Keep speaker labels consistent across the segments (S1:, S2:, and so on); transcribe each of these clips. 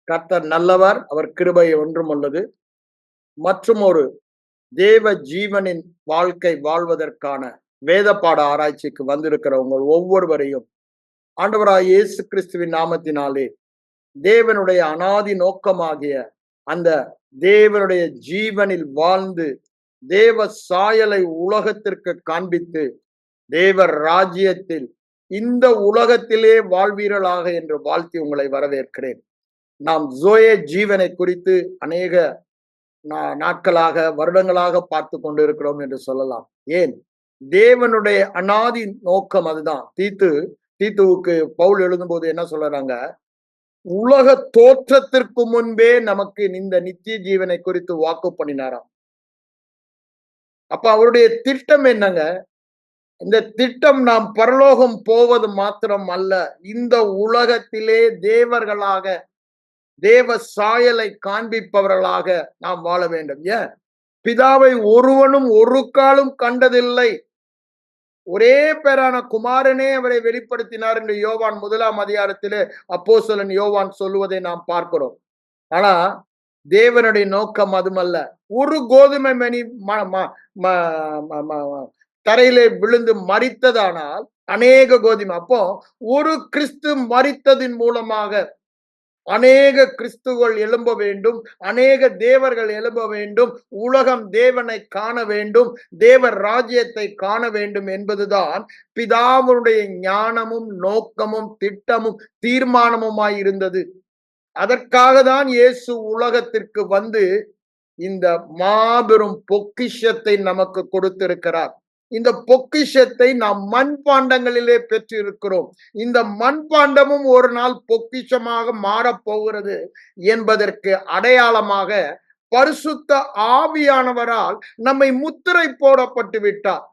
S1: கர்த்தர் நல்லவர், அவர் கிருபை ஒன்றும் உள்ளது. மற்றும் ஒரு தேவ ஜீவனின் வாழ்க்கை வாழ்வதற்கான வேத பாட ஆராய்ச்சிக்கு வந்திருக்கிறவங்க ஒவ்வொருவரையும் ஆண்டவராய் இயேசு கிறிஸ்துவின் நாமத்தினாலே தேவனுடைய அனாதி நோக்கமாகிய அந்த தேவனுடைய ஜீவனில் வாழ்ந்து தேவ சாயலை உலகத்திற்கு காண்பித்து தேவர் ராஜ்யத்தில் இந்த உலகத்திலே வாழ்வீர்களாக என்று வாழ்த்தி உங்களை வரவேற்கிறேன். நாம் ஜோயே ஜீவனை குறித்து அநேக நாட்களாக வருடங்களாக பார்த்து கொண்டிருக்கிறோம் என்று சொல்லலாம். ஏன்? தேவனுடைய அனாதி நோக்கம் அதுதான். தீத்துவுக்கு பவுல் எழுதும்போது என்ன சொல்றாங்க? உலக தோற்றத்திற்கு முன்பே நமக்கு இந்த நித்திய ஜீவனை குறித்து வாக்கு பண்ணினாராம். அப்ப அவருடைய திட்டம் என்னங்க? இந்த திட்டம் நாம் பரலோகம் போவது மாத்திரம் அல்ல, இந்த உலகத்திலே தேவர்களாக தேவ சாயலை காண்பிப்பவர்களாக நாம் வாழ வேண்டும். ஏன்? பிதாவை ஒருவனும் ஒரு காலும் கண்டதில்லை, ஒரே பேரான குமாரனே அவரை வெளிப்படுத்தினார் என்று யோவான் 1ஆம் அதிகாரத்திலே அப்போஸ்தலன் யோவான் சொல்லுவதை நாம் பார்க்கிறோம். ஆனா தேவனுடைய நோக்கம் அதுமல்ல. ஒரு கோதுமை மணி தரையிலே விழுந்து மரித்ததானால் அநேக கோதுமை. அப்போ ஒரு கிறிஸ்து மரித்ததின் மூலமாக அநேக கிறிஸ்துகள் எழும்ப வேண்டும், அநேக தேவர்கள் எழும்ப வேண்டும், உலகம் தேவனை காண வேண்டும், தேவர் ராஜ்யத்தை காண வேண்டும் என்பதுதான் பிதாவுடைய ஞானமும் நோக்கமும் திட்டமும் தீர்மானமுமாய் இருந்தது. அதற்காக தான் இயேசு உலகத்திற்கு வந்து இந்த மாபெரும் பொக்கிஷத்தை நமக்கு கொடுத்திருக்கிறார். இந்த பொக்கிஷத்தை நாம் மண்பாண்டங்களிலே பெற்றிருக்கிறோம். இந்த மண்பாண்டமும் ஒரு நாள் பொக்கிஷமாக மாறப்போகிறது என்பதற்கு அடையாளமாக பரிசுத்த ஆவியானவரால் நம்மை முத்திரை போடப்பட்டு விட்டார்.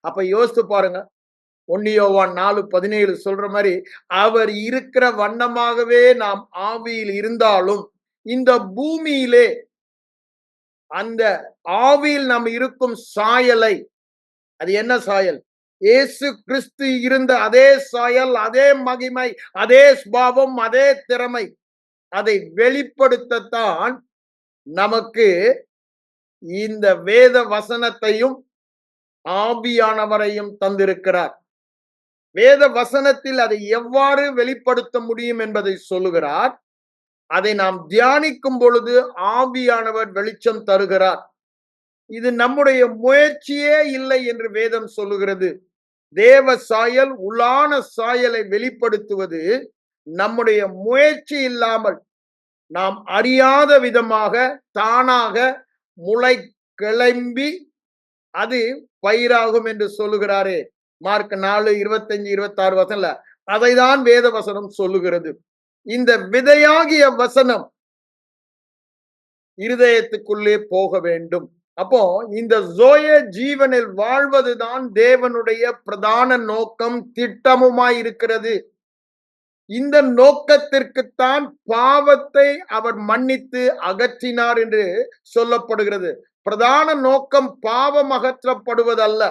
S1: அப்ப யோசித்து பாருங்க, 1 யோவான் 4:17 சொல்ற மாதிரி அவர் இருக்கிற வண்ணமாகவே நாம் ஆவியில் இருந்தாலும் இந்த பூமியிலே அந்த ஆவியில் நாம் இருக்கும் சாயலை, அது என்ன சாயல்? இயேசு கிறிஸ்து இருந்த அதே சாயல், அதே மகிமை, அதே சுபாவம், அதே திறமை, அதை வெளிப்படுத்தத்தான் நமக்கு இந்த வேத வசனத்தையும் ஆவியானவரையும் தந்திருக்கிறார். வேத வசனத்தில் அதை எவ்வாறு வெளிப்படுத்த முடியும் என்பதை சொல்லுகிறார். அதை நாம் தியானிக்கும் பொழுது ஆவியானவர் வெளிச்சம் தருகிறார். இது நம்முடைய முயற்சியே இல்லை என்று வேதம் சொல்லுகிறது. தேவ சாயல், உலான சாயலை வெளிப்படுத்துவது நம்முடைய முயற்சி இல்லாமல் நாம் அறியாத விதமாக தானாக முளை கிளம்பி அது பயிராகும் என்று சொல்லுகிறாரே மார்க் 4:25-26 வசனம்ல அதைதான் வேத வசனம் சொல்லுகிறது. இந்த விதையாகிய வசனம் இருதயத்துக்குள்ளே போக வேண்டும். அப்போ இந்த ஜோயே ஜீவனில் வாழ்வதுதான் தேவனுடைய பிரதான நோக்கம், திட்டமுமாய் இருக்கிறது. இந்த நோக்கத்திற்குத்தான் பாவத்தை அவர் மன்னித்து அகற்றினார் என்று சொல்லப்படுகிறது. பிரதான நோக்கம் பாவம் அகற்றப்படுவதல்ல,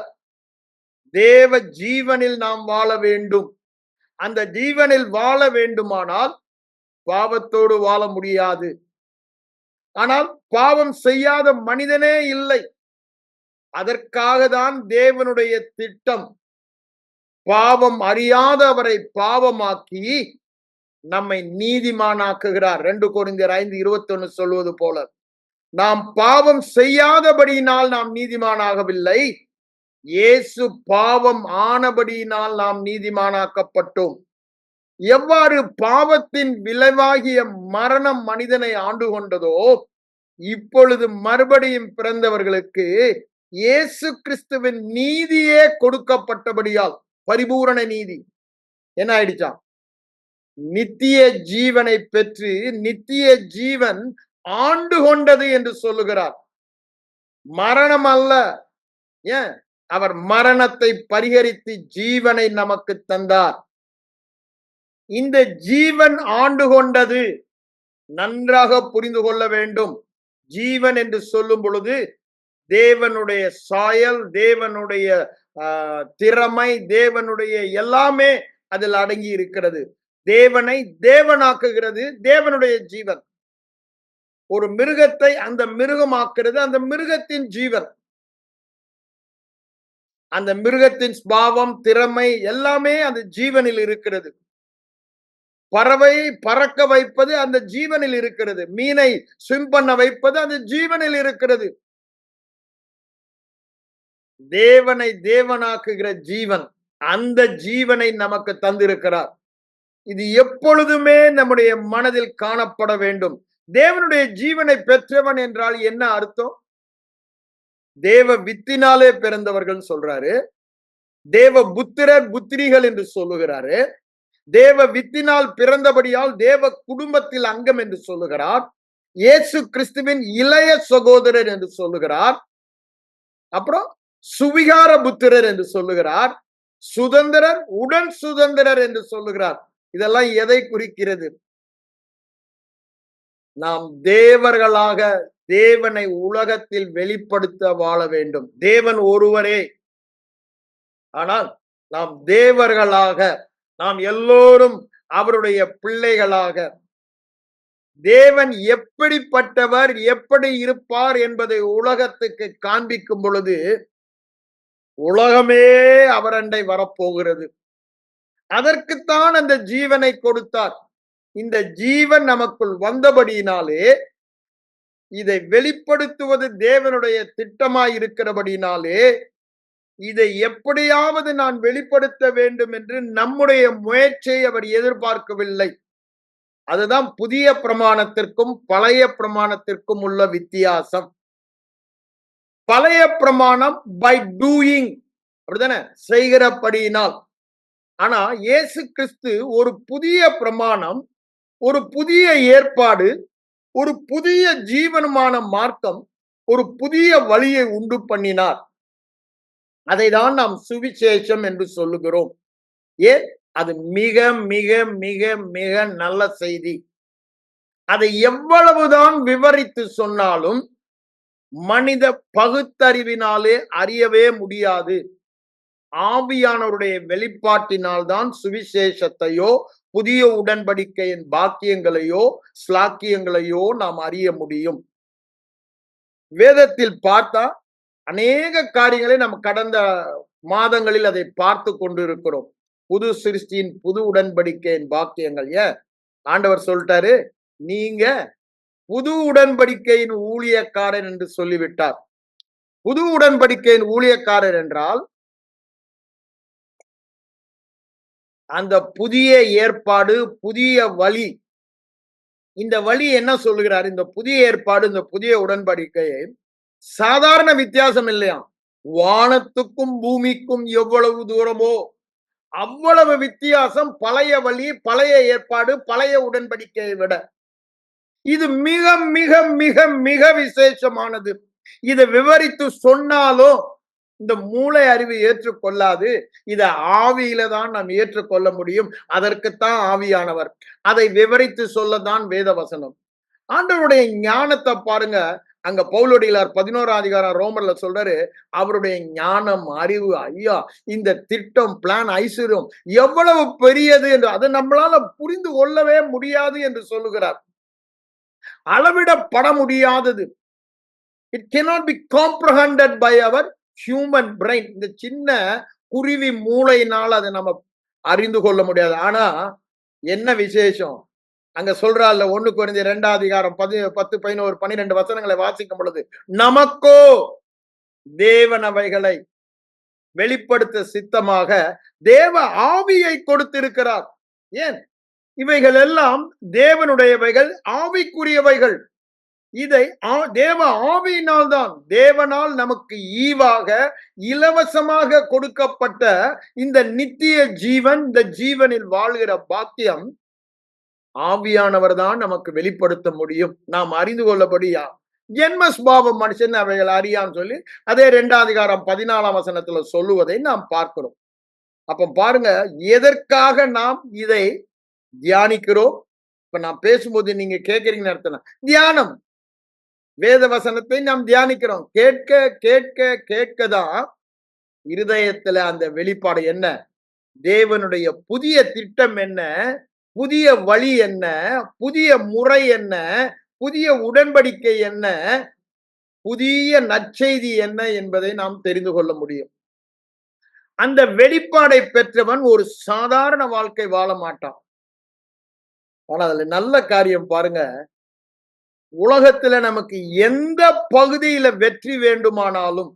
S1: தேவ ஜீவனில் நாம் வாழ வேண்டும். அந்த ஜீவனில் வாழ வேண்டுமானால் பாவத்தோடு வாழ முடியாது. ஆனால் பாவம் செய்யாத மனிதனே இல்லை. அதற்காக தான் தேவனுடைய திட்டம். பாவம் அறியாதவரை பாவமாக்கி நம்மை நீதிமானாக்குகிறார். 2 கொரிந்தியர் 5:21 சொல்வது போல நாம் பாவம் செய்யாதபடியினால் நாம் நீதிமானாகவில்லை, இயேசு பாவம் ஆனபடியினால் நாம் நீதிமானாக்கப்பட்டோம். எவ்வாறு பாவத்தின் விளைவாகிய மரணம் மனிதனை ஆண்டு கொண்டதோ, இப்பொழுது மறுபடியும் பிறந்தவர்களுக்கு இயேசு கிறிஸ்துவின் நீதியே கொடுக்கப்பட்டபடியால், பரிபூரண நீதி என்ன ஆயிடுச்சா? நித்திய ஜீவனை பெற்று நித்திய ஜீவன் ஆண்டு கொண்டது என்று சொல்லுகிறார். மரணம் அல்ல. ஏன்? அவர் மரணத்தை பரிகரித்து ஜீவனை நமக்கு தந்தார். இந்த ஜீவன் ஆண்டு கொண்டது நன்றாக புரிந்து கொள்ள வேண்டும். ஜீவன் என்று சொல்லும் பொழுது தேவனுடைய சாயல், தேவனுடைய திறமை, தேவனுடைய எல்லாமே அதில் அடங்கி இருக்கிறது. தேவனை தேவனாக்குகிறது தேவனுடைய ஜீவன். ஒரு மிருகத்தை அந்த மிருகமாக்குறது அந்த மிருகத்தின் ஜீவன். அந்த மிருகத்தின் ஸ்பாவம், திறமை எல்லாமே அந்த ஜீவனில் இருக்கிறது. பறவை பறக்க வைப்பது அந்த ஜீவனில் இருக்கிறது. மீனை ஸ்விம் பண்ண வைப்பது அந்த ஜீவனில் இருக்கிறது. தேவனை தேவனாக்குகிற ஜீவன், அந்த ஜீவனை நமக்கு தந்திருக்கிறார். இது எப்பொழுதுமே நம்முடைய மனதில் காணப்பட வேண்டும். தேவனுடைய ஜீவனை பெற்றவன் என்றால் என்ன அர்த்தம்? தேவ வித்தினாலே பிறந்தவர்கள் சொல்றாரு. தேவ புத்திரர் புத்திரிகள் என்று சொல்லுகிறாரு. தேவ வித்தினால் பிறந்தபடியால் தேவ குடும்பத்தில் அங்கம் என்று சொல்லுகிறார். இயேசு கிறிஸ்துவின் இளைய சகோதரர் என்று சொல்லுகிறார். அப்புறம் சுவிகார புத்திரர் என்று சொல்லுகிறார். சுதந்திரர், உடன் சுதந்திரர் என்று சொல்லுகிறார். இதெல்லாம் எதை குறிக்கிறது? நாம் தேவர்களாக தேவனை உலகத்தில் வெளிப்படுத்த வாழ வேண்டும். தேவன் ஒருவரே. ஆனால் நாம் தேவர்களாக, நாம் எல்லோரும் அவருடைய பிள்ளைகளாக, தேவன் எப்படிப்பட்டவர், எப்படி இருப்பார் என்பதை உலகத்துக்கு காண்பிக்கும் பொழுது உலகமே அவரண்டை வரப்போகிறது. அதற்குத்தான் அந்த ஜீவனை கொடுத்தார். இந்த ஜீவன் நமக்குள் வந்தபடியினாலே, இதை வெளிப்படுத்துவது தேவனுடைய திட்டமாய் இருக்கிறபடினாலே, இதை எப்படியாவது நான் வெளிப்படுத்த வேண்டும் என்று நம்முடைய முயற்சியை அவர் எதிர்பார்க்கவில்லை. அதுதான் புதிய பிரமாணத்திற்கும் பழைய பிரமாணத்திற்கும் உள்ள வித்தியாசம். பழைய பிரமாணம் பை டூயிங், அப்படிதானே, செய்கிறபடியினால். ஆனா இயேசு கிறிஸ்து ஒரு புதிய பிரமாணம், ஒரு புதிய ஏற்பாடு, ஒரு புதிய ஜீவனமான மார்க்கம், ஒரு புதிய வழியை உண்டு பண்ணினார். அதைதான் நாம் சுவிசேஷம் என்று சொல்லுகிறோம். ஏன்? அது மிக மிக மிக மிக நல்ல செய்தி. அதை எவ்வளவுதான் விவரித்து சொன்னாலும் மனித பகுத்தறிவினாலே அறியவே முடியாது. ஆவியானவருடைய வெளிப்பாட்டினால் தான் சுவிசேஷத்தையோ புதிய உடன்படிக்கையின் பாக்கியங்களையோ ஸ்லாக்கியங்களையோ நாம் அறிய முடியும். வேதத்தில் பார்த்தா அநேக காரியங்களை நம்ம கடந்த மாதங்களில் அதை பார்த்து கொண்டிருக்கிறோம். புது சிருஷ்டியின் புது உடன்படிக்கையின் பாக்கியங்கள். ஆண்டவர் சொல்லிட்டாரு, நீங்க புது உடன்படிக்கையின் ஊழியக்காரர் என்று சொல்லிவிட்டார். புது உடன்படிக்கையின் ஊழியக்காரர் என்றால் அந்த புதிய ஏற்பாடு, புதிய வழி. இந்த வழி என்ன சொல்லுகிறார்? இந்த புதிய ஏற்பாடு, இந்த புதிய உடன்படிக்கையை சாதாரண வித்தியாசம் இல்லையா? வானத்துக்கும் பூமிக்கும் எவ்வளவு தூரமோ அவ்வளவு வித்தியாசம். பழைய வழி, பழைய ஏற்பாடு, பழைய உடன்படிக்கையை விட இது மிக மிக மிக மிக விசேஷமானது. இதை விவரித்து சொன்னாலும் இந்த மூளை அறிவு ஏற்றுக்கொள்ளாது. இத ஆவியில தான் நாம் ஏற்றுக்கொள்ள முடியும். அதற்குத்தான் ஆவியானவர். அதை விவரித்து சொல்லதான் வேத வசனம். ஆண்டவருடைய ஞானத்தை பாருங்க. அங்க பவுலடிகளார் 11ஆம் அதிகாரம் ரோமர்ல சொல்றாரு, அவருடைய ஞானம், அறிவு, ஐயா இந்த திட்டம், பிளான், ஐஸ்வர்யம் எவ்வளவு பெரியது என்று அதை நம்மளால புரிந்து கொள்ளவே முடியாது என்று சொல்லுகிறார். அளவிடப்பட முடியாதது. It cannot be comprehended by our human brain. இந்த சின்ன குருவி மூளையினால் அதை நம்ம அறிந்து கொள்ள முடியாது. ஆனா என்ன விசேஷம்? அங்க சொல்றாள் 1 கொரிந்தியர் 2ஆம் அதிகாரம் 10, 11, 12 வசனங்களை வாசிக்கும் பொழுது, நமக்கோ தேவன் அவைகளை வெளிப்படுத்த சித்தமாக தேவ ஆவியை கொடுத்திருக்கிறார். ஏன்? இவைகள் எல்லாம் தேவனுடையவைகள், ஆவிக்குரியவைகள். இதை தேவ ஆவியினால் தான், தேவனால் நமக்கு ஈவாக இலவசமாக கொடுக்கப்பட்ட இந்த நித்திய ஜீவன், இந்த ஜீவனில் வாழ்கிற பாக்கியம் ஆவியானவர் தான் நமக்கு வெளிப்படுத்த முடியும். நாம் அறிந்து கொள்ளபடியா ஜென்மஸ்பாவம் மனுஷன் அவைகள் அறியான்னு சொல்லி அதே 2ஆம் அதிகாரம் 14ஆம் வசனத்துல சொல்லுவதை நாம் பார்க்கிறோம். அப்ப பாருங்க, எதற்காக நாம் இதை தியானிக்கிறோம்? இப்ப நான் பேசும்போது நீங்க கேட்கறீங்கன்னு அர்த்தம். தியானம், வேத வசனத்தை நாம் தியானிக்கிறோம். கேட்க கேட்க கேட்கதான் இருதயத்துல அந்த வெளிப்பாடு என்ன, தேவனுடைய புதிய திட்டம் என்ன, புதிய வழி என்ன, புதிய முறை என்ன, புதிய உடன்படிக்கை என்ன, புதிய நற்செய்தி என்ன என்பதை நாம் தெரிந்து கொள்ள முடியும். அந்த வெளிப்பாடை பெற்றவன் ஒரு சாதாரண வாழ்க்கை வாழ மாட்டான். ஆனா அதுல நல்ல காரியம் பாருங்க, உலகத்துல நமக்கு எந்த பகுதியில வெற்றி வேண்டுமானாலும்,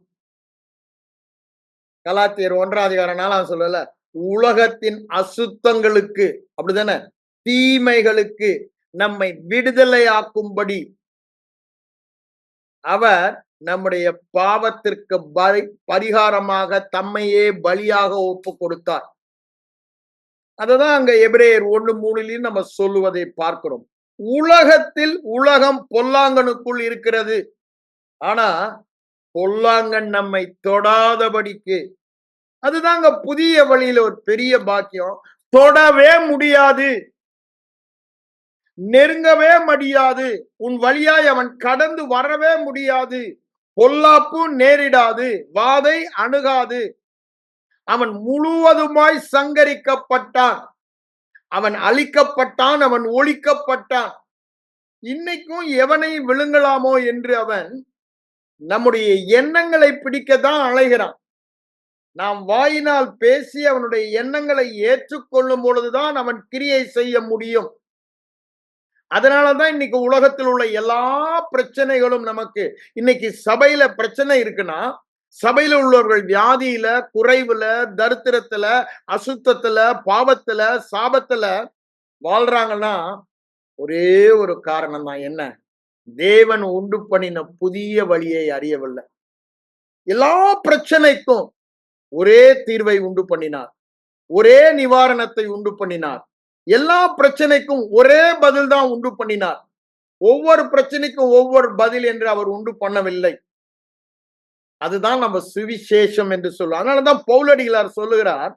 S1: கலாத்தியர் 1 சொல்லல, உலகத்தின் அசுத்தங்களுக்கு, அப்படிதானே, தீமைகளுக்கு நம்மை விடுதலையாக்கும்படி அவர் நம்முடைய பாவத்திற்கு பரிகாரமாக தம்மையே பலியாக ஒப்பு கொடுத்தார். அததான் அங்க எபிரேயர் 1:3 நம்ம சொல்லுவதை பார்க்கிறோம். உலகத்தில் உலகம் பொல்லாங்கனுக்குள் இருக்கிறது. ஆனா பொல்லாங்கன் நம்மை தொடாதபடிக்கு, அதுதாங்க புதிய வழியில ஒரு பெரிய பாக்கியம். தொடவே முடியாது, நெருங்கவே முடியாது, உன் வழியாய் அவன் கடந்து வரவே முடியாது, பொல்லாப்பு நேரிடாது, வாதை அணுகாது. அவன் முழுவதுமாய் சங்கரிக்கப்பட்டான், அவன் அழிக்கப்பட்டான், அவன் ஒழிக்கப்பட்டான். இன்னைக்கும் எவனை விழுங்கலாமோ என்று அவன் நம்முடைய எண்ணங்களை பிடிக்கத்தான் அலைகிறான். நாம் வாயினால் பேசி அவனுடைய எண்ணங்களை ஏற்றுக்கொள்ளும் பொழுதுதான் அவன் கிரியை செய்ய முடியும். அதனாலதான் இன்னைக்கு உலகத்தில் உள்ள எல்லா பிரச்சனைகளும் நமக்கு, இன்னைக்கு சபையில பிரச்சனை இருக்குன்னா, சபையில உள்ளவர்கள் வியாதியில, குறைவுல, தரித்திரத்துல, அசுத்தத்துல, பாவத்துல, சாபத்துல வாழ்றாங்கன்னா ஒரே ஒரு காரணம் தான். என்ன? தேவன் உண்டு பண்ணின புதிய வழியை அறியவில்லை. எல்லா பிரச்சனைக்கும் ஒரே தீர்வை உண்டு பண்ணினார், ஒரே நிவாரணத்தை உண்டு பண்ணினார், எல்லா பிரச்சனைக்கும் ஒரே பதில் தான் உண்டு பண்ணினார். ஒவ்வொரு பிரச்சனைக்கும் ஒவ்வொரு பதில் என்று அவர் உண்டு பண்ணவில்லை. அதுதான் நம்ம சுவிசேஷம் என்று சொல்லுவோம். அதனாலதான் பவுலடிகளார் சொல்லுகிறார்,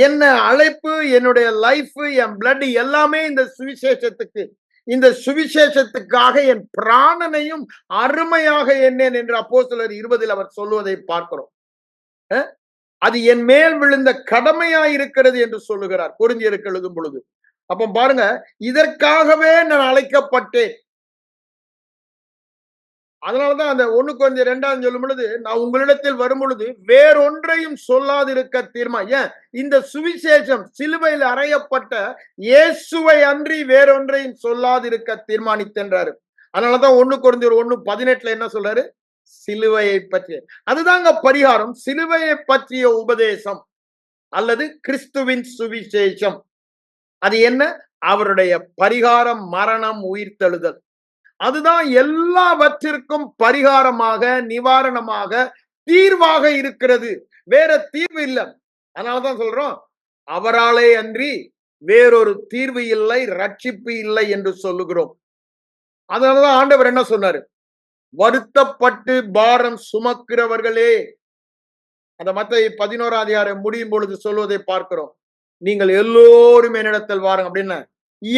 S1: என்ன அழைப்பு, என்னுடைய லைஃப், என் பிளட் எல்லாமே இந்த சுவிசேஷத்துக்கு, இந்த சுவிசேஷத்துக்காக என் பிராணனையும் அருமையாக எண்ணேன் என்று அப்போஸ்தலர் 20 அவர் சொல்லுவதை பார்க்கிறோம். அது என் மேல் விழுந்த கடமையா இருக்கிறது என்று சொல்லுகிறார் கொரிந்தியருக்கு எழுதும் பொழுது. அப்ப பாருங்க, இதற்காகவே நான் அழைக்கப்பட்டேன். அதனாலதான் அந்த 1 கொரிந்தியர் 2 சொல்லும் பொழுது, நான் உங்களிடத்தில் வரும் பொழுது வேறொன்றையும் சொல்லாதிருக்க ஏன் இந்த சுவிசேஷம், சிலுவையில் அறையப்பட்ட இயேசுவை அன்றி வேறொன்றையும் சொல்லாதிருக்க தீர்மானித்தென்றாரு. அதனாலதான் 1 கொரிந்தியர் 1:18 என்ன சொல்றாரு? சிலுவையை பற்றிய, அதுதாங்க பரிகாரம். சிலுவையை பற்றிய உபதேசம் அல்லது கிறிஸ்துவின் சுவிசேஷம். அது என்ன? அவருடைய பரிகாரம், மரணம், உயிர்த்தெழுதல். அதுதான் எல்லாவற்றிற்கும் பரிகாரமாக, நிவாரணமாக, தீர்வாக இருக்கிறது. வேற தீர்வு இல்லை. அதனாலதான் சொல்றோம், அவராலே அன்றி வேறொரு தீர்வு இல்லை, ரட்சிப்பு இல்லை என்று சொல்லுகிறோம். அதனாலதான் ஆண்டவர் என்ன சொன்னாரு? வருத்தப்பட்டு பாரம் சுமக்கிறவர்களே, அந்த மத்தேயு 11 முடியும் பொழுது சொல்வதை பார்க்கிறோம், நீங்கள் எல்லோரும் என்னிடத்தில் வாருங்க அப்படின்னு.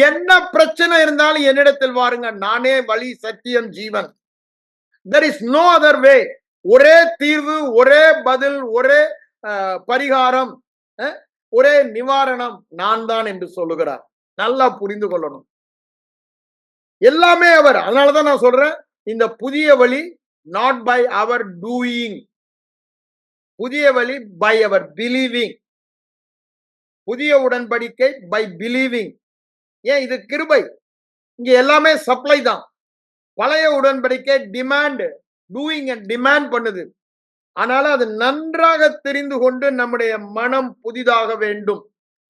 S1: என்ன பிரச்சனை இருந்தாலும் என்னிடத்தில் வாருங்க, நானே வழி, சத்தியம், ஜீவன். there is no other way. ஒரே தீர்வு, ஒரே பதில், ஒரே பரிகாரம், ஒரே நிவாரணம் நான் தான் என்று சொல்லுகிறார். நல்லா புரிந்து கொள்ளணும், எல்லாமே அவர். அதனாலதான் நான் சொல்றேன், இந்த புதிய வழி not by our doing, புதிய வழி by our believing. புதிய உடன்படிக்கை by believing. ஏன்? இது கிருபை. இங்க எல்லாமே சப்ளை தான். பழைய உடன்படிக்கை டிமாண்ட், டூயிங் அண்ட் டிமாண்ட் பண்ணுது. அதனால அது நன்றாக தெரிந்து கொண்டு நம்முடைய மனம் புதிதாக வேண்டும்.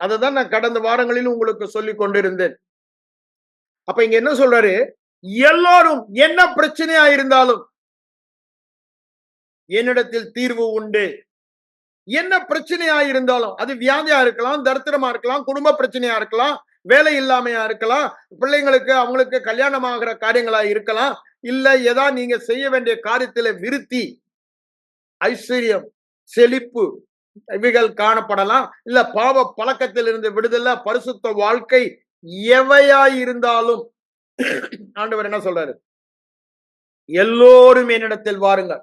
S1: அததான் நான் கடந்த வாரங்களில் உங்களுக்கு சொல்லிக் கொண்டிருந்தேன். அப்ப இங்க என்ன சொல்றாரு? எல்லோரும், என்ன பிரச்சனையா இருந்தாலும் என்னிடத்தில் தீர்வு உண்டு. என்ன பிரச்சனையா இருந்தாலும், அது வியாதியா இருக்கலாம், தரித்திரமா இருக்கலாம், குடும்ப பிரச்சனையா இருக்கலாம், வேலை இல்லாமையா இருக்கலாம், பிள்ளைங்களுக்கு அவங்களுக்கு கல்யாணம் ஆகிற காரியங்களா இருக்கலாம், இல்ல ஏதா நீங்க செய்ய வேண்டிய காரியத்துல விருத்தி, ஐஸ்வர்யம், செழிப்பு இவைகள் காணப்படலாம், இல்ல பாவ பழக்கத்தில் இருந்து விடுதலை, பரிசுத்த வாழ்க்கை, எவையாய் இருந்தாலும் ஆண்டவர் என்ன சொல்றாரு? எல்லோரும் என்னிடத்தில் வாருங்கள்,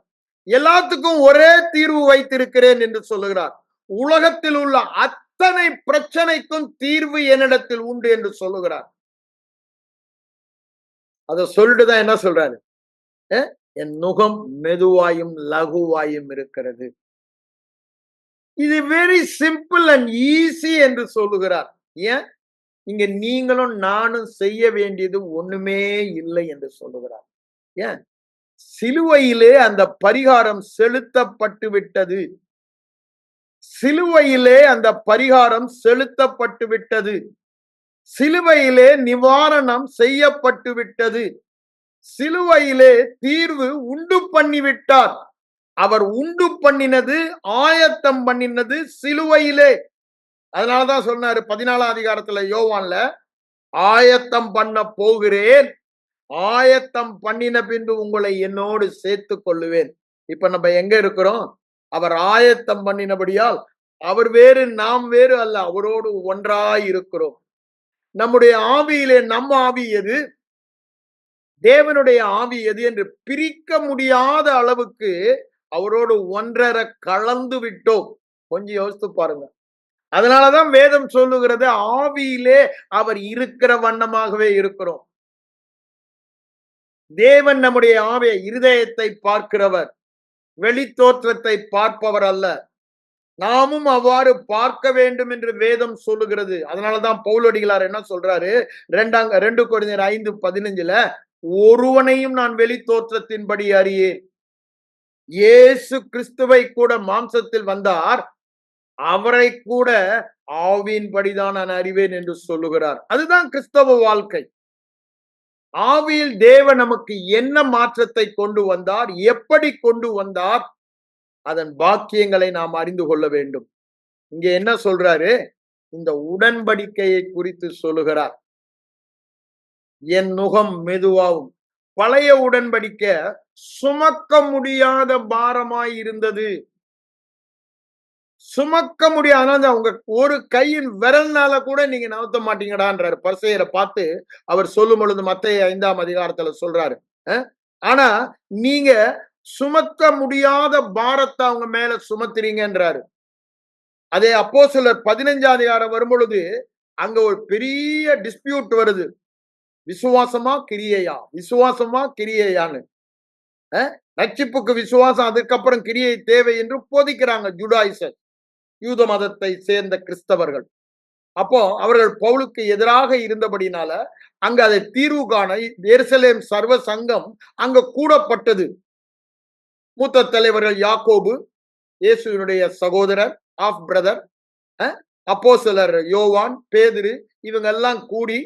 S1: எல்லாத்துக்கும் ஒரே தீர்வு வைத்திருக்கிறேன் என்று சொல்லுகிறார். உலகத்தில் உள்ள அத்தனை பிரச்சனைக்கும் தீர்வு என்னிடத்தில் உண்டு என்று சொல்லுகிறார். அத சொல்லிட்டுதான் என்ன சொல்றாரு? என் நுகம் மெதுவாயும் லகுவாயும் இருக்கிறது. இது வெரி சிம்பிள் அண்ட் ஈஸி என்று சொல்லுகிறார். ஏன்? இங்க நீங்களும் நானும் செய்ய வேண்டியது ஒண்ணுமே இல்லை என்று சொல்லுகிறார். ஏன்? சிலுவையிலே அந்த பரிகாரம் செலுத்தப்பட்டு விட்டது. சிலுவையிலே அந்த பரிகாரம் செலுத்தப்பட்டு விட்டது. சிலுவையிலே நிவாரணம் செய்யப்பட்டு விட்டது. சிலுவையிலே தீர்வு உண்டு பண்ணிவிட்டார். அவர் உண்டு பண்ணினது, ஆயத்தம் பண்ணினது சிலுவையிலே. அதனாலதான் சொன்னாரு 14ஆம் அதிகாரத்துல யோவான்ல, ஆயத்தம் பண்ண போகிறேன், ஆயத்தம் பண்ணின பின்பு உங்களை என்னோடு சேர்த்துக் கொள்ளுவேன். இப்ப நம்ம எங்க இருக்கிறோம்? அவர் ஆயத்தம் பண்ணினபடியால் அவர் வேறு நாம் வேறு அல்ல, அவரோடு ஒன்றாய் இருக்கிறோம். நம்முடைய ஆவியிலே நம் ஆவி எது, தேவனுடைய ஆவி எது என்று பிரிக்க முடியாத அளவுக்கு அவரோடு ஒன்றர கலந்து விட்டோம். கொஞ்சம் யோசித்து பாருங்க. அதனாலதான் வேதம் சொல்லுகிறது, ஆவியிலே அவர் இருக்கிற வண்ணமாகவே இருக்கிறோம். தேவன் நம்முடைய ஆவிய இருதயத்தை பார்க்கிறவர், வெளி தோற்றத்தை பார்ப்பவர் அல்ல. நாமும் அவ்வாறு பார்க்க வேண்டும் என்று வேதம் சொல்லுகிறது. அதனாலதான் பவுலடிகளார் என்ன சொல்றாரு? 2 கொரிந்தியர் 5:15, ஒருவனையும் நான் வெளி தோற்றத்தின்படி அறியேன். இயேசு கிறிஸ்துவை கூட மாம்சத்தில் வந்தார், அவரை கூட ஆவியின்படிதான் நான் அறிவேன் என்று சொல்லுகிறார். அதுதான் கிறிஸ்தவ வாழ்க்கை. ஆவியில் தேவன் நமக்கு என்ன மாற்றத்தை கொண்டு வந்தார், எப்படி கொண்டு வந்தார், அதன் பாக்கியங்களை நாம் அறிந்து கொள்ள வேண்டும். இங்க என்ன சொல்றாரு? இந்த உடன்படிக்கையை குறித்து சொல்லுகிறார். என் நுகம் மெதுவாகும். பழைய உடன்படிக்கை சுமக்க முடியாத பாரமாய் இருந்தது. சுமக்க முடியாது. உங்க ஒரு கையின் விரல்னால கூட நீங்க நகர்த்த மாட்டீங்கடான்றாரு. பரிசேயரை பார்த்து அவர் சொல்லும் பொழுது மத்தேயு 5ஆம் அதிகாரத்துல சொல்றாரு. ஆனா நீங்க சுமக்க முடியாத பாரத்தை அவங்க மேல சுமத்துறீங்கன்றாரு. அதே அப்போஸ்தலர் 15ஆம் அதிகாரம் வரும் பொழுது அங்க ஒரு பெரிய டிஸ்பியூட் வருது. விசுவாசமா கிரியையா, விசுவாசமா கிரியையான்னு. ரட்சிப்புக்கு விசுவாசம், அதுக்கப்புறம் கிரியை தேவை என்று போதிக்கிறாங்க ஜுடாயிசர், யூத மதத்தை சேர்ந்த கிறிஸ்தவர்கள். அப்போ அவர்கள் பவுலுக்கு எதிராக இருந்தபடினால அங்க அதை தீர்வு காண எருசலேம் சர்வ சங்கம் அங்க கூடப்பட்டது. மூத்த தலைவர்கள் யாக்கோபு, இயேசுவினுடைய சகோதரர், ஆஃப் பிரதர், அப்போஸ்தலர் யோவான், பேதுரு, இவங்க எல்லாம் கூடி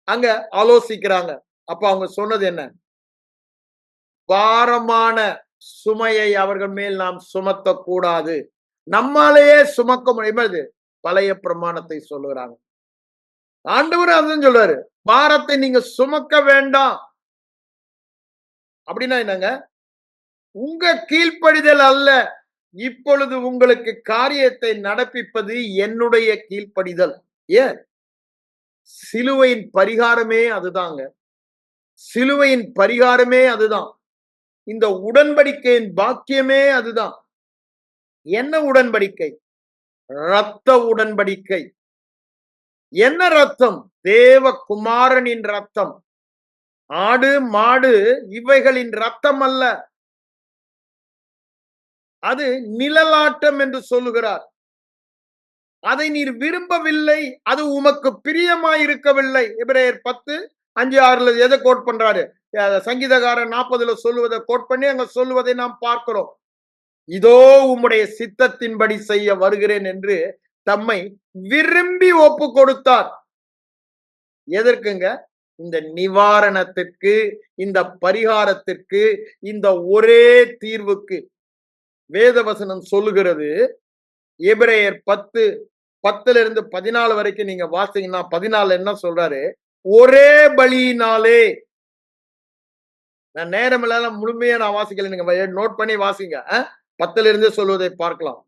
S1: அங்க ஆலோசிக்கிறாங்க. அப்ப அவங்க சொன்னது என்ன? பாரமான சுமையை அவர்கள் மேல் நாம் சுமத்த கூடாது, நம்மாலேயே சுமக்க முடியாது. பழைய பிரமாணத்தை சொல்லுகிறாங்க. ஆண்டவர் அதான் சொல்றாரு, பாரத்தை நீங்க சுமக்க வேண்டாம். அப்படின்னா என்னங்க? உங்க கீழ்ப்படிதல் அல்ல, இப்பொழுது உங்களுக்கு காரியத்தை நடப்பிப்பது என்னுடைய கீழ்ப்படிதல். ஏன்? சிலுவையின் பரிகாரமே அதுதாங்க. சிலுவையின் பரிகாரமே அதுதான். இந்த உடன்படிக்கையின் பாக்கியமே அதுதான். என்ன உடன்படிக்கை? இரத்த உடன்படிக்கை. என்ன ரத்தம்? தேவகுமாரனின் ரத்தம். ஆடு மாடு இவைகளின் ரத்தம் அல்ல. அது நிழலாட்டம் என்று சொல்லுகிறார். அதை நீர் விரும்பவில்லை, அது உமக்கு பிரியமாயிருக்கவில்லை. எபிரேயர் 10:5-6 எதை கோட் பண்றாரு? சங்கீதக்காரன் 40 சொல்லுவதை கோட் பண்ணி அங்க சொல்லுவதை நாம் பார்க்கிறோம். இதோ உம்முடைய சித்தத்தின்படி செய்ய வருகிறேன் என்று தம்மை விரும்பி ஒப்பு கொடுத்தார். எதற்குங்க? இந்த நிவாரணத்திற்கு, இந்த பரிகாரத்திற்கு, இந்த ஒரே தீர்வுக்கு. வேதவசனம் சொல்லுகிறது, எபிரேயர் 10:14 வரைக்கும் நீங்க வாசிங்கன்னா 14 என்ன சொல்றாரு? ஒரே பலியினாலே. நான் நேரம் இல்லாத முழுமையா நான் வாசிக்கல, நீங்க நோட் பண்ணி வாசிங்க. 10 சொல்வதை பார்க்கலாம்.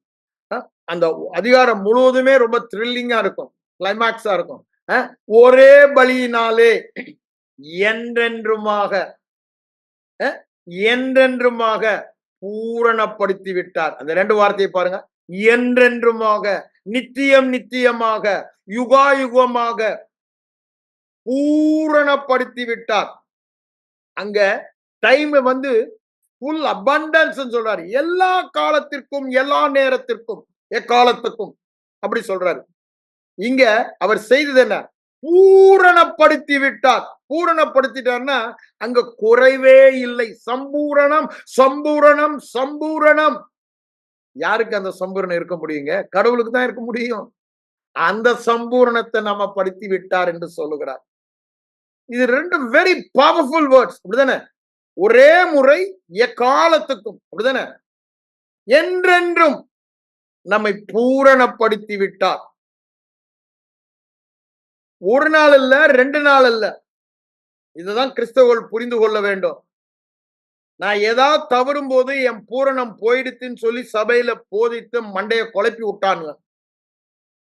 S1: அந்த அதிகாரம் முழுவதுமே ரொம்ப த்ரில்லிங்கா இருக்கும், கிளைமாக்ஸா இருக்கும். ஒரே பலியினாலே என்றென்றுமாக என்றென்றுமாக பூரணப்படுத்தி விட்டார். அந்த 2 வார்த்தையை பாருங்க. என்றென்றுமாக, நித்தியம் நித்தியமாக, யுகாயுகமாக பூரணப்படுத்தி விட்டார். அங்க டைம் வந்து ஃபுல் அபண்டன்ஸ் சொல்றாரு. எல்லா காலத்திற்கும், எல்லா நேரத்திற்கும், எக்காலத்துக்கும் அப்படி சொல்றாரு. இங்க அவர் செய்தது என்ன? பூரணப்படுத்தி விட்டார். பூரணப்படுத்திட்டார்னா அங்க குறைவே இல்லை. சம்பூரணம், சம்பூரணம், சம்பூரணம். யாருக்கு அந்த சம்பூரணம் இருக்க முடியுங்க? கடவுளுக்கு தான் இருக்க முடியும். அந்த சம்பூரணத்தை நம்ம படுத்தி விட்டார் என்று சொல்லுகிறார். இது ரெண்டு வெரி பவர்ஃபுல் வேர்ட்ஸ். அப்படிதானே? ஒரே முறை எக்காலத்துக்கும், அப்படிதானே? என்றென்றும் நம்மை பூரணப்படுத்தி விட்டார். ஒரு நாள் இல்ல, 2 நாள் இல்ல. இதுதான் கிறிஸ்தவர்கள் புரிந்து கொள்ள வேண்டும். நான் ஏதாவது தவறும் போது என் பூரணம் போயிடுச்சுன்னு சொல்லி சபையில போதித்து மண்டைய குழப்பி விட்டானுங்க.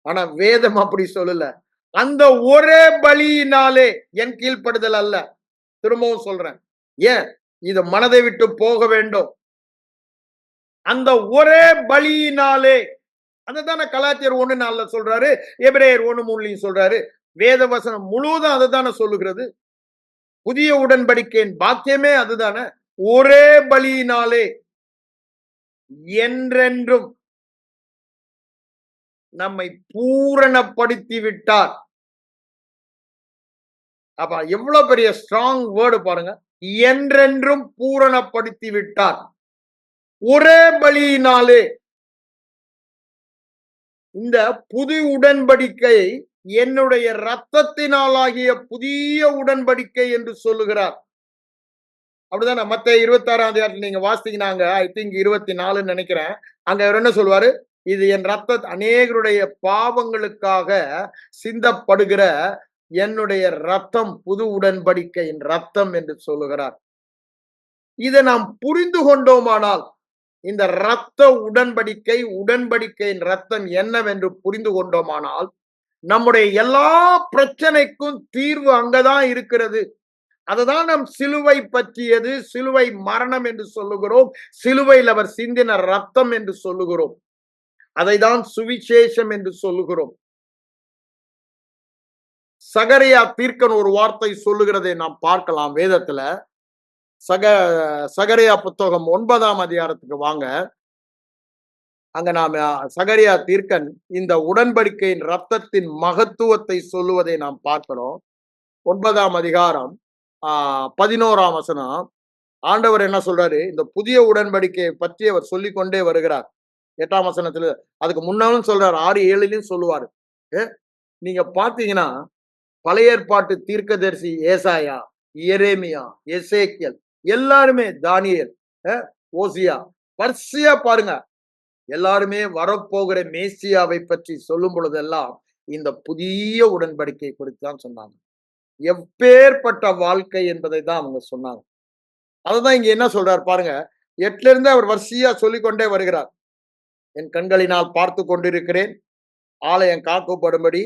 S1: ஆனா வேதம் அப்படி சொல்லல. அந்த ஒரே பலியினாலே என் கீழ்ப்படுதல் அல்ல. திரும்பவும் சொல்றேன். ஏன் இது மனதை விட்டு போக வேண்டும்? அந்த ஒரே பலியினாலே, அதுதானே கலாத்தியர் 1:4 சொல்றாரு, எபிரேயர் 1:3 சொல்றாரு. வேத வசனம் முழுவதும் அதுதானே சொல்லுகிறது. புதிய உடன்படிக்கையின் பாக்கியமே அதுதானே. ஒரே பலியினாலே என்றென்றும் நம்மை பூரணப்படுத்தி விட்டார். அப்ப எவ்வளவு பெரிய ஸ்ட்ராங் வேர்டு பாருங்க. என்றென்றும் பூரணப்படுத்தி விட்டார். ஒரே பலியினாலே. இந்த புது உடன்படிக்கை என்னுடைய இரத்தத்தினாலாகிய புதிய உடன்படிக்கை என்று சொல்லுகிறார். அப்படிதானே? மத்தேயு 26 நீங்க வாசித்தீங்கன்னாங்க, ஐ திங்க் 24 நினைக்கிறேன். அங்க அவர் என்ன சொல்வாரு? இது என் அநேகருடைய பாவங்களுக்காக சிந்தப்படுகிற என்னுடைய ரத்தம், புது உடன்படிக்கையின் ரத்தம் என்று சொல்லுகிறார். இதை நாம் புரிந்து கொண்டோமானால், இந்த இரத்த உடன்படிக்கை, உடன்படிக்கையின் ரத்தம் என்னவென்று புரிந்து கொண்டோமானால், நம்முடைய எல்லா பிரச்சனைக்கும் தீர்வு அங்கதான் இருக்கிறது. அதுதான் நம் சிலுவை பற்றியது. சிலுவை மரணம் என்று சொல்லுகிறோம். சிலுவையில் அவர் சிந்தின ரத்தம் என்று சொல்லுகிறோம். அதைதான் சுவிசேஷம் என்று சொல்லுகிறோம். சகரியா தீர்க்கன் ஒரு வார்த்தை சொல்லுகிறதை நாம் பார்க்கலாம் வேதத்துல. சகரியா புத்தகம் 9ஆம் அதிகாரத்துக்கு வாங்க. அங்க நாம சகரியா தீர்க்கன் இந்த உடன்படிக்கையின் ரத்தத்தின் மகத்துவத்தை சொல்லுவதை நாம் பார்க்கிறோம். 9ஆம் அதிகாரம் 11ஆம் வசனம். ஆண்டவர் என்ன சொல்றாரு? இந்த புதிய உடன்படிக்கையை பற்றி அவர் சொல்லிக் கொண்டே வருகிறார். 8ஆம் வசனத்துல அதுக்கு முன்னாலும் சொல்றாரு, 6-7 சொல்லுவாரு. நீங்க பாத்தீங்கன்னா பழைய ஏற்பாட்டு தீர்க்கதரிசி ஏசாயா, எரேமியா, எசேக்கியல், எல்லாருமே, தானியேல், ஓசியா, வரிசையா பாருங்க. எல்லாருமே வரப்போகிற மேசியாவை பற்றி சொல்லும் பொழுதெல்லாம் இந்த புதிய உடன்படிக்கை குறித்து தான் சொன்னாங்க. எப்பேற்பட்ட வாழ்க்கை என்பதை தான் அவங்க சொன்னாங்க. அதுதான் இங்க என்ன சொல்றாரு பாருங்க. 8ல இருந்து அவர் வரிசையா சொல்லிக்கொண்டே வருகிறார். என் கண்களினால் பார்த்து கொண்டிருக்கிறேன், ஆலயம் காக்கப்படும்படி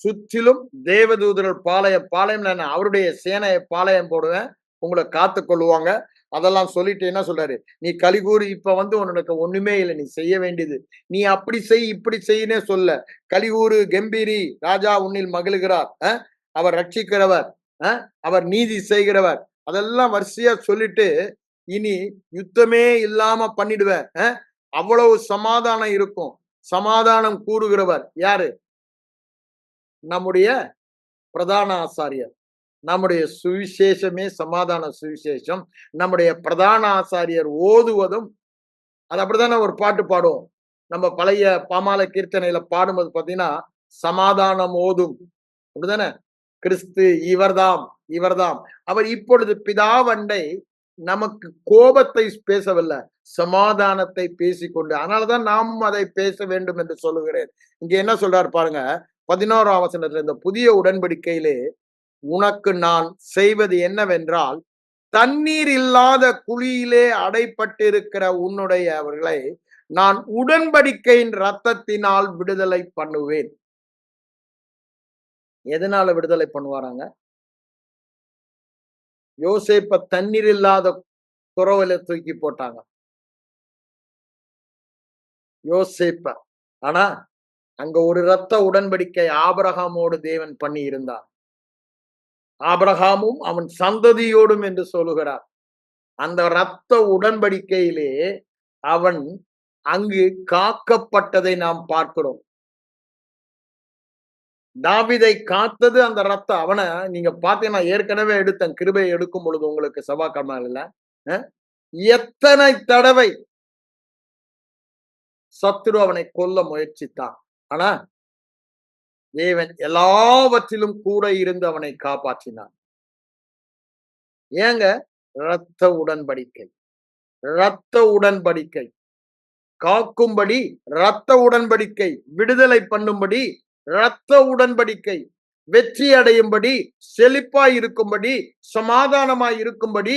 S1: சுற்றிலும் தேவதூதர்கள் பாளையம், பாளையம் அவருடைய சேனையை பாளையம் போடுவேன், உங்களை காத்து கொள்ளுவாங்க. அதெல்லாம் சொல்லிட்டு என்ன சொல்றாரு? நீ கலிகூறு, இப்ப வந்து உனக்கு ஒண்ணுமே இல்லை, நீ செய்ய வேண்டியது, நீ அப்படி செய் இப்படி செய்யினே சொல்ல. கலிகூறு, கம்பீரி, ராஜா உன்னில் மகிழ்கிறார், அவர் ரட்சிக்கிறவர், அவர் நீதி செய்கிறவர், அதெல்லாம் வரிசையா சொல்லிட்டு இனி யுத்தமே இல்லாம பண்ணிடுவேன், அவ்வளவு சமாதானம் இருக்கும். சமாதானம் கூறுகிறவர் யாரு? நம்முடைய பிரதான ஆசாரியர். நம்முடைய சுவிசேஷமே சமாதான சுவிசேஷம். நம்முடைய பிரதான ஆசாரியர் ஓதுவதும், அது அப்படித்தானே ஒரு பாட்டு பாடுவோம். நம்ம பழைய பாமால கீர்த்தனையில பாடும்போது பாத்தீங்கன்னா, சமாதானம் ஓதும், அப்படிதானே? கிறிஸ்து இவர்தாம், இவர்தாம். அவர் இப்பொழுது பிதாவண்டை நமக்கு கோபத்தை பேசவில்லை, சமாதானத்தை பேசிக்கொண்டு, அதனாலதான் நாமும் அதை பேச வேண்டும் என்று சொல்லுகிறேன். இங்க என்ன சொல்றாரு பாருங்க, 11ஆம் வசனத்துல, இந்த புதிய உடன்படிக்கையிலே உனக்கு நான் செய்வது என்னவென்றால், தண்ணீர் இல்லாத குழியிலே அடைப்பட்டிருக்கிற உன்னுடையவர்களை நான் உடன்படிக்கையின் ரத்தத்தினால் விடுதலை பண்ணுவேன். எதனால விடுதலை பண்ணுவாராங்க? யோசேப்ப தண்ணீர் இல்லாத துறவுல தூக்கி போட்டாங்க. யோசேப்ப. ஆனா அங்க ஒரு இரத்த உடன்படிக்கை ஆபிரகாமோடு தேவன் பண்ணி இருந்தார். ஆபிரகாமும் அவன் சந்ததியோடும் என்று சொல்லுகிறார். அந்த இரத்த உடன்படிக்கையிலே அவன் அங்கு காக்கப்பட்டதை நாம் பார்க்கிறோம். தாவீதை காத்தது அந்த ரத்தம். அவன நீங்க பார்த்தீங்கன்னா ஏற்கனவே எடுத்தேன். கிருபை எடுக்கும் பொழுது உங்களுக்கு செவ்வாய்க்கிழமையில எத்தனை தடவை சத்துரு அவனை கொல்ல முயற்சித்தான். ஆனா தேவன் எல்லாவற்றிலும் கூட இருந்து அவனை காப்பாற்றினார். ஏங்க? இரத்த உடன்படிக்கை. இரத்த உடன்படிக்கை. காக்கும்படி இரத்த உடன்படிக்கை. விடுதலை பண்ணும்படி இரத்த உடன்படிக்கை. வெற்றி அடையும்படி, செழிப்பாய் இருக்கும்படி, சமாதானமாய் இருக்கும்படி,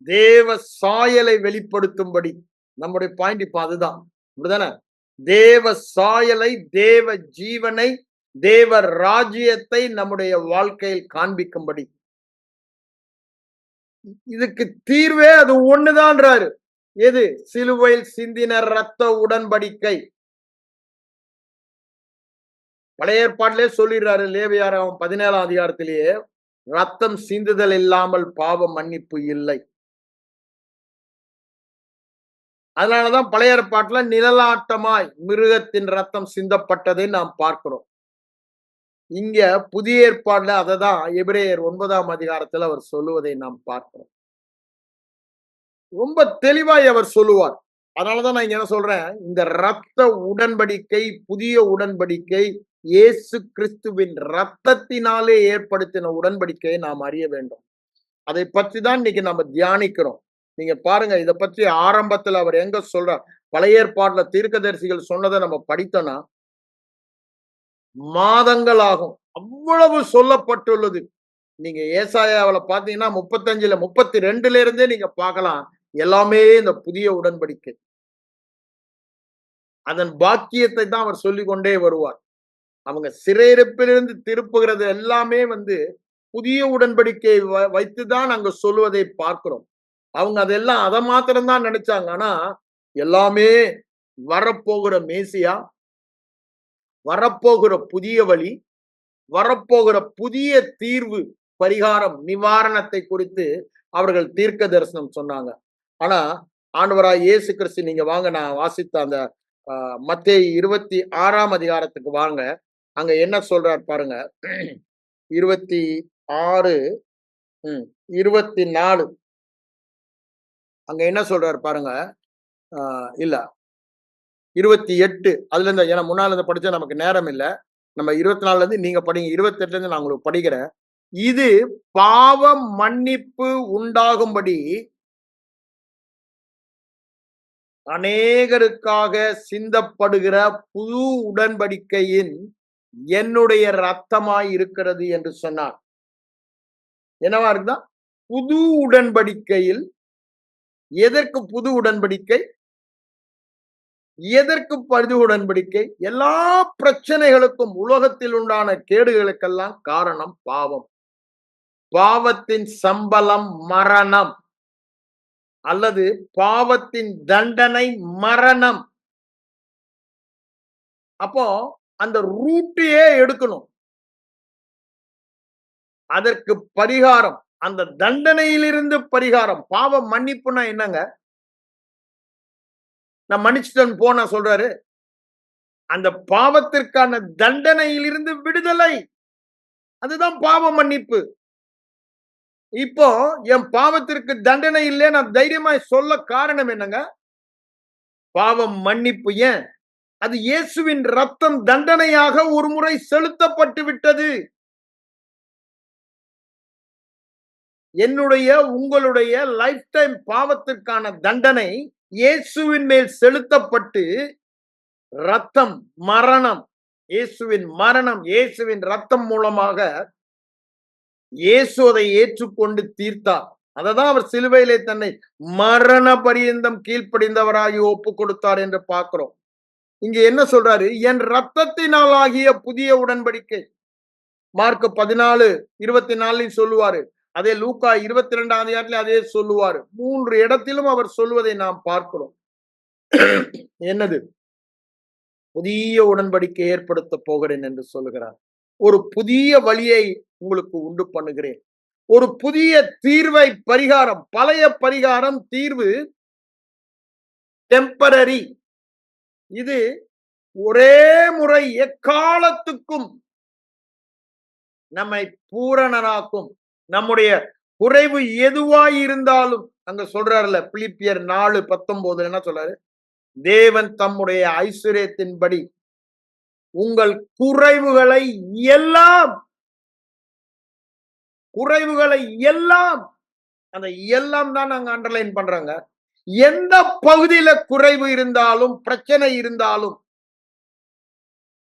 S1: தேவ சாயலை வெளிப்படுத்தும்படி. நம்முடைய பாயிண்ட் இப்ப அதுதான். அப்படிதானே? தேவ சாயலை, தேவ ஜீவனை, தேவ ராஜ்யத்தை நம்முடைய வாழ்க்கையில் காண்பிக்கும்படி. இதுக்கு தீர்வே அது ஒண்ணுதான்றாரு. எது? சிலுவையில் சிந்தின இரத்த உடன்படிக்கை. பழைய ஏற்பாட்டிலே சொல்லிடுறாரு லேவியராகமம் 17ஆம் அதிகாரத்திலேயே, ரத்தம் சிந்துதல் இல்லாமல் பாவ மன்னிப்பு இல்லை. அதனாலதான் பழைய ஏற்பாட்டுல நிழலாட்டமாய் மிருகத்தின் ரத்தம் சிந்தப்பட்டதை நாம் பார்க்கிறோம். இங்க புதிய ஏற்பாடுல அததான் எபிரேயர் 9ஆம் அதிகாரத்தில் அவர் சொல்லுவதை நாம் பார்க்கிறோம். ரொம்ப தெளிவாய் அவர் சொல்லுவார். அதனாலதான் நான் இங்க என்ன சொல்றேன், இந்த இரத்த உடன்படிக்கை, புதிய உடன்படிக்கை, இயேசு கிறிஸ்துவின் ரத்தத்தினாலே ஏற்படுத்தின உடன்படிக்கையை நாம் அறிய வேண்டும். அதை பற்றி தான் இன்னைக்கு நம்ம தியானிக்கிறோம். நீங்க பாருங்க, இதை பற்றி ஆரம்பத்தில் அவர் எங்க சொல்றார், பழைய ஏற்பாட்டுல தீர்க்கதரிசிகள் சொன்னதை நம்ம படித்தோம்னா மாதங்கள் ஆகும். அவ்வளவு சொல்லப்பட்டுள்ளது. நீங்க ஏசாயாவில் பாத்தீங்கன்னா 35ல 32ல இருந்தே நீங்க பார்க்கலாம். எல்லாமே இந்த புதிய உடன்படிக்கை. அதன் பாக்கியத்தை தான் அவர் சொல்லிக் கொண்டே வருவார். அவங்க சிறையிருப்பிலிருந்து திருப்புகிறது எல்லாமே புதிய உடன்படிக்கை வைத்துதான் அங்க சொல்லுவதை பார்க்கிறோம். அவங்க அதெல்லாம் அதை மாத்திரம்தான் நினைச்சாங்க. ஆனா எல்லாமே வரப்போகிற மேசியா, வரப்போகிற புதிய வழி, வரப்போகிற புதிய தீர்வு, பரிகாரம், நிவாரணத்தை குறித்து அவர்கள் தீர்க்க தரிசனம் சொன்னாங்க. ஆனா ஆண்டவராய் இயேசு கிறிஸ்து, நீங்க வாங்க, நான் வாசித்த அந்த மத்தேயு 26ஆம் அதிகாரத்துக்கு வாங்க. அங்க என்ன சொல்றார் பாருங்க. 26 24 அங்க என்ன சொல்றாரு பாருங்க. இல்ல 28 அதுல இருந்து, ஏன்னா முன்னால இருந்து படிச்சா நமக்கு நேரம் இல்ல. நம்ம 24ல இருந்து நீங்க படிங்க. 28ல இருந்து நான் உங்களுக்கு படிக்கிறேன். இது பாவ மன்னிப்பு உண்டாகும்படி அநேகருக்காக சிந்தப்படுகிற புது உடன்படிக்கையின் என்னுடைய ரத்தமாய் இருக்கிறது என்று சொன்னார். என்னவா இருக்குதா? புது உடன்படிக்கையில். எதற்கு புது உடன்படிக்கை? எதற்கு புது உடன்படிக்கை? எல்லா பிரச்சனைகளுக்கும், உலகத்தில் உண்டான கேடுகளுக்கெல்லாம் காரணம் பாவம். பாவத்தின் சம்பளம் மரணம், அல்லது பாவத்தின் தண்டனை மரணம். அப்போ அந்த ரூட்டையே எடுக்கணும். அதற்கு பரிகாரம், அந்த தண்டனையிலிருந்து பரிகாரம். பாவம் மன்னிப்புனா என்னங்க? நான் மன்னிச்சுட்டேன் போன சொல்றாரு. அந்த பாவத்திற்கான தண்டனையிலிருந்து விடுதலை, அதுதான் பாவ மன்னிப்பு. இப்போ என் பாவத்திற்கு தண்டனை இல்லை நான் தைரியமாய் சொல்ல காரணம் என்னங்க? பாவம் மன்னிப்பு. ஏன்? அது இயேசுவின் ரத்தம் தண்டனையாக ஒரு முறை செலுத்தப்பட்டு விட்டது. என்னுடைய, உங்களுடைய லைஃப் டைம் பாவத்திற்கான தண்டனை இயேசுவின் மேல் செலுத்தப்பட்டு, ரத்தம் மரணம், இயேசுவின் மரணம், இயேசுவின் ரத்தம் மூலமாக இயேசு அதை ஏற்றுக்கொண்டு தீர்த்தார். அததான் அவர் சிலுவையிலே தன்னை மரண பரியந்தம் கீழ்ப்படிந்தவராகி ஒப்பு கொடுத்தார் என்று பார்க்கிறோம். இங்க என்ன சொல்றாரு? என் ரத்தத்தினால் ஆகிய புதிய உடன்படிக்கை. மார்க் 14:24 சொல்லுவாரு. அதே லூக்கா 22ஆம் அதிகாரத்தில் அதே சொல்லுவாரு. 3 இடத்திலும் அவர் சொல்லுவதை நாம் பார்க்கிறோம். என்னது? புதிய உடன்படிக்கை ஏற்படுத்த போகிறேன் என்று சொல்லுகிறார். ஒரு புதிய வழியை உங்களுக்கு உண்டு பண்ணுகிறேன். ஒரு புதிய தீர்வை பரிகாரம், பழைய பரிகாரம் தீர்வு டெம்பரரி. இது ஒரே முறை எக்காலத்துக்கும் நம்மை பூரணனாக்கும். நம்முடைய குறைவு எதுவாய் இருந்தாலும் அங்க சொல்றாருல பிலிப்பியர் 4:19 என்ன சொல்றாரு? தேவன் தம்முடைய ஐஸ்வர்யத்தின்படி உங்கள் குறைவுகளை எல்லாம் அந்த எல்லாம் தான் நாங்க அண்டர்லைன் பண்றாங்க. எந்த பகுதியில குறைவு இருந்தாலும், பிரச்சனை இருந்தாலும்,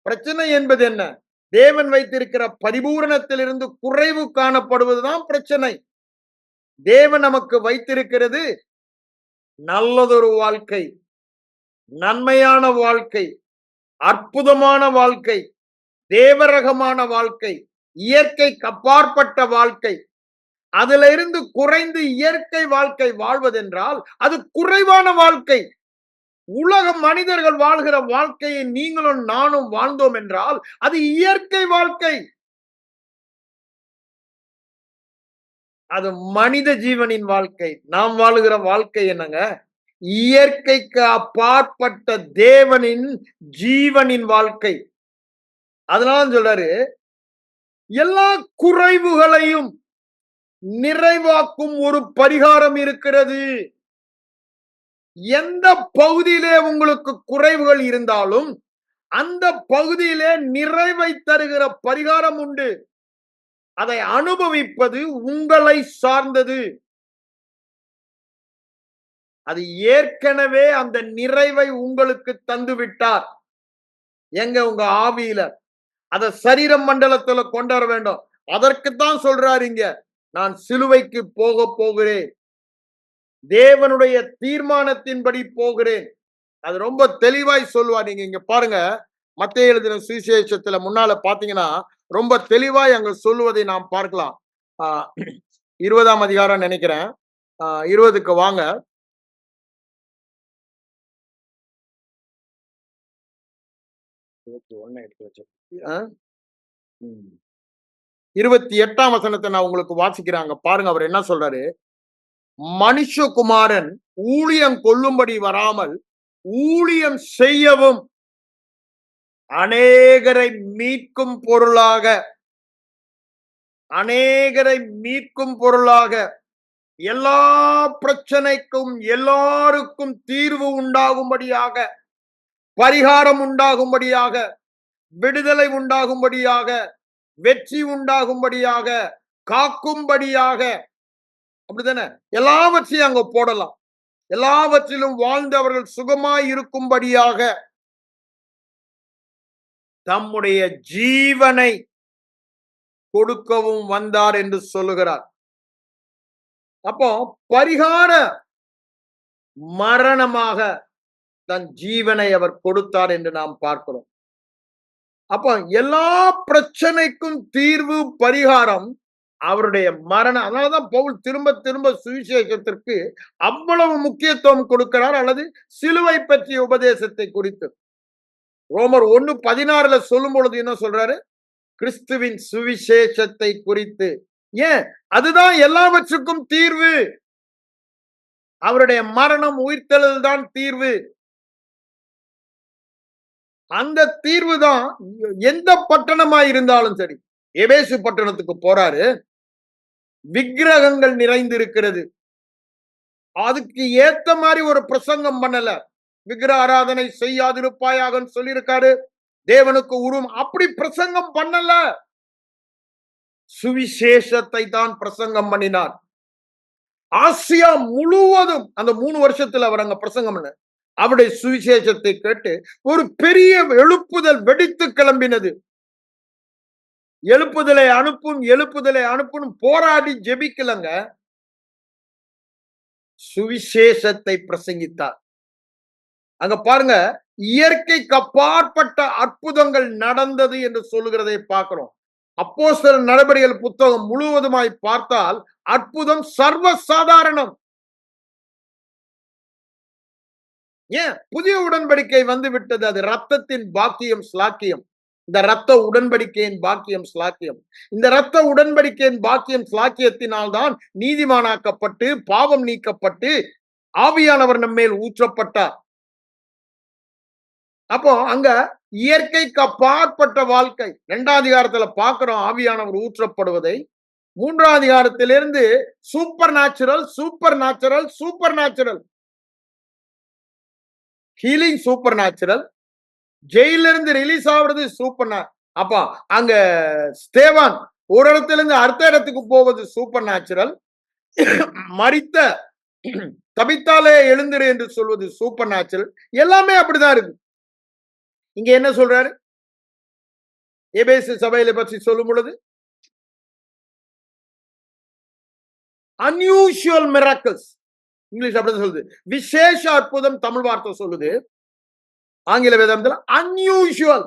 S1: பிரச்சனை என்பது என்ன? தேவன் வைத்திருக்கிற பரிபூரணத்திலிருந்து குறைவு காணப்படுவதுதான் பிரச்சனை. தேவன் நமக்கு வைத்திருக்கிறது நல்லதொரு வாழ்க்கை, நன்மையான வாழ்க்கை, அற்புதமான வாழ்க்கை, தேவரகமான வாழ்க்கை, இயற்கைக்கு அப்பாற்பட்ட வாழ்க்கை. அதுல இருந்து குறைந்து இயற்கை வாழ்க்கை வாழ்வதென்றால் அது குறைவான வாழ்க்கை. உலக மனிதர்கள் வாழ்கிற வாழ்க்கையை நீங்களும் நானும் வாழ்ந்தோம் என்றால் அது இயற்கை வாழ்க்கை. அது மனித ஜீவனின் வாழ்க்கை. நாம் வாழுகிற வாழ்க்கை என்னங்க? இயற்கைக்கு அப்பாற்பட்ட தேவனின் ஜீவனின் வாழ்க்கை. அதனால சொல்றாரு, எல்லா குறைவுகளையும் நிறைவாக்கும் ஒரு பரிகாரம் இருக்கிறது. எந்த பகுதியிலே உங்களுக்கு குறைவுகள் இருந்தாலும் அந்த பகுதியிலே நிறைவை தருகிற பரிகாரம் உண்டு. அதை அனுபவிப்பது உங்களை சார்ந்தது. அது ஏற்கனவே அந்த நிறைவை உங்களுக்கு தந்து விட்டார். எங்க? உங்க ஆவியில. அத சரீர மண்டலத்துல கொண்டு வர வேண்டும். அதற்குத்தான் சொல்றாரு இங்க, நான் சிலுவைக்கு போகிறேன், தேவனுடைய தீர்மானத்தின்படி போகிறேன். அது ரொம்ப தெளிவாய் சொல்லுவார். நீங்க இங்க பாருங்க, மத்தேயு எழுதின சுவிசேஷத்துல முன்னால பாத்தீங்கன்னா ரொம்ப தெளிவாய் அங்க சொல்லுவதை நாம் பார்க்கலாம். 20ஆம் அதிகாரம் நினைக்கிறேன். 20க்கு வாங்க. 28ஆம் வசனத்தை நான் உங்களுக்கு வாசிக்கிறாங்க பாருங்க. அவர் என்ன சொல்றாரு? மனுஷகுமாரன் ஊழியம் கொள்ளும்படி வராமல் ஊழியம் செய்யவும் அநேகரை மீட்கும் பொருளாக எல்லா பிரச்சனைக்கும் எல்லாருக்கும் தீர்வு உண்டாகும்படியாக, பரிகாரம் உண்டாகும்படியாக, விடுதலை உண்டாகும்படியாக, வெற்றி உண்டாகும்படியாக, காக்கும்படியாக, அப்படித்தானே? எல்லாவற்றையும் அங்க போடலாம். எல்லாவற்றிலும் வாழ்ந்தவர்கள் சுகமாய் இருக்கும்படியாக தம்முடைய ஜீவனை கொடுக்கவும் வந்தார் என்று சொல்லுகிறார். அப்போ பரிகார மரணமாக தன் ஜீவனை அவர் கொடுத்தார் என்று நாம் பார்க்கிறோம். அப்போ எல்லா பிரச்சனைக்கும் தீர்வு, பரிகாரம் அவருடைய மரணம். அதனாலதான் பவுல் திரும்ப திரும்ப சுவிசேஷத்திற்கு அவ்வளவு முக்கியத்துவம் கொடுக்கிறார், அல்லது சிலுவை பற்றிய உபதேசத்தை குறித்து. ரோமர் 1:16 சொல்லும் பொழுது என்ன சொல்றாரு? கிறிஸ்துவின் சுவிசேஷத்தை குறித்து. ஏன்? அதுதான் எல்லாவற்றுக்கும் தீர்வு. அவருடைய மரணம், உயிர்த்தெழுதல் தான் தீர்வு. அந்த தீர்வு தான் எந்த பட்டணமா இருந்தாலும் சரி. எபேசு பட்டணத்துக்கு போறாரு, விக்கிரகங்கள் நிறைந்து இருக்கிறது. அதுக்கு ஏத்த மாதிரி ஒரு பிரசங்கம் பண்ணல. விக்கிரக ஆராதனை செய்யாதிருப்பாயாக சொல்லியிருக்காரு. தேவனுக்கு அப்படி பிரசங்கம் பண்ணல. சுவிசேஷத்தை தான் பிரசங்கம் பண்ணினார். ஆசியா முழுவதும் அந்த 3 வருஷத்துல அவர் அங்க பிரசங்கம் பண்ண, அவருடைய சுவிசேஷத்தை கேட்டு ஒரு பெரிய எழுப்புதல் வெடித்து கிளம்பினது. எழுப்புதலை அனுப்பும் போராடி ஜெபிக்கலங்க, சுவிசேஷத்தை பிரசங்கித்தார். அங்க பாருங்க, இயற்கைக்கு அப்பாற்பட்ட அற்புதங்கள் நடந்தது என்று சொல்லுகிறதை பார்க்கிறோம். அப்போஸ்தலர் நடபடிகள் புத்தகம் முழுவதுமாய் பார்த்தால் அற்புதம் சர்வ சாதாரணம். ஏன் புதிய உடன்படிக்கை வந்து விட்டது. அது ரத்தத்தின் பாக்கியம் ஸ்லாக்கியம். இந்த ரத்த உடன்படிக்கையின் பாக்கியம் ஸ்லாக்கியம். இந்த ரத்த உடன்படிக்கையின் பாக்கியம் ஸ்லாக்கியத்தினால் தான் நீதிமானாக்கப்பட்டு பாவம் நீக்கப்பட்டு ஆவியானவர் நம்மேல் ஊற்றப்பட்டார். அப்போ அங்க இயற்கைக்கு அப்பாற்பட்ட வாழ்க்கை 2ஆம் அதிகாரத்துல பார்க்கிறோம் ஆவியானவர் ஊற்றப்படுவதை. 3ஆம் அதிகாரத்திலிருந்து super natural super natural super natural healing super natural, ஜெயில இருந்து ரிலீஸ் ஆகுறது சூப்பர். அப்ப அங்க ஸ்தேவான் ஒரு இடத்துல இருந்து அடுத்த இடத்துக்கு போவது சூப்பர் நேச்சுரல், மரித்த தபித்தாலே எழுந்திரு என்று சொல்வது சூப்பர் நேச்சுரல். எல்லாமே அப்படிதான் இருக்கு. இங்க என்ன சொல்றாரு எபேசு சபையில பற்றி சொல்லும் பொழுது, அன்யூஷுவல் மிராக்கிள்ஸ் இங்கிலீஷ் அப்படிதான் சொல்லுது. விசேஷ அற்புதம் தமிழ் வார்த்தை சொல்லுது. ஆங்கில வேதாந்தத்துல அன்யூஷுவல்,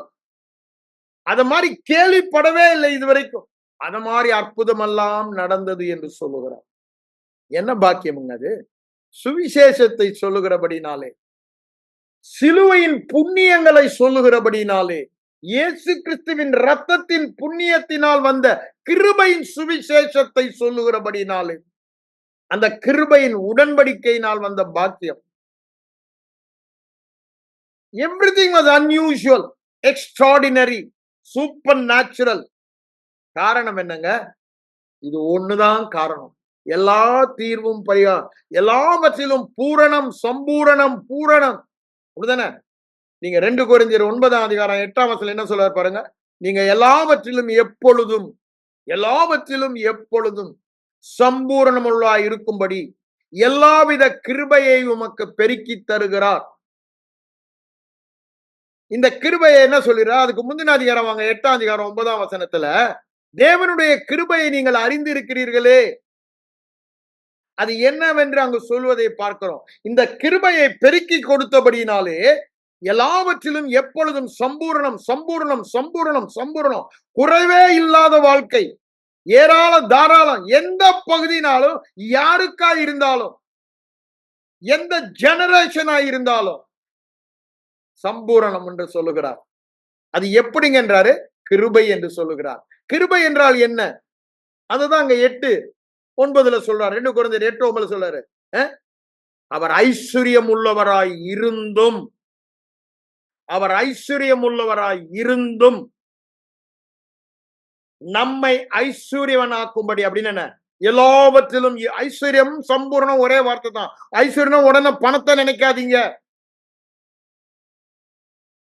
S1: அத மாதிரி கேள்விப்படவே இல்லை இதுவரைக்கும். அத மாதிரி அற்புதம் எல்லாம் நடந்தது என்று சொல்லுகிறார். என்ன பாக்கியமுங்க அது? சுவிசேஷத்தை சொல்லுகிறபடினாலே, சிலுவையின் புண்ணியங்களை சொல்லுகிறபடினாலே, இயேசு கிறிஸ்துவின் ரத்தத்தின் புண்ணியத்தினால் வந்த கிருபையின் சுவிசேஷத்தை சொல்லுகிறபடினாலே, அந்த கிருபையின் உடன்படிக்கையினால் வந்த பாக்கியம். Everything was unusual, extraordinary, supernatural. காரணம் என்னங்க? இது ஒண்ணுதான் காரணம். எல்லா தீர்வும் பரிகாரம், எல்லாவற்றிலும் பூரணம் சம்பூரணம் பூரணம். அப்படிதானே? நீங்க 2 கொரிந்தியர் 9ஆம் அதிகாரம் 8ஆம் வசனம் என்ன சொல்றாரு பாருங்க. நீங்க எல்லாவற்றிலும் எப்பொழுதும் எல்லாவற்றிலும் எப்பொழுதும் சம்பூரணமுள்ளா இருக்கும்படி எல்லாவித கிருபையை உமக்கு பெருக்கி தருகிறார். இந்த கிருபையை என்ன சொல்லிடுறா? அதுக்கு முந்தின அதிகாரம் வாங்க 8ஆம் அதிகாரம் 9ஆம் வசனத்துல, தேவனுடைய கிருபையை நீங்கள் அறிந்திருக்கிறீர்களே, அது என்னவென்று அங்கு சொல்வதை பார்க்கிறோம். இந்த கிருபையை பெருக்கி கொடுத்தபடினாலே எல்லாவற்றிலும் எப்பொழுதும் சம்பூரணம் சம்பூரணம் சம்பூரணம் சம்பூரணம், குறைவே இல்லாத வாழ்க்கை, ஏராள தாராளம். எந்த பகுதினாலும் யாருக்கா இருந்தாலும், எந்த ஜெனரேஷனா இருந்தாலும் சம்பூரணம் என்று சொல்லுகிறார். அது எப்படிங்க என்றாரு? கிருபை என்று சொல்லுகிறார். கிருபை என்றால் என்ன? அதுதான் அங்க 8:9 சொல்றார். 2 கொரிந்தியர் 8:9 சொல்றாரு. அவர் ஐஸ்வர்யம் உள்ளவராய் இருந்தும், அவர் ஐஸ்வர்யம் உள்ளவராய் இருந்தும் நம்மை ஐஸ்வர்யவனாக்கும்படி. அப்படின்னு என்ன? எல்லாவற்றிலும் ஐஸ்வர்யம் சம்பூர்ணம் ஒரே வார்த்தை தான். ஐஸ்வர்யம் உடனே பணத்தை நினைக்காதீங்க.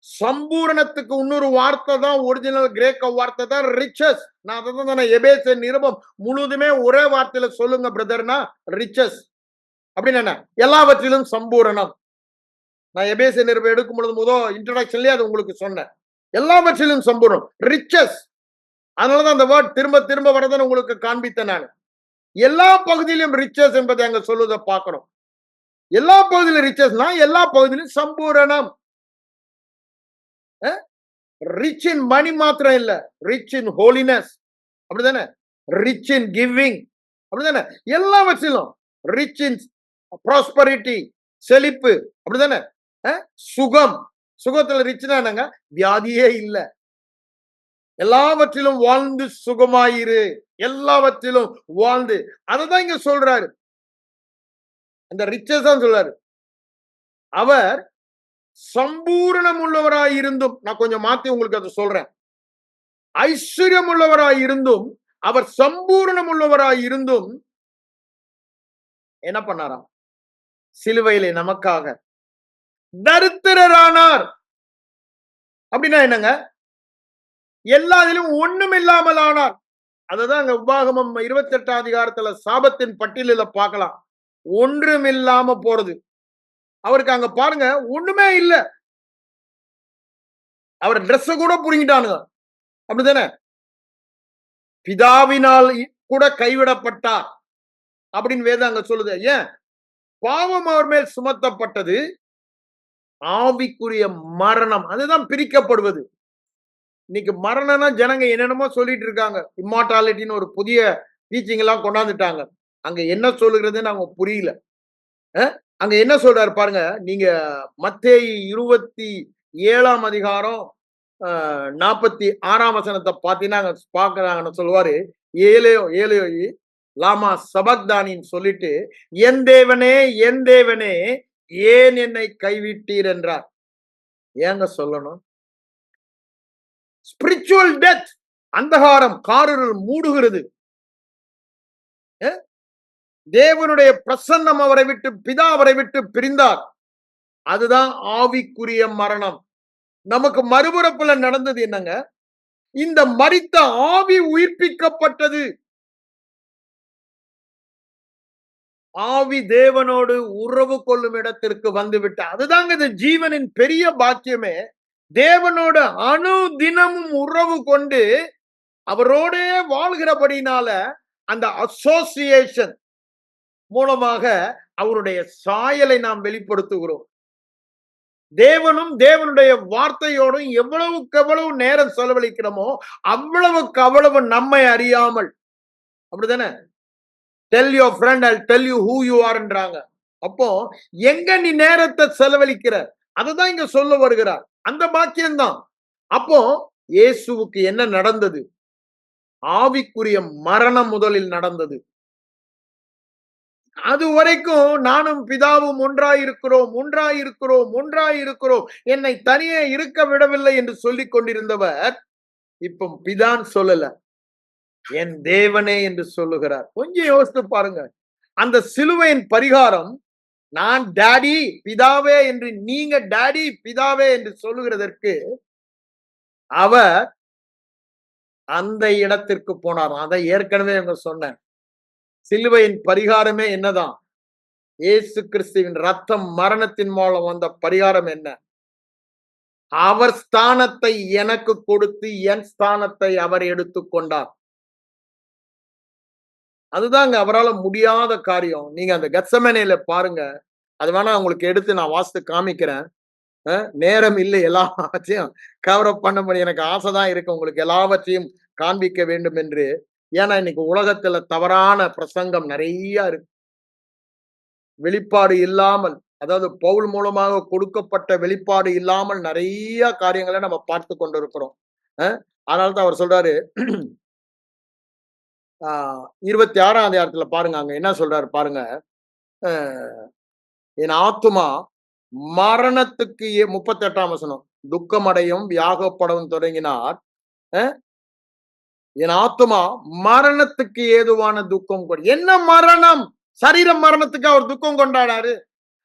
S1: சம்பூரணத்துக்கு இன்னொரு வார்த்தை தான், ஒரிஜினல் கிரேக்க வார்த்தை தான் ரிச்சஸ். நான் அதை தான் எபேசு நிருபம் முழுவதுமே ஒரே வார்த்தையில சொல்லுங்க பிரதர்னா ரிச்சஸ். அப்படின்னு என்ன? எல்லாவற்றிலும் சம்பூரணம். நான் எபேசு நிருபம் எடுக்கும் பொழுது முதல் இன்ட்ரோடக்ஷன்லயே அது உங்களுக்கு சொன்னேன். எல்லாவற்றிலும் சம்பூரணம் ரிச்சஸ். அதனாலதான் அந்த வேர்ட் திரும்ப திரும்ப வரதான் உங்களுக்கு காண்பித்தேன். நான் எல்லா பகுதியிலும் ரிச்சஸ் என்பதை அங்க சொல்லுவதை பார்க்கிறோம். எல்லா பகுதியிலும் ரிச்சஸ்னா எல்லா பகுதியிலும் சம்பூரணம். ரிச் இன் மணி மாத்திரம் இல்ல, ரிச் இன் ஹோலினஸ். அப்படிதானே? Rich in giving. அப்படிதானே? எல்லாவற்றிலும் ரிச் இன் ப்ராஸ்பரிட்டி, செழிப்பு. அப்படிதானே? சுகம். சுகத்துல ரிச்னா என்னங்க? வியாதியே இல்ல. எல்லாவற்றிலும் வாழ்ந்து சுகமாயிரு. எல்லாவற்றிலும் வாழ்ந்து, அததான் இங்க சொல்றாரு. அந்த ரிச்சஸ் தான் சொல்றாரு. அவர் சம்பூரணம் உள்ளவராய் இருந்தும், நான் கொஞ்சம் மாத்தி உங்களுக்கு அதை சொல்றேன். ஐஸ்வர்யம் உள்ளவராய் இருந்தும், அவர் சம்பூரணம் உள்ளவராய் இருந்தும் என்ன பண்ணாராம்? சிலுவையிலே நமக்காக தரித்திரரானார். அப்படின்னா என்னங்க? எல்லாத்திலும் ஒண்ணும் இல்லாமல் ஆனார். அதுதான் அங்க உபாகமம் 28ஆம் அதிகாரத்துல சாபத்தின் பட்டியலில பார்க்கலாம். ஒன்றும் இல்லாம போறது. அவருக்கு அங்க பாருங்க ஒண்ணுமே இல்ல. அவர் டிரெஸ் கூட புடுங்கிட்டானுங்க. அப்படிதானே? பிதாவினால் கூட கைவிடப்பட்டார் அப்படின்னு வேதம் அங்க சொல்லுது. ஏன்? பாவம் அவர் மேல் சுமத்தப்பட்டது, ஆவிக்குரிய மரணம் அதுதான் பிரிக்கப்படுவது. இன்னைக்கு மரணம்னா ஜனங்க என்னென்னமோ சொல்லிட்டு இருக்காங்க. இம்மார்டாலிட்டின்னு ஒரு புதிய டீச்சிங் எல்லாம் கொண்டாந்துட்டாங்க. அங்க என்ன சொல்லுகிறதுன்னு அவங்க புரியல. அங்க என்ன சொல்றாரு பாருங்க. நீங்க மத்தேயு 27ஆம் அதிகாரம் 46ஆம் வசனத்த பார்த்தீங்கன்னா, பார்க்குறாங்கன்னு சொல்லுவாரு. ஏலேயோ ஏலேயோயி லாமா சபக்தானின்னு சொல்லிட்டு, என் தேவனே, என் தேவனே, ஏன் என்னை கைவிட்டீர் என்றார். ஏங்க சொல்லணும்? ஸ்பிரிச்சுவல் டெத், அந்தகாரம் காரிருள் மூடுகிறது. அ தேவனுடைய பிரசன்னம் அவரை விட்டு, பிதா அவரை விட்டு பிரிந்தார். அதுதான் ஆவிக்குரிய மரணம். நமக்கு மறுபிறப்புல நடந்தது என்னங்க? இந்த மரித்த ஆவி உயிர்ப்பிக்கப்பட்டது. ஆவி தேவனோடு உறவு கொள்ளும் இடத்திற்கு வந்துவிட்ட அதுதாங்க இந்த ஜீவனின் பெரிய பாக்கியமே. தேவனோடு அணு தினமும் உறவு கொண்டு அவரோடே வாழ்கிறபடினால அந்த அசோசியேஷன் மூலமாக அவருடைய சாயலை நாம் வெளிப்படுத்துகிறோம். தேவனும் தேவனுடைய வார்த்தையோடும் எவ்வளவுக்கு எவ்வளவு நேரம் செலவழிக்கிறோமோ அவ்வளவுக்கு அவ்வளவு நம்மை அறியாமல், அப்படிதானே? Tell your friend I tell you who you ஆர்ன்றாங்க. அப்போ எங்க நீ நேரத்தை செலவழிக்கிற, அதுதான் இங்க சொல்ல வருகிறார். அந்த பாக்கியம்தான். அப்போ இயேசுவுக்கு என்ன நடந்தது? ஆவிக்குரிய மரணம் முதலில் நடந்தது. அது வரைக்கும் நானும் பிதாவும் ஒன்றாயிருக்கிறோம், ஒன்றாயிருக்கிறோம், ஒன்றாயிருக்கிறோம், என்னை தனியே இருக்க விடவில்லை என்று சொல்லிக் கொண்டிருந்தவர் இப்ப பிதான் சொல்லல, என் தேவனே என்று சொல்லுகிறார். கொஞ்சம் யோசித்து பாருங்க. அந்த சிலுவையின் பரிகாரம், நான் டாடி பிதாவே என்று, நீங்க டாடி பிதாவே என்று சொல்லுகிறதற்கு அவர் அந்த இடத்திற்கு போனார். அதை ஏற்கனவே அவங்க சொன்னேன். சிலுவையின் பரிகாரமே என்னதான்? இயேசு கிறிஸ்துவின் ரத்தம் மரணத்தின் மூலம் வந்த பரிகாரம் என்ன? அவர் ஸ்தானத்தை எனக்கு கொடுத்து என் ஸ்தானத்தை அவர் எடுத்துக்கொண்டார். அதுதாங்க அவரால் முடியாத காரியம். நீங்க அந்த கெத்செமனேல பாருங்க. அது வேணா உங்களுக்கு எடுத்து நான் வாசித்து காமிக்கிறேன். நேரம் இல்லை எல்லாவற்றையும் கவர் அப் பண்ண முடியும். எனக்கு ஆசைதான் இருக்கு உங்களுக்கு எல்லாவற்றையும் காண்பிக்க வேண்டும் என்று. ஏன்னா இன்னைக்கு உலகத்துல தவறான பிரசங்கம் நிறைய இருக்கு. வெளிப்பாடு இல்லாமல், அதாவது பவுல் மூலமாக கொடுக்கப்பட்ட வெளிப்பாடு இல்லாமல் நிறைய காரியங்களை நம்ம பார்த்து கொண்டிருக்கிறோம். அதனாலதான் அவர் சொல்றாரு 26ஆம் அதிகாரத்துல பாருங்க, அங்க என்ன சொல்றாரு பாருங்க. என் ஆத்துமா மரணத்துக்கு 38ஆம் வசனம், துக்கமடையும் வியாகப்படவும் தொடங்கினார். என் ஆத்துமா மரணத்துக்கு ஏதுவான துக்கம் என்ன மரணம்? சரீர மரணத்துக்கு அவர் துக்கம் கொண்டாடாரு.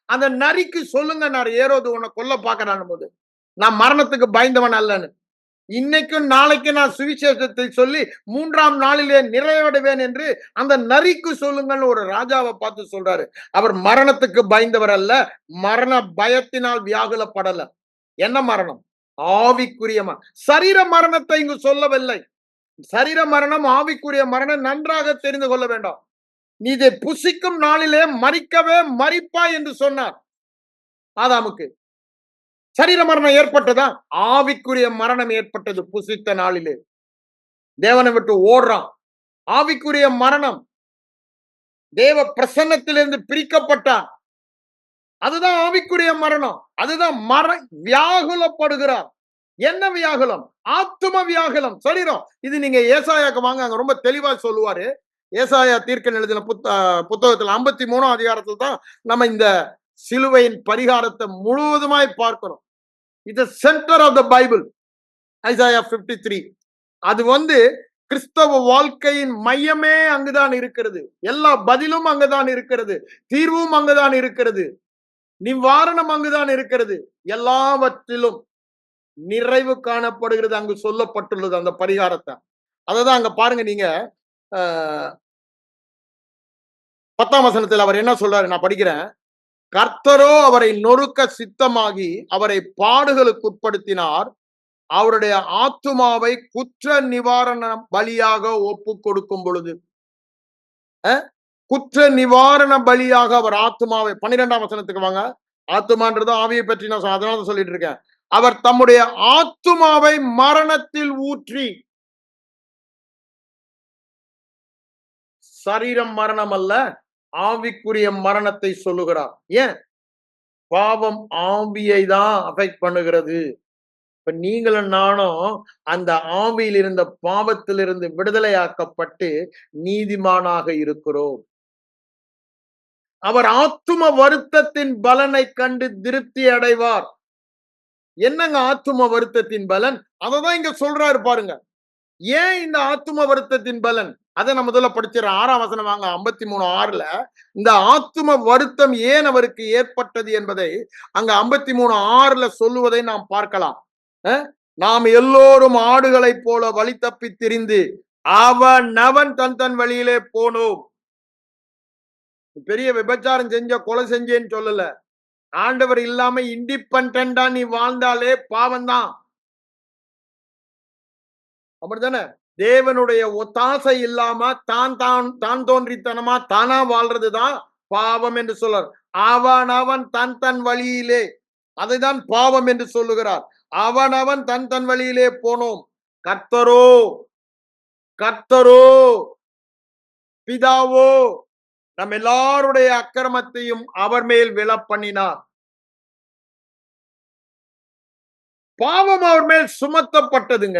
S1: அந்த நரிக்கு சொல்லுங்க, நான் ஏரோது உன்னை கொல்ல பாக்குறான் போது, நான் மரணத்துக்கு பயந்தவன் அல்லன்னு. இன்னைக்கும் நாளைக்கும் நான் சுவிசேஷத்தை சொல்லி 3ஆம் நாளிலே நிறைவடைவேன் என்று அந்த நரிக்கு சொல்லுங்கன்னு ஒரு ராஜாவை பார்த்து சொல்றாரு. அவர் மரணத்துக்கு பயந்தவர் அல்ல, மரண பயத்தினால் வியாகுலப்படல. என்ன மரணம்? ஆவிக்குரிய சரீர மரணத்தை இங்கு சொல்லவில்லை. சரீர மரணம், ஆவிக்குரிய மரணம் நன்றாக தெரிந்து கொள்ள வேண்டாம். நீ இதை புசிக்கும் நாளிலே மறிக்கவே மறிப்பாய் என்று சொன்னார் ஆதாமுக்கு. சரீர மரணம் ஏற்பட்டதா? ஆவிக்குரிய மரணம் ஏற்பட்டது புசித்த நாளிலே. தேவனை விட்டு ஓடுறான். ஆவிக்குரிய மரணம். தேவ பிரசன்னத்திலிருந்து பிரிக்கப்பட்டான். அதுதான் ஆவிக்குரிய மரணம். அதுதான் வியாகுலப்படுகிறார். என்ன வியாகுலம்? ஆத்தும வியாகுலம். சரீரம். இது நீங்க ஏசாயாக்கு வாங்க, அங்க ரொம்ப தெளிவா சொல்லுவாரு. ஏசாயா தீர்க்கன் எழுதின புத்தகத்தில் 53ஆம் அதிகாரத்தில் தான் நம்ம இந்த சிலுவையின் பரிகாரத்தை முழுவதுமாய் பார்க்கிறோம். It's centre of the Bible. Isaiah 53. அது கிறிஸ்தவ வாழ்க்கையின் மையமே அங்குதான் இருக்கிறது. எல்லா பதிலும் அங்குதான் இருக்கிறது. தீர்வும் அங்குதான் இருக்கிறது. நிவாரணம் அங்குதான் இருக்கிறது. எல்லாவற்றிலும் நிறைவு காணப்படுகிறது அங்கு சொல்லப்பட்டுள்ளது அந்த பரிகாரத்தை. அததான் அங்க பாருங்க. நீங்க 10ஆம் வசனத்தில் அவர் என்ன சொல்றாரு, நான் படிக்கிறேன். கர்த்தரோ அவரை நொறுக்க சித்தமாகி அவரை பாடுகளுக்கு உட்படுத்தினார். அவருடைய ஆத்துமாவை குற்ற நிவாரண பலியாக ஒப்பு கொடுக்கும் பொழுது, குற்ற நிவாரண பலியாக அவர் ஆத்துமாவை, 12ஆம் வசனத்துக்கு வாங்க. ஆத்துமான்றது ஆவியை பற்றி நான் அதனால சொல்லிட்டு இருக்கேன். அவர் தம்முடைய ஆத்துமாவை மரணத்தில் ஊற்றி, சரீரம் மரணம் அல்ல, ஆவிக்குரிய மரணத்தை சொல்லுகிறார். ஏன்? பாவம் ஆவியை தான் அஃபெக்ட் பண்ணுகிறது. இப்ப நீங்களும் நானும் அந்த ஆவியில் இருந்த பாவத்திலிருந்து விடுதலையாக்கப்பட்டு நீதிமானாக இருக்கிறோம். அவர் ஆத்தும வருத்தத்தின் பலனை கண்டு திருப்தி அடைவார். என்னங்க ஆத்தும வருத்தத்தின் பலன்? அததான் இங்க சொல்றாரு பாருங்க. ஏன் இந்த ஆத்தும வருத்தத்தின் பலன்? அதை நம்ம முதல்ல படிச்சிடறோம். 6ஆம் வசனம் வாங்க. 53:6ல இந்த ஆத்தும வருத்தம் ஏன் அவருக்கு ஏற்பட்டது என்பதை அங்க 53:6ல சொல்லுவதை நாம் பார்க்கலாம். நாம் எல்லோரும் ஆடுகளைப் போல வழி தப்பி திரிந்து அவன் தன் தன் வழியிலே போனோம். பெரிய விபச்சாரம் செஞ்ச, கொலை செஞ்சேன்னு சொல்லல. ஆண்டவர் இல்லாம இண்டிபெண்டா நீ வாழ்ந்தாலே பாவம் தான். அப்படித்தானே? தேவனுடைய ஒத்தாசை இல்லாம தான் தோன்றித்தனமா தானா வாழ்றதுதான் பாவம் என்று சொல்றார். அவன் தன் தன் வழியிலே, அதைதான் பாவம் என்று சொல்லுகிறார். அவன் தன் தன் வழியிலே போனோம். கர்த்தரோ பிதாவோ நம் எல்லாருடைய அக்கிரமத்தையும் அவர் மேல் விழப்பண்ணினார். பாவம் அவர் மேல் சுமத்தப்பட்டதுங்க.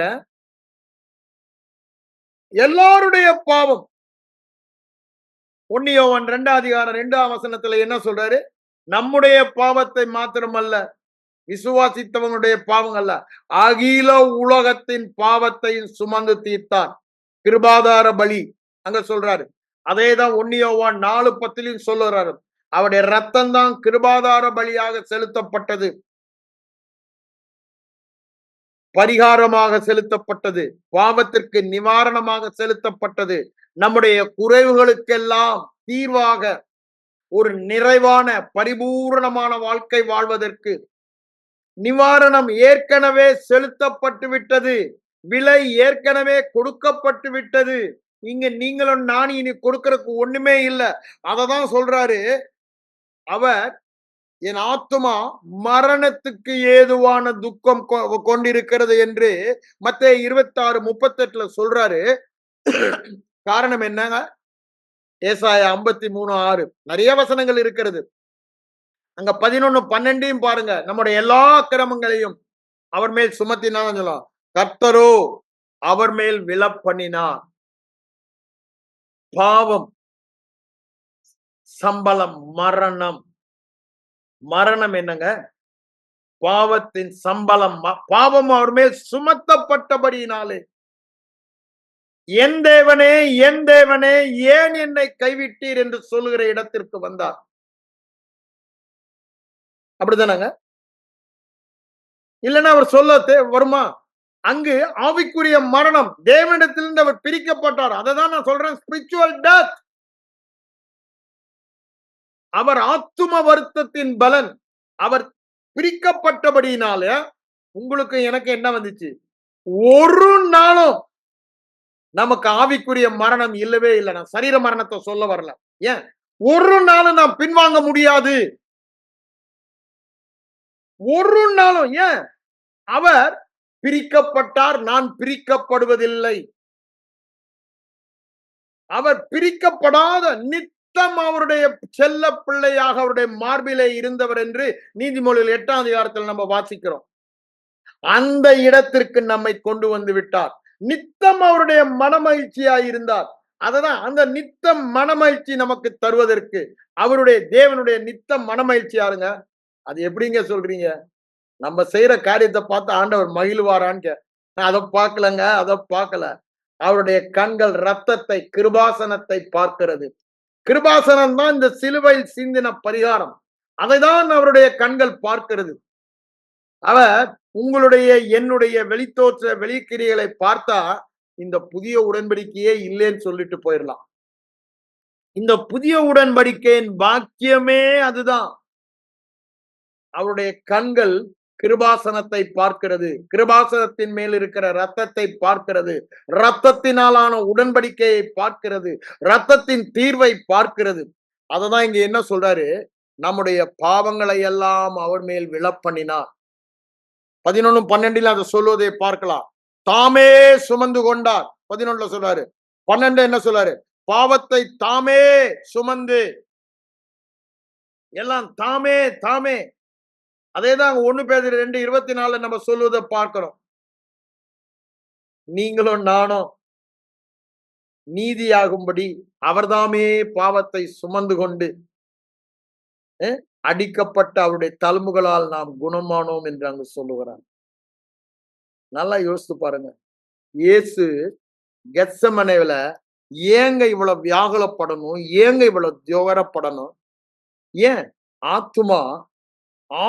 S1: எல்லாருடைய பாவம். 1 யோவான் 2ஆம் அதிகாரம் 2ஆம் வசனத்துல என்ன சொல்றாரு? நம்முடைய பாவத்தை மாத்திரமல்ல, விசுவாசித்தவனுடைய பாவம் அல்ல, அகில உலகத்தின் பாவத்தையும் சுமந்து தீர்த்தார். கிருபாதார பலி அங்க சொல்றாரு. அதேதான் 1 யோவான் 4:10 சொல்லுறாரு. அவருடைய ரத்தம் தான் கிருபாதார பலியாக செலுத்தப்பட்டது, பரிகாரமாக செலுத்தப்பட்டது, பாவத்திற்கு நிவாரணமாக செலுத்தப்பட்டது, நம்முடைய குறைவுகளுக்கெல்லாம் தீர்வாக ஒரு நிறைவான பரிபூரணமான வாழ்க்கை வாழ்வதற்கு நிவாரணம் ஏற்கனவே செலுத்தப்பட்டு விட்டது. விலை ஏற்கனவே கொடுக்கப்பட்டு விட்டது. இங்க நீங்களும் நானும் இனி கொடுக்கறதுக்கு ஒண்ணுமே இல்லை. அததான் சொல்றாரு, அவர் என் ஆத்துமா மரணத்துக்கு ஏதுவான துக்கம் கொண்டிருக்கிறது என்று மத்தேயு 26:38 சொல்றாரு. காரணம் என்னங்க? ஏசாயா 53:6 நிறைய வசனங்கள் இருக்கிறது. அங்க 11:12 பாருங்க. நம்முடைய எல்லா அக்கிரமங்களையும் அவர் மேல் சுமத்தினான்னு சொல்லலாம். கர்த்தரோ அவர் மேல் விழப்பண்ணினார். பாவம் சம்பளம் மரணம். மரணம் என்னங்க? பாவத்தின் சம்பளம். பாவம் அவர் மேல் சுமத்தப்பட்டபடியினாலே என் தேவனே ஏன் என்னை கைவிட்டீர் என்று சொல்லுகிற இடத்திற்கு வந்தார். அப்படிதானங்க? இல்லைன்னா அவர் சொல்ல வருமா? அங்கு ஆவிக்குரிய மரணம், தேவனிடத்திலிருந்து அவர் பிரிக்கப்பட்டார். அதைதான் நான் சொல்றேன், ஸ்பிரிச்சுவல் டெத். அவர் ஆத்தும வருத்தத்தின் பலன், அவர் பிரிக்கப்பட்டபடியினால உங்களுக்கு எனக்கு என்ன வந்துச்சு? ஒரு நாளும் நமக்கு ஆவிக்குரிய மரணம் இல்லவே இல்லை. நான் சரீர மரணத்தை சொல்ல வரல. ஏன்? ஒரு நாளும் நாம் பின்வாங்க முடியாது. ஒரு நாளும். ஏன்? அவர் பிரிக்கப்பட்டார், நான் பிரிக்கப்படுவதில்லை. அவர் பிரிக்கப்படாத நித்தம் அவருடைய செல்ல பிள்ளையாக அவருடைய மார்பிலே இருந்தவர் என்று நீதிமொழிகள் 8ஆம் அதிகாரத்தில் நம்ம வாசிக்கிறோம். அந்த இடத்திற்கு நம்மை கொண்டு வந்து விட்டார். நித்தம் அவருடைய மனமகிழ்ச்சியாய் இருந்தார். அததான் அந்த நித்தம் மனமகிழ்ச்சி நமக்கு தருவதற்கு அவருடைய தேவனுடைய நித்தம் மனமகிழ்ச்சி யாருங்க? அது எப்படிங்க சொல்றீங்க? நம்ம செய்யற காரியத்தை பார்த்து ஆண்டவர் மகிழ்வாரான்னு நான் அதை பார்க்கலங்க, அதை பார்க்கல. அவருடைய கண்கள் ரத்தத்தை, கிருபாசனத்தை பார்க்கிறது. கிருபாசனம் தான் இந்த சிலுவையில் சிந்தின பரிகாரம். அதைதான் அவருடைய கண்கள் பார்க்கிறது. அவர் உங்களுடைய என்னுடைய வெளித்தோற்ற வெளிக்கிரிகளை பார்த்தா இந்த புதிய உடன்படிக்கையே இல்லைன்னு சொல்லிட்டு போயிடலாம். இந்த புதிய உடன்படிக்கையின் பாக்கியமே அதுதான். அவருடைய கண்கள் கிருபாசனத்தை பார்க்கிறது, கிருபாசனத்தின் மேல் இருக்கிற ரத்தத்தை பார்க்கிறது, ரத்தத்தினாலான உடன்படிக்கையை பார்க்கிறது, ரத்தத்தின் தீர்வை பார்க்கிறது. அததான் இங்க என்ன சொல்றாரு? நம்முடைய பாவங்களை எல்லாம் அவர் மேல் விழப்பண்ணினார். 11:12 அதை சொல்வதை பார்க்கலாம். தாமே சுமந்து கொண்டார். 11 சொல்றாரு. 12 என்ன சொல்றாரு? பாவத்தை தாமே சுமந்து எல்லாம் தாமே தாமே. அதேதான் 1 பேதுரு 2:24 நம்ம சொல்வதை பார்க்கிறோம். நீங்களும் நானும் நீதியாகும்படி அவர்தாமே பாவத்தை சுமந்து கொண்டு அடிக்கப்பட்ட அவருடைய தழும்புகளால் நாம் குணமானோம் என்று அங்கு சொல்லுகிறார். நல்லா யோசித்து பாருங்க. இயேசு கெத்செமனேல ஏங்க இவ்வளவு வியாகுலப்படணும்? ஏங்க இவ்வளவு துயரப்படணும்? ஏன்? ஆத்துமா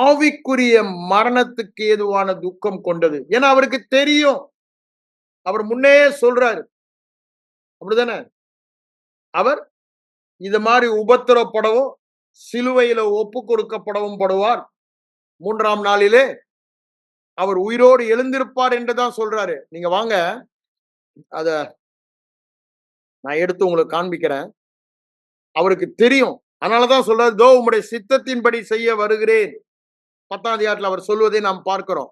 S1: ஆவிக்குரிய மரணத்துக்கு ஏதுவான துக்கம் கொண்டது. ஏன்னா அவருக்கு தெரியும். அவர் முன்னே சொல்றாரு. அப்படிதானே? அவர் இது மாதிரி உபத்திரப்படவும் சிலுவையில ஒப்பு கொடுக்கப்படவும் படுவார். 3ஆம் நாளிலே அவர் உயிரோடு எழுந்திருப்பார் என்றுதான் சொல்றாரு. நீங்க வாங்க, அத நான் எடுத்து உங்களுக்கு காண்பிக்கிறேன். அவருக்கு தெரியும். அதனாலதான் சொல்றாரு, "தோ உம்முடைய சித்தத்தின்படி செய்ய வருகிறேன்." 10ஆம் அதிகாரத்துல அவர் சொல்வதை நாம் பார்க்கிறோம்.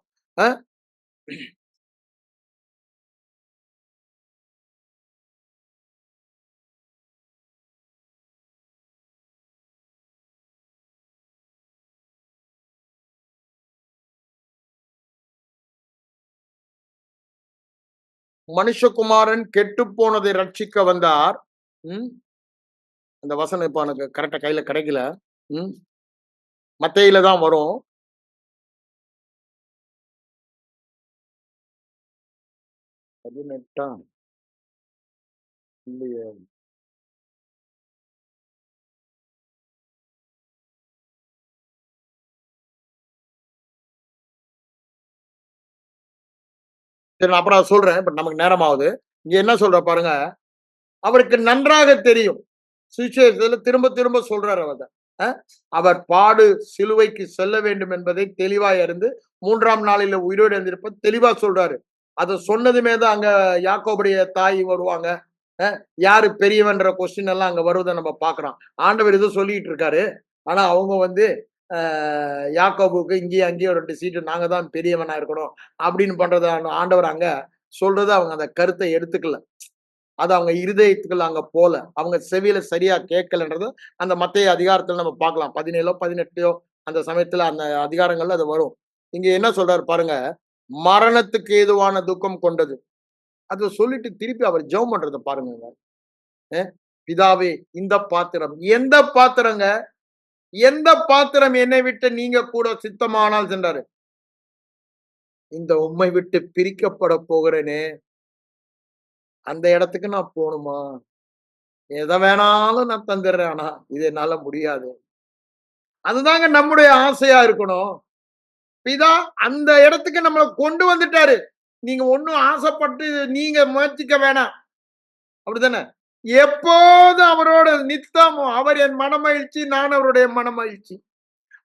S1: மனுஷகுமாரன் கெட்டு போனதை ரட்சிக்க வந்தார். அந்த வசனம் இப்ப எனக்கு கரெக்டா கையில கிடைக்கல. மத்தேயில தான் வரும். 18ஆம் இல்லையே. சரி, நான் அப்புறம் சொல்றேன். இப்ப நமக்கு நேரம் ஆகுது. இங்க என்ன சொல்ற பாருங்க. அவருக்கு நன்றாக தெரியும். சுவிசேஷத்துல திரும்ப திரும்ப சொல்றாரு அவர். அவர் பாடு சிலுவைக்கு செல்ல வேண்டும் என்பதை தெளிவாய் அறிந்து 3ஆம் நாளில உயிரோடு எழுந்திருப்ப தெளிவா சொல்றாரு. அத சொன்னதுமே தான் அங்க யாக்கோபுடைய தாய் வருவாங்க. யாரு பெரியவன்ற கொஸ்டின் எல்லாம் அங்க வருவதை நம்ம பாக்குறோம். ஆண்டவர் ஏதோ சொல்லிட்டு இருக்காரு. ஆனா அவங்க வந்து யாக்கோபுக்கு இங்கேயும் அங்கேயும் 2 சீட்டு நாங்க தான் பெரியவனா இருக்கணும் அப்படின்னு பண்றத ஆண்டவர் அங்க சொல்றத அவங்க அந்த கருத்தை எடுத்துக்கல. அது அவங்க இருதயத்துக்குள்ள அங்க போல. அவங்க செவியில சரியா கேட்கலன்றது அந்த மத்தேயு அதிகாரத்துல நம்ம பார்க்கலாம். 17ஓ 18ஓ அந்த சமயத்துல அந்த அதிகாரங்கள்ல அது வரும். இங்க என்ன சொல்றாரு பாருங்க. மரணத்துக்கு ஏதுவான துக்கம் கொண்டது. அத சொல்லிட்டு திருப்பி அவர் ஜெபம் பண்றத பாருங்க. பிதாவே, இந்த பாத்திரம் எந்த பாத்திரங்க? எந்த பாத்திரம் என்னை விட்டு நீங்க கூட சித்தமானால் சென்றாரு. இந்த உம்மை விட்டு பிரிக்கப்பட போகிறேனே, அந்த இடத்துக்கு நான் போணுமா? எத வேணாலும் நான் தந்துடுறேன். ஆனா இது என்னால முடியாது. அதுதாங்க நம்முடைய ஆசையா இருக்கணும். பிதா அந்த இடத்துக்கு நம்மள கொண்டு வந்துட்டாரு. நீங்க ஒண்ணும் ஆசைப்பட்டு நீங்க முயற்சிக்க வேணாம். அப்படித்தானே? எப்போதும் அவரோட நித்தமும் அவர் என் மனமகிழ்ச்சி, நான் அவருடைய மனமகிழ்ச்சி.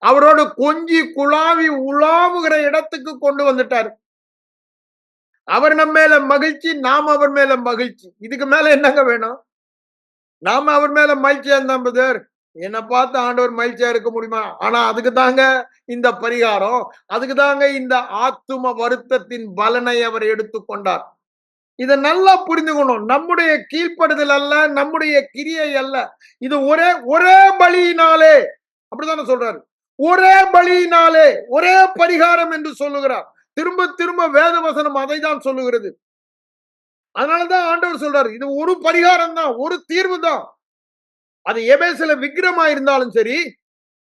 S1: அவரோடு கொஞ்சி குழாவி உலாவுகிற இடத்துக்கு கொண்டு வந்துட்டாரு. அவர் நம்ம மேல மகிழ்ச்சி, நாம் அவர் மேல மகிழ்ச்சி. இதுக்கு மேல என்னங்க வேணும்? நாம அவர் மேல மகிழ்ச்சியா இருந்தா பிரதர், என்ன பார்த்து ஆண்டவர் மகிழ்ச்சியா இருக்க முடியுமா? ஆனா அதுக்கு தாங்க இந்த பரிகாரம், அதுக்கு தாங்க இந்த ஆத்தும வருத்தத்தின் பலனை அவர் எடுத்துக்கொண்டார். இத நல்லா புரிந்துக்கணும். நம்முடைய கீழ்ப்படுதல் அல்ல, நம்முடைய கிரியை அல்ல. இது ஒரே ஒரே பலியினாலே, அப்படித்தானே சொல்றாரு. ஒரே பலியினாலே, ஒரே பரிகாரம் என்று சொல்லுகிறார். திரும்ப திரும்ப வேத வசனம் அதை தான் சொல்லுகிறது. அதனாலதான் ஆண்டவர் சொல்றாரு, இது ஒரு பரிகாரம் தான், ஒரு தீர்வு தான். அது எபேசுல விக்கிரமா இருந்தாலும் சரி,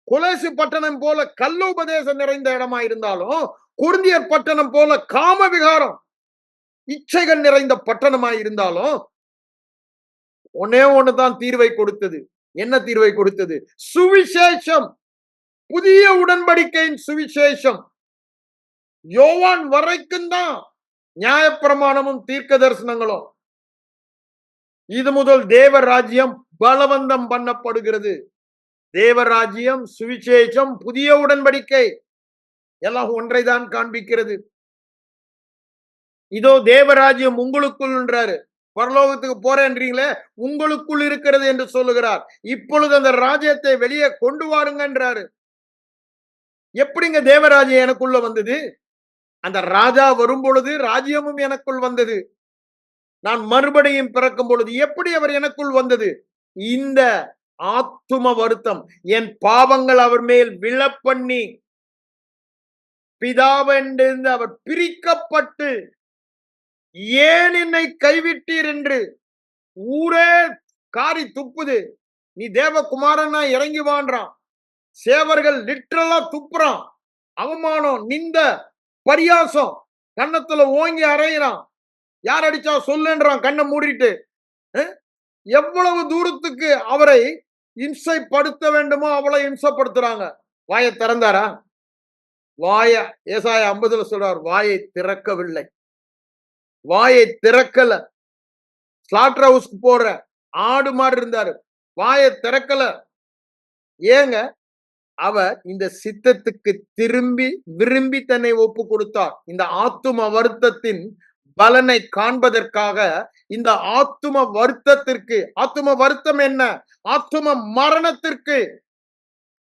S1: கொலேசு பட்டணம் போல கல்லோபதேசம் நிறைந்த இடமா இருந்தாலும், கொரிந்தியர் பட்டணம் போல காம விகாரம் இச்சைகள் நிறைந்த பட்டணமா இருந்தாலும், ஒன்னே ஒண்ணுதான் தீர்வை கொடுத்தது. என்ன தீர்வை கொடுத்தது? சுவிசேஷம். புதிய உடன்படிக்கையின் சுவிசேஷம். யோவான் வரைக்கும் தான் நியாயப்பிரமாணமும் தீர்க்க தரிசனங்களும். இது முதல் தேவ ராஜ்யம் பலவந்தம் பண்ணப்படுகிறது. தேவராஜ்யம், சுவிசேஷம், புதிய உடன்படிக்கை எல்லாம் ஒன்றைதான் காண்பிக்கிறது. இதோ தேவராஜ்யம் உங்களுக்குள்ன்றாரு. பரலோகத்துக்கு போறேன்றீங்களே, உங்களுக்குள் இருக்கிறது என்று சொல்லுகிறார். இப்பொழுது அந்த ராஜ்யத்தை வெளியே கொண்டு வாருங்கன்றாரு. எப்படிங்க தேவராஜ்யம் எனக்குள்ள வந்தது? அந்த ராஜா வரும் பொழுது ராஜ்யமும் எனக்குள் வந்தது. நான் மறுபடியும் பிறக்கும் பொழுது எப்படி அவர் எனக்குள் வந்தது? இந்த ஆத்தும வருத்தம். என் பாவங்கள் அவர் மேல் விழப்பண்ணி பிதாவென்றிருந்து அவர் பிரிக்கப்பட்டு ஏன் என்னை கைவிட்டீர் என்று ஊரே காரி துப்புது. நீ தேவகுமாரனா இறங்கி வான்றான். சேவர்கள் லிட்டரலா துப்புறான். அவமானம், நிந்த, பரியாசம் கன்னத்துல ஓங்கி அறையிறான். யார் அடிச்சா சொல்லுன்றான் கண்ணை மூடிட்டு. எவ்வளவு தூரத்துக்கு அவரை இம்சைப்படுத்த வேண்டுமோ அவ்வளவு இம்சப்படுத்துறாங்க. வாயை திறந்தாரா? ஏசாயா 50 சொல்றார், வாயை திறக்கவில்லை. வாயை திறக்கல. ஸ்லாட்டர் ஹவுஸ்க்கு போற ஆடு மாதிரி இருந்தாரு. வாயை திறக்கல. ஏங்க? அவர் இந்த சித்தத்துக்கு விரும்பி தன்னை ஒப்பு கொடுத்தார். இந்த ஆத்தும வருத்தத்தின் பலனை காண்பதற்காக இந்த ஆத்தும வருத்தம் என்ன? ஆத்தும மரணத்திற்கு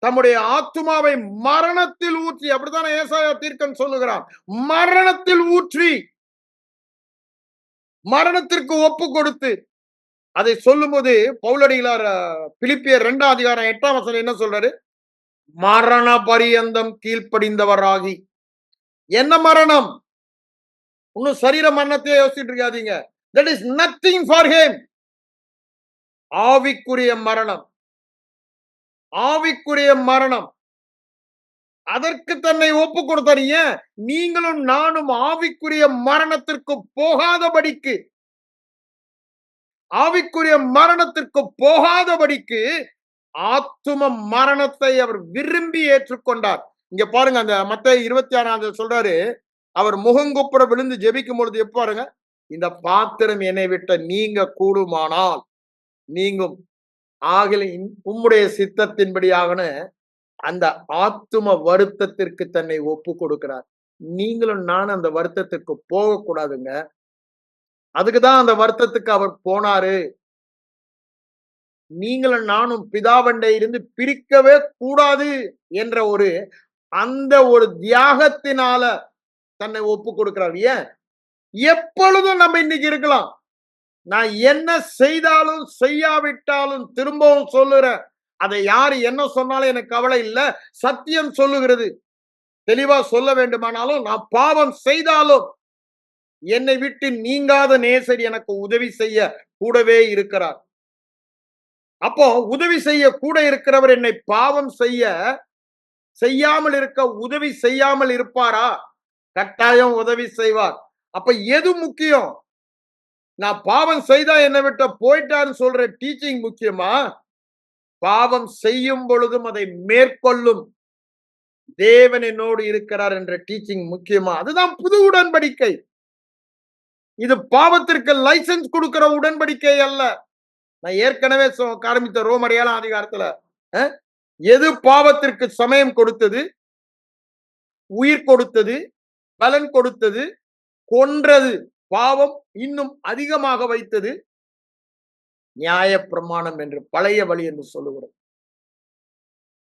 S1: தம்முடைய ஆத்துமாவை மரணத்தில் ஊற்றி, அப்படித்தானே ஏசாயா தீர்க்கன் சொல்லுகிறான், மரணத்தில் ஊற்றி மரணத்திற்கு ஒப்பு கொடுத்து. அதை சொல்லும்போது பவுலடிகளார் பிலிப்பியர் 2ஆம் அதிகாரம் 8ஆம் வசனம் என்ன சொல்றாரு? மரண பரியந்தம் கீழ்ப்படிந்தவராகி. என்ன மரணம்? இன்னும் சரீர மரணத்தையே யோசிச்சுட்டு இருக்காதீங்க. That is nothing for him. ஆவிக்குரிய மரணம். ஆவிக்குரிய மரணம். அதற்கு தன்னை ஒப்பு கொடுத்தார். ஏன்? நீங்களும் நானும் ஆவிக்குரிய மரணத்திற்கு போகாதபடிக்கு, ஆவிக்குரிய மரணத்திற்கு போகாதபடிக்கு ஆத்தும மரணத்தை அவர் விரும்பி ஏற்றுக்கொண்டார். இங்க பாருங்க, அந்த மத்தேயு 26 சொல்றாரு, அவர் முகங்குப்புற விழுந்து ஜெபிக்கும் பொழுது எப்ப பாருங்க, இந்த பாத்திரம் என்னை விட்ட நீங்க கூடுமானால் நீங்கும், ஆகில உம்முடைய சித்தத்தின்படியாகனு அந்த ஆத்தும வருத்தத்திற்கு தன்னை ஒப்பு கொடுக்கிறார். நீங்களும் நானும் அந்த வருத்தத்திற்கு போகக்கூடாதுங்க. அதுக்குதான் அந்த வருத்தத்துக்கு அவர் போனாரு. நீங்களும் நானும் பிதாவண்டை இருந்து பிரிக்கவே கூடாது என்ற அந்த ஒரு தியாகத்தினால தன்னை ஒப்பு கொடுக்கிறார். ஏன்? எப்பொழுதும் நம்ம இன்னைக்கு இருக்கலாம். நான் என்ன செய்தாலும் செய்யாவிட்டாலும் திரும்பவும் சொல்லுறேன், அதை யாரு என்ன சொன்னாலும் எனக்கு கவலை இல்லை. சத்தியம் சொல்லுகிறது. தெளிவா சொல்ல வேண்டுமானாலும், நான் பாவம் செய்தாலும் என்னை விட்டு நீங்காத நேசர் எனக்கு உதவி செய்ய கூடவே இருக்கிறார். அப்போ உதவி செய்ய கூட இருக்கிறவர் என்னை பாவம் செய்யாமல் இருக்க உதவி செய்யாமல் இருப்பாரா? கட்டாயம் உதவி செய்வார். அப்ப எது முக்கியம்? நான் பாவம் செய்தா என்னை விட்ட போயிட்டான்னு சொல்ற டீச்சிங் முக்கியமா? பாவம் செய்யும் பொழுதும் அதை மேற்கொள்ளும் தேவன் என்னோடு இருக்கிறார் என்ற டீச்சிங் முக்கியமா? அதுதான் புது உடன்படிக்கை. இது பாவத்திற்கு லைசன்ஸ் கொடுக்கிற உடன்படிக்கை அல்ல. நான் ஏற்கனவே காண்பித்த ரோமர் 7ஆம் அதிகாரத்துல எது பாவத்திற்கு சமயம் கொடுத்தது, உயிர் கொடுத்தது, பலன் கொடுத்தது, கொன்றது, பாவம் இன்னும் அதிகமாக வைத்தது நியாய பிரமாணம் என்று, பழைய வழி என்று சொல்லுகிறது.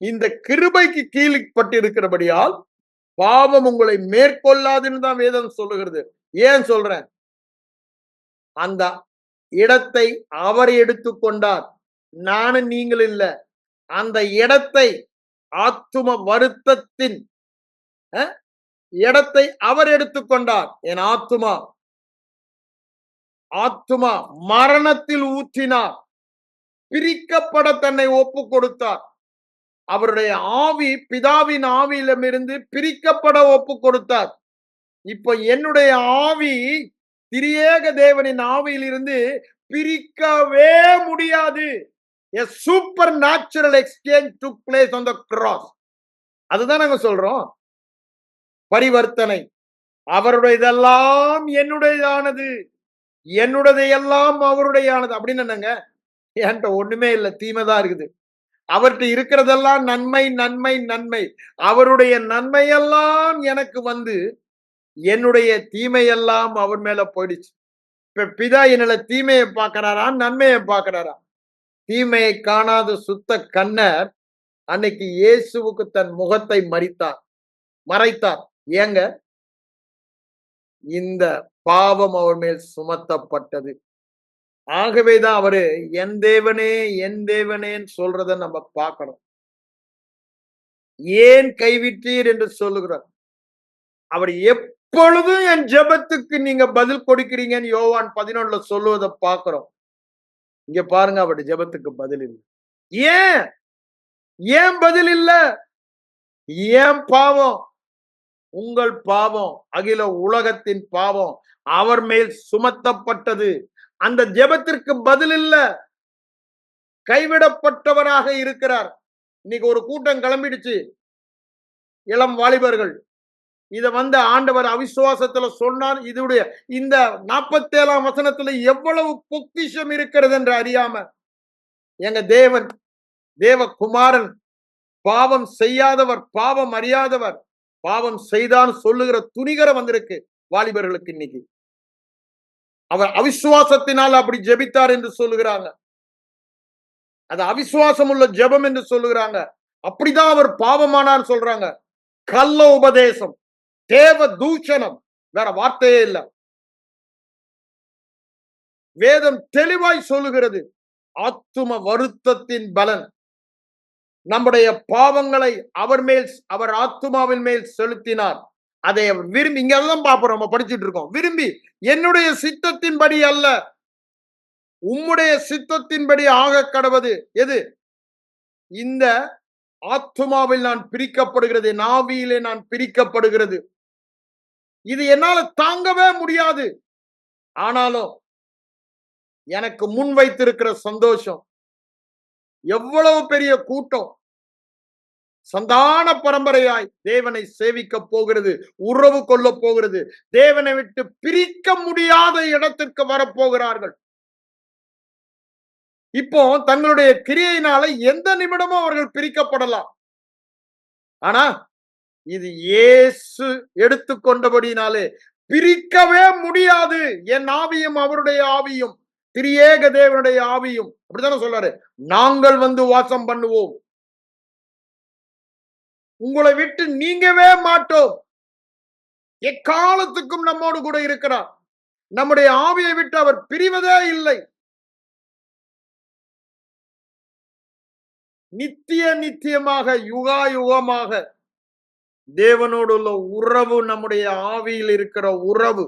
S1: இந்த கிருபைக்கு கீழ்ப்பட்டு இருக்கிறபடியால் பாவம் உங்களை மேற்கொள்ளாதுன்னு தான் வேதம் சொல்லுகிறது. ஏன் சொல்றேன்? அந்த இடத்தை அவர் எடுத்துக்கொண்டார், நானும் நீங்கள் இல்ல. அந்த இடத்தை, ஆத்தும வருத்தத்தின் இடத்தை அவர் எடுத்துக்கொண்டார். என் ஆத்துமா மரணத்தில் ஊற்றினார், பிரிக்கப்பட தன்னை ஒப்பு கொடுத்தார். அவருடைய ஆவி பிதாவின் ஆவியிடமிருந்து பிரிக்கப்பட ஒப்பு கொடுத்தார். இப்ப என்னுடைய ஆவி திரியேக தேவனின் ஆவியில் இருந்து பிரிக்கவே முடியாது. A supernatural exchange took place on the cross. அதுதான் நாங்க சொல்றோம். பரிவர்த்தனை. அவருடையதெல்லாம் என்னுடையதானது, என்னுடையதெல்லாம் அவருடையானது அப்படின்னு என்னங்க? என்கிட்ட ஒண்ணுமே இல்லை, தீமைதான் இருக்குது. அவர்கிட்ட இருக்கிறதெல்லாம் நன்மை நன்மை நன்மை. அவருடைய நன்மையெல்லாம் எனக்கு வந்து என்னுடைய தீமையெல்லாம் அவர் மேல போயிடுச்சு. இப்ப பிதா என்னல தீமையை பார்க்கிறாரா, நன்மையை பார்க்கிறாரா? தீமையை காணாத சுத்த கண்ணர் அன்னைக்கு இயேசுவுக்கு தன் முகத்தை மறைத்தார். ஏங்க? இந்த பாவம் அவர் மேல் சுமத்தப்பட்டது. ஆகவேதான் அவரு என் தேவனே என் தேவனேன்னு சொல்றத நம்ம பார்க்கணும். ஏன் கைவிட்டீர் என்று சொல்லுகிறார். அவர் எப்பொழுதும் என் ஜெபத்துக்கு நீங்க பதில் கொடுக்கிறீங்கன்னு யோவான் 11 சொல்லுவதை பார்க்கிறோம். இங்க பாருங்க, அவருடைய ஜெபத்துக்கு பதில் இல்லை. ஏன் ஏன் பதில் இல்ல? ஏன் பாவம்? உங்கள் பாவம், அகில உலகத்தின் பாவம் அவர் மேல் சுமத்தப்பட்டது. அந்த ஜெபத்திற்கு பதில் இல்ல. கைவிடப்பட்டவராக இருக்கிறார். இன்னைக்கு ஒரு கூட்டம் கிளம்பிடுச்சு, இளம் வாலிபர்கள் இத ஆண்டவர் அவிசுவாசத்துல சொன்னார். இதுடைய இந்த 47ஆம் வசனத்துல எவ்வளவு பொக்கிஷம் இருக்கிறது என்று அறியாம, எங்க தேவன் தேவகுமாரன் பாவம் செய்யாதவர், பாவம் அறியாதவர், பாவம் செய்தான் சொல்லுகிற துணிகரம் வந்திருக்கு வாலிபர்களுக்கு இன்னைக்கு. அவர் அவிசுவாசத்தினால் அப்படி ஜெபித்தார் என்று சொல்லுகிறாங்க. அது அவிசுவாசம் உள்ள ஜெபம் என்று சொல்லுகிறாங்க. அப்படிதான் அவர் பாவமானார் சொல்றாங்க. கள்ள உபதேசம், தேவ தூஷணம், வேற வார்த்தையே இல்ல. வேதம் தெளிவாய் சொல்லுகிறது, ஆத்தும வருத்தத்தின் பலன். நம்முடைய பாவங்களை அவர் ஆத்துமாவின் மேல் செலுத்தினார். அதை விரும்பி, இங்க எல்லாம் பார்ப்போம், நம்ம படிச்சுட்டு இருக்கோம். விரும்பி, என்னுடைய சித்தத்தின்படி அல்ல, உம்முடைய சித்தத்தின்படி ஆக கடவது. எது? இந்த ஆத்துமாவில் நான் பிரிக்கப்படுகிறது, நாவியிலே நான் பிரிக்கப்படுகிறது. இது என்னால தாங்கவே முடியாது. ஆனாலும் எனக்கு முன் வைத்திருக்கிற சந்தோஷம், எவ்வளவு பெரிய கூட்டம் சந்தான பரம்பரையாய் தேவனை சேவிக்க போகிறது, உறவு கொள்ள போகிறது, தேவனை விட்டு பிரிக்க முடியாத இடத்திற்கு வரப்போகிறார்கள். இப்போ தங்களுடைய கிரியையினால எந்த நிமிடமும் அவர்கள் பிரிக்கப்படலாம். ஆனா இது இயேசு எடுத்துக்கொண்டபடினாலே பிரிக்கவே முடியாது. என் ஆவியும் அவருடைய ஆவியும், திரியேக தேவனுடைய ஆவியும், அப்படித்தானே சொல்றாரு, நாங்கள் வாசம் பண்ணுவோம், உங்களை விட்டு நீங்கவே மாட்டோம், எக்காலத்துக்கும் நம்மோடு கூட இருக்கிறார். நம்முடைய ஆவியை விட்டு அவர் பிரிவதே இல்லை. நித்திய நித்தியமாக யுகாயுகமாக தேவனோடு உள்ள உறவு, நம்முடைய ஆவியில் இருக்கிற உறவு,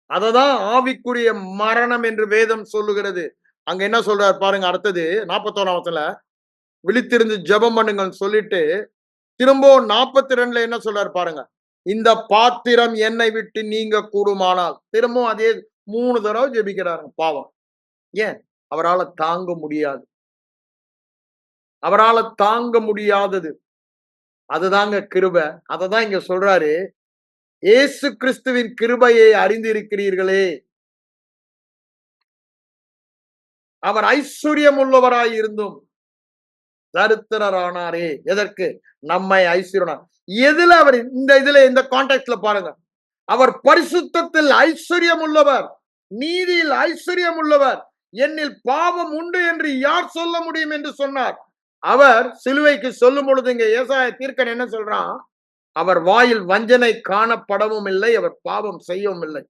S1: அததான் ஆவிக்குரிய மரணம் என்று வேதம் சொல்லுகிறது. அங்க என்ன சொல்றாரு பாருங்க, அடுத்தது 41 விழித்திருந்து ஜெபம் பண்ணுங்க சொல்லிட்டு திரும்பவும் 42 என்ன சொல்றாரு பாருங்க, இந்த பாத்திரம் என்னை விட்டு நீங்க கூடுமானால். திரும்பவும் அதே 3 தடவை ஜெபிக்கிறாரு. பாவம். ஏன்? அவரால் தாங்க முடியாது. அவரால் தாங்க முடியாதது. அதுதாங்க கிருபை. அததான் இங்க சொல்றாரு, இயேசு கிறிஸ்துவின் கிருபையை அறிந்திருக்கிறீர்களே. அவர் ஐஸ்வர்யம் உள்ளவராய் இருந்தும் தரித்திரரானாரே. எதற்கு? நம்மை ஐஸ்வர்யம். எதுல அவர் இந்த கான்டெக்ட்ல பாருங்க, அவர் பரிசுத்தத்தில் ஐஸ்வர்யம் உள்ளவர், நீதியில் ஐஸ்வர்யம் உள்ளவர், என்னில் பாவம் உண்டு என்று யார் சொல்ல முடியும் என்று சொன்னார். அவர் சிலுவைக்கு சொல்லும் பொழுது இங்க ஏசாயா தீர்க்கன் என்ன சொல்றான், அவர் வாயில் வஞ்சனை காணப்படவும் இல்லை, அவர் பாவம் செய்யவும் இல்லை.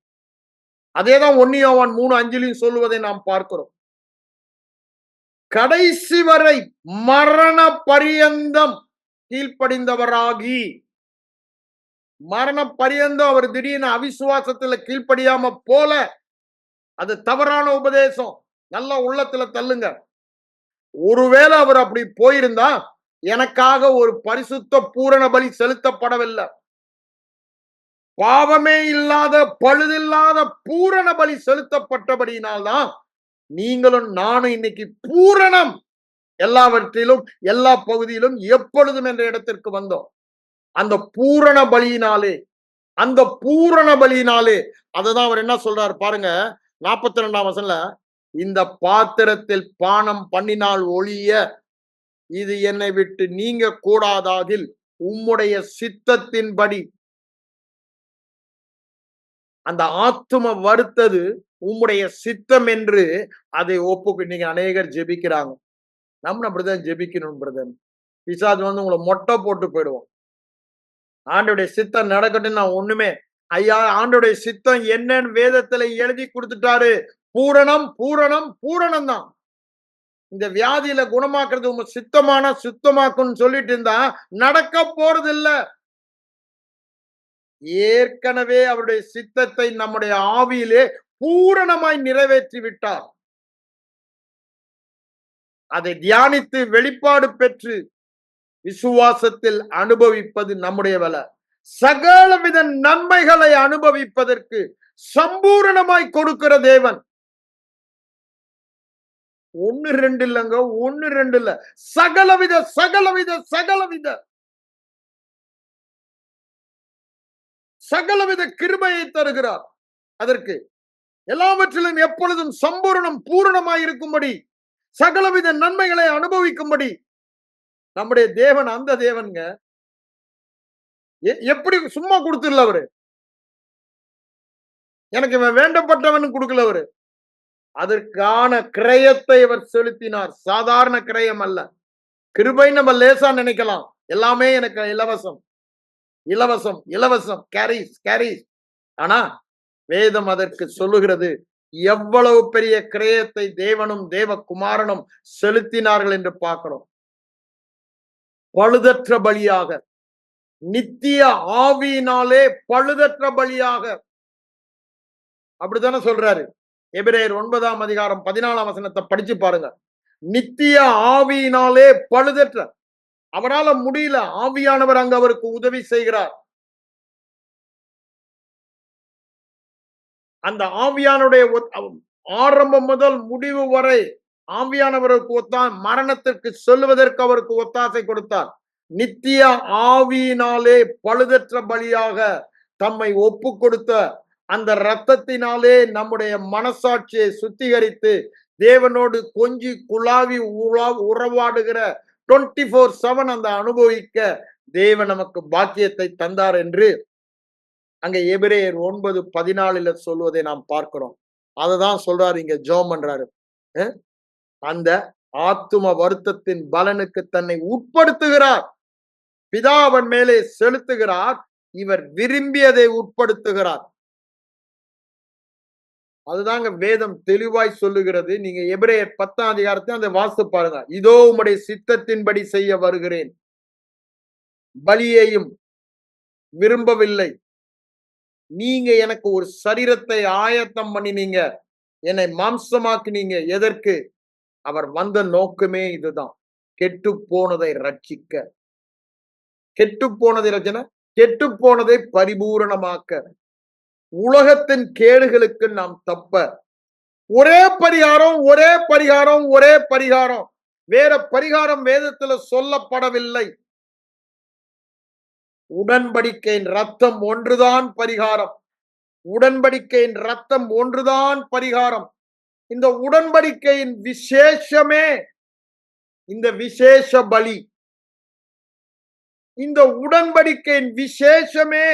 S1: அதேதான் 1 யோவான் 3:5 சொல்லுவதை நாம் பார்க்கிறோம். கடைசி வரை மரண பரியந்தம் கீழ்ப்படிந்தவராகி, மரண பரியந்தம் அவர் திடீர்னு அவிசுவாசத்துல கீழ்ப்படியாம போல, அது தவறான உபதேசம், நல்ல உள்ளத்துல தள்ளுங்க. ஒருவேளை அவர் அப்படி போயிருந்தா எனக்காக ஒரு பரிசுத்த பூரண பலி செலுத்தப்படவில்லை, பாவமே இல்லாத பழுதில்லாத பூரண பலி செலுத்தப்பட்டபடியினால்தான் நீங்களும் நானும் இன்னைக்கு பூரணம், எல்லாவற்றிலும் எல்லா பகுதியிலும் எப்பொழுதும் என்ற இடத்திற்கு வந்தோம். அந்த பூரண பலியினாலே, அந்த பூரண பலியினாலே. அததான் அவர் என்ன சொல்றாரு பாருங்க, 42 இந்த பாத்திரத்தில் பானம் பண்ணினால் ஒழிய இது என்னை விட்டு நீங்க கூடாதாகில் உம்முடைய சித்தத்தின்படி. அந்த ஆத்தும வருத்தது உம்முடைய சித்தம் என்று அதை நீங்க அநேகர் ஜெபிக்கிறாங்க. நம்ம அப்படிதான் ஜெபிக்கணும் பிரதர். பிசாசு உங்களை மொட்டை போட்டு போயிடுவோம். ஆண்டோடைய சித்தம் நடக்கட்டும், நான் ஒண்ணுமே, ஐயா ஆண்டோடைய சித்தம் என்னன்னு வேதத்துல எழுதி கொடுத்துட்டாரு, பூரணம் பூரணம் பூரணம் தான். இந்த வியாதியில குணமாக்குறது உங்க சித்தமான சுத்தமாக்குன்னு சொல்லிட்டு இருந்தா நடக்க போறது இல்ல. ஏற்கனவே அவருடைய சித்தத்தை நம்முடைய ஆவியிலே பூரணமாய் நிறைவேற்றி விட்டார். அதை தியானித்து வெளிப்பாடு பெற்று விசுவாசத்தில் அனுபவிப்பது நம்முடைய வேலை. சகலவித நன்மைகளை அனுபவிப்பதற்கு சம்பூரணமாய் கொடுக்கிற தேவன். 1 2 இல்லங்க, 1 2 இல்ல, சகலவித சகலவித சகலவித சகலவித கிருபையை தருகிறார். அதற்கு எல்லாவற்றிலும் எப்பொழுதும் சம்பூரணம் பூரணமாய் இருக்கும்படி, சகலவித நன்மைகளை அனுபவிக்கும்படி நம்முடைய தேவன் அந்த தேவன்ங்க. எப்படி சும்மா கொடுத்துடல அவரு. எனக்கு இவன் வேண்டப்பட்டவன் கொடுக்கல அவரு. அதற்கான கிரயத்தை அவர் செலுத்தினார். சாதாரண கிரயம் அல்ல. கிருபை நம்ம லேசா நினைக்கலாம். எல்லாமே எனக்கு இலவசம் இலவசம் இலவசம், கேரிஸ் கேரிஸ். ஆனா வேதம் அதற்கு சொல்லுகிறது எவ்வளவு பெரிய கிரயத்தை தேவனும் தேவகுமாரனும் செலுத்தினார்கள் என்று பார்க்கிறோம். பழுதற்ற பலியாக, நித்திய ஆவியினாலே பழுதற்ற பலியாக. அப்படித்தானே சொல்றாரு. எபிரேயர் 9ஆம் அதிகாரம் 14ஆம் வசனத்தை படிச்சு பாருங்க. நித்திய ஆவியினாலே பழுதற்ற. அவரால முடியல, ஆவியானவர் அங்க அவருக்கு உதவி செய்கிறார். அந்த ஆவியானுடைய ஆரம்பம் முதல் முடிவு வரை ஆவியானவருக்கு மரணத்திற்கு சொல்லுவதற்கு அவருக்கு ஒத்தாசை கொடுத்தார். நித்திய ஆவியினாலே பழுதற்ற பலியாக தம்மை ஒப்பு கொடுத்த அந்த இரத்தத்தினாலே நம்முடைய மனசாட்சியை சுத்திகரித்து தேவனோடு கொஞ்சி குழாவி உறவாடுகிற 24/7 அந்த அனுபவிக்க தேவன் நமக்கு பாக்கியத்தை தந்தார் என்று அங்க எபிரேயர் 9:14 சொல்வதை நாம் பார்க்கிறோம். அததான் சொல்றாரு, இங்க ஜெபம் பண்றாரு. அந்த ஆத்தும வருத்தத்தின் பலனுக்கு தன்னை உட்படுத்துகிறார். பிதா அவன் மேலே செலுத்துகிறார், இவர் விரும்பியதை உட்படுத்துகிறார். அதுதாங்க வேதம் தெளிவாய் சொல்லுகிறது. நீங்க எபிரேயர் 10ஆம் அதிகாரத்தை அந்த வாசித்து பாருங்க. இதோ உம்முடைய சித்தத்தின்படி செய்ய வருகிறேன், பலியையும் விரும்பவில்லை. நீங்க எனக்கு ஒரு சரீரத்தை ஆயத்தம் பண்ணினீங்க, என்னை மாம்சமாக்கினீங்க. எதற்கு? அவர் வந்த நோக்கமே இதுதான், கெட்டு போனதை ரட்சிக்க. கெட்டு போனதை ரட்சன, கெட்டு போனதை பரிபூரணமாக்க, உலகத்தின் கேடுகளுக்கு நாம் தப்ப. ஒரே பரிகாரம், ஒரே பரிகாரம், ஒரே பரிகாரம். வேற பரிகாரம் வேதத்துல சொல்லப்படவில்லை. உடன்படிக்கையின் ரத்தம் ஒன்றுதான் பரிகாரம். உடன்படிக்கையின் ரத்தம் ஒன்றுதான் பரிகாரம். இந்த உடன்படிக்கையின் விசேஷமே இந்த விசேஷ பலி. இந்த உடன்படிக்கையின் விசேஷமே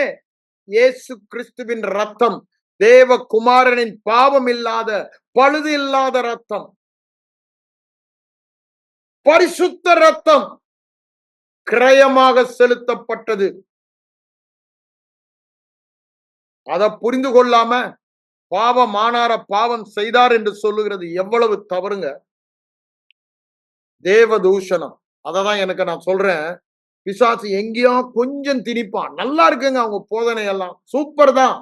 S1: இயேசு கிறிஸ்துவின் ரத்தம், தேவகுமாரனின் பாவம் இல்லாத பழுது இல்லாத ரத்தம், பரிசுத்த ரத்தம் கிரயமாக செலுத்தப்பட்டது. அதை புரிந்து கொள்ளாம பாவமானார பாவம் செய்தார் என்று சொல்லுகிறது எவ்வளவு தவறுங்க. தேவதூஷணம். அததான் எனக்கு நான் சொல்றேன், பிசாசு எங்கேயோ கொஞ்சம் திணிப்பான். நல்லா இருக்குங்க அவங்க போதனை எல்லாம், சூப்பர் தான்.